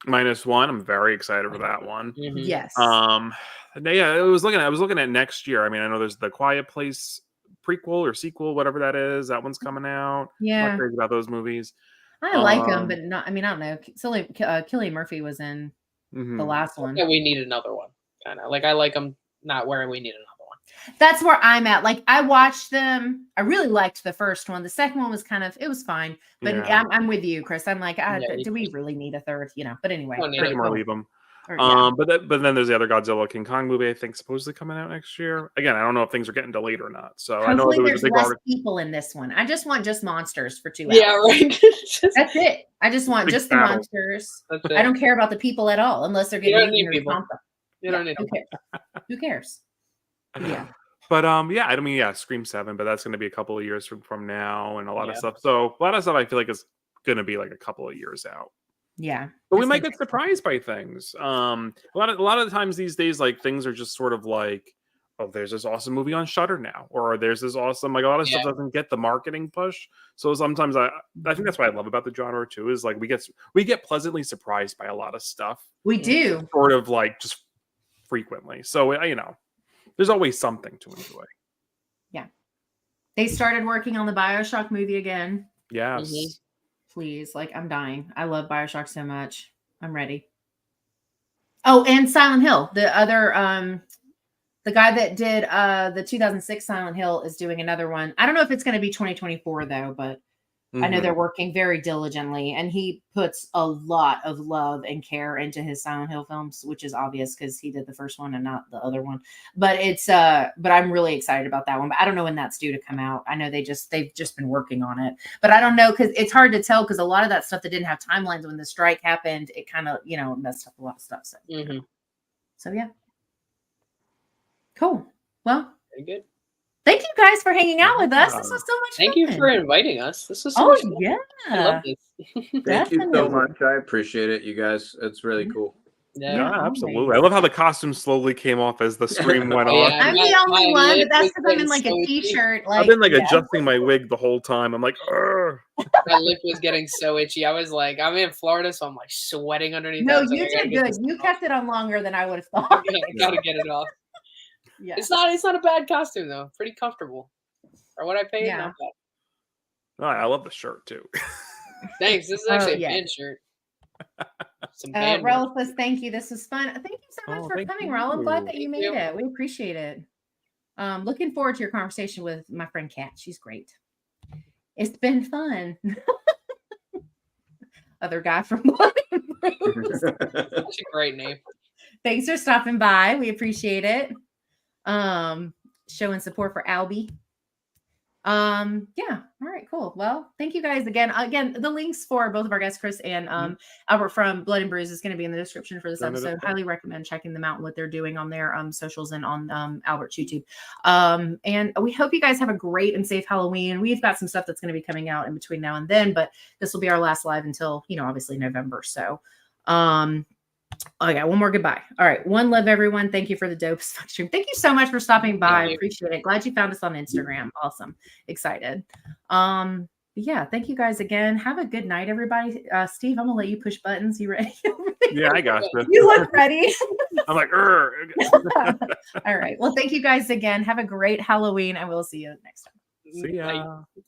-1. I'm very excited for that one. Mm-hmm. Yes. Yeah, I was looking at next year. I mean, I know there's the Quiet Place prequel or sequel, whatever that is. That one's coming out. I'm Yeah. not crazy about those movies. I like them, but not. I mean, I don't know. Cillian Murphy was in the last one. Yeah, we need another one. Kind of like I like them not where we need another one. That's where I'm at. Like I watched them. I really liked the first one. The second one was it was fine. But Yeah. I'm with you, Chris. I'm like, Yeah, do we really need a third? You know. But anyway, Don't need Take it. them or leave them. yeah. But then there's the other Godzilla King Kong movie. I think supposedly coming out next year. Again, I don't know if things are getting delayed or not. So I know Hopefully there was there's a big less article. people in this one. I just want monsters for 2 hours. Yeah, right. That's it. I just want Big just the battle. monsters. That's it. I don't care about the people at all, unless they're You getting don't eaten need or people. stomped on. You don't need Who cares? Who cares? Yeah. But Scream 7, but that's going to be a couple of years from now, and a lot of Yeah. stuff. So a lot of stuff I feel like is going to be like a couple of years out. Yeah. But we Just might think- get surprised by things. A lot of the times these days, like things are just sort of like, oh, there's this awesome movie on Shudder now, or there's this awesome, like a lot of stuff doesn't get the marketing push. So sometimes I think that's what I love about the genre too, is like we get pleasantly surprised by a lot of stuff. We do. Sort of like just frequently. So there's always something to enjoy. They started working on the BioShock movie again. Yes. Mhm. Please, like I'm dying. I love BioShock so much. I'm ready. Oh, and Silent Hill. The other the guy that did the 2006 Silent Hill is doing another one. I don't know if it's going to be 2024 though, but I know Mhm. they're working very diligently, and he puts a lot of love and care into his Silent Hill films, which is obvious because he did the first one and not the other one. But but I'm really excited about that one. But I don't know when that's due to come out. I know they've just been working on it, but I don't know because it's hard to tell because a lot of that stuff that didn't have timelines when the strike happened, it kind of messed up a lot of stuff. So yeah, cool. Well, Very good. thank you guys for hanging out with us. This was so much Thank fun. you for inviting us. This was so Oh much fun. yeah. I love this. Thank you so Definitely. much. I appreciate it, you guys. It's really cool. Yeah. Yeah, Yeah, absolutely. I love how the costume slowly came off as the stream went Oh, on. yeah. I'm the My only one, lip but that's was because I'm in getting like a so itchy. t-shirt. I've been like yeah. adjusting my wig the whole time. I'm like, "Ugh." My lip was getting so itchy. I was like, I'm in Florida, so I'm like sweating underneath. No, I was like, you I gotta did get good. this You off. kept it on longer than I would have thought. I gotta get it off. Yeah. It's not a bad costume though. Pretty comfortable. For what I paid, Yeah. not bad. Oh, I love the shirt too. Thanks. This is Oh, actually yeah. a fan shirt. Some bandwidth. Raul says, thank you. This was fun. Thank you so much Oh, for thank coming, Raul. I'm glad that you Thank made you. it. We appreciate it. Looking forward to your conversation with my friend Kat. She's great. It's been fun. Other guy from Blood and Bruise. Such a great name. Thanks for stopping by. We appreciate it. Showing support for Albie. Yeah. All right, cool. Well, thank you guys again. Again, the links for both of our guests, Chris and Albert from Blood and Bruise, is going to be in the description for this episode. Highly recommend checking them out and what they're doing on their socials and on Albert's YouTube. And we hope you guys have a great and safe Halloween. We've got some stuff that's going to be coming out in between now and then, but this will be our last live until, obviously November. So, okay, one more goodbye. All right. One love, everyone. Thank you for the dope stream. Thank you so much for stopping by. I appreciate it. Glad you found us on Instagram. Awesome. Excited. Yeah. Thank you guys again. Have a good night, everybody. Steve, I'm gonna let you push buttons. You ready? Yeah, I got you. You look ready. I'm like, all right. Well, thank you guys again. Have a great Halloween, and we'll see you next time. see ya. Bye.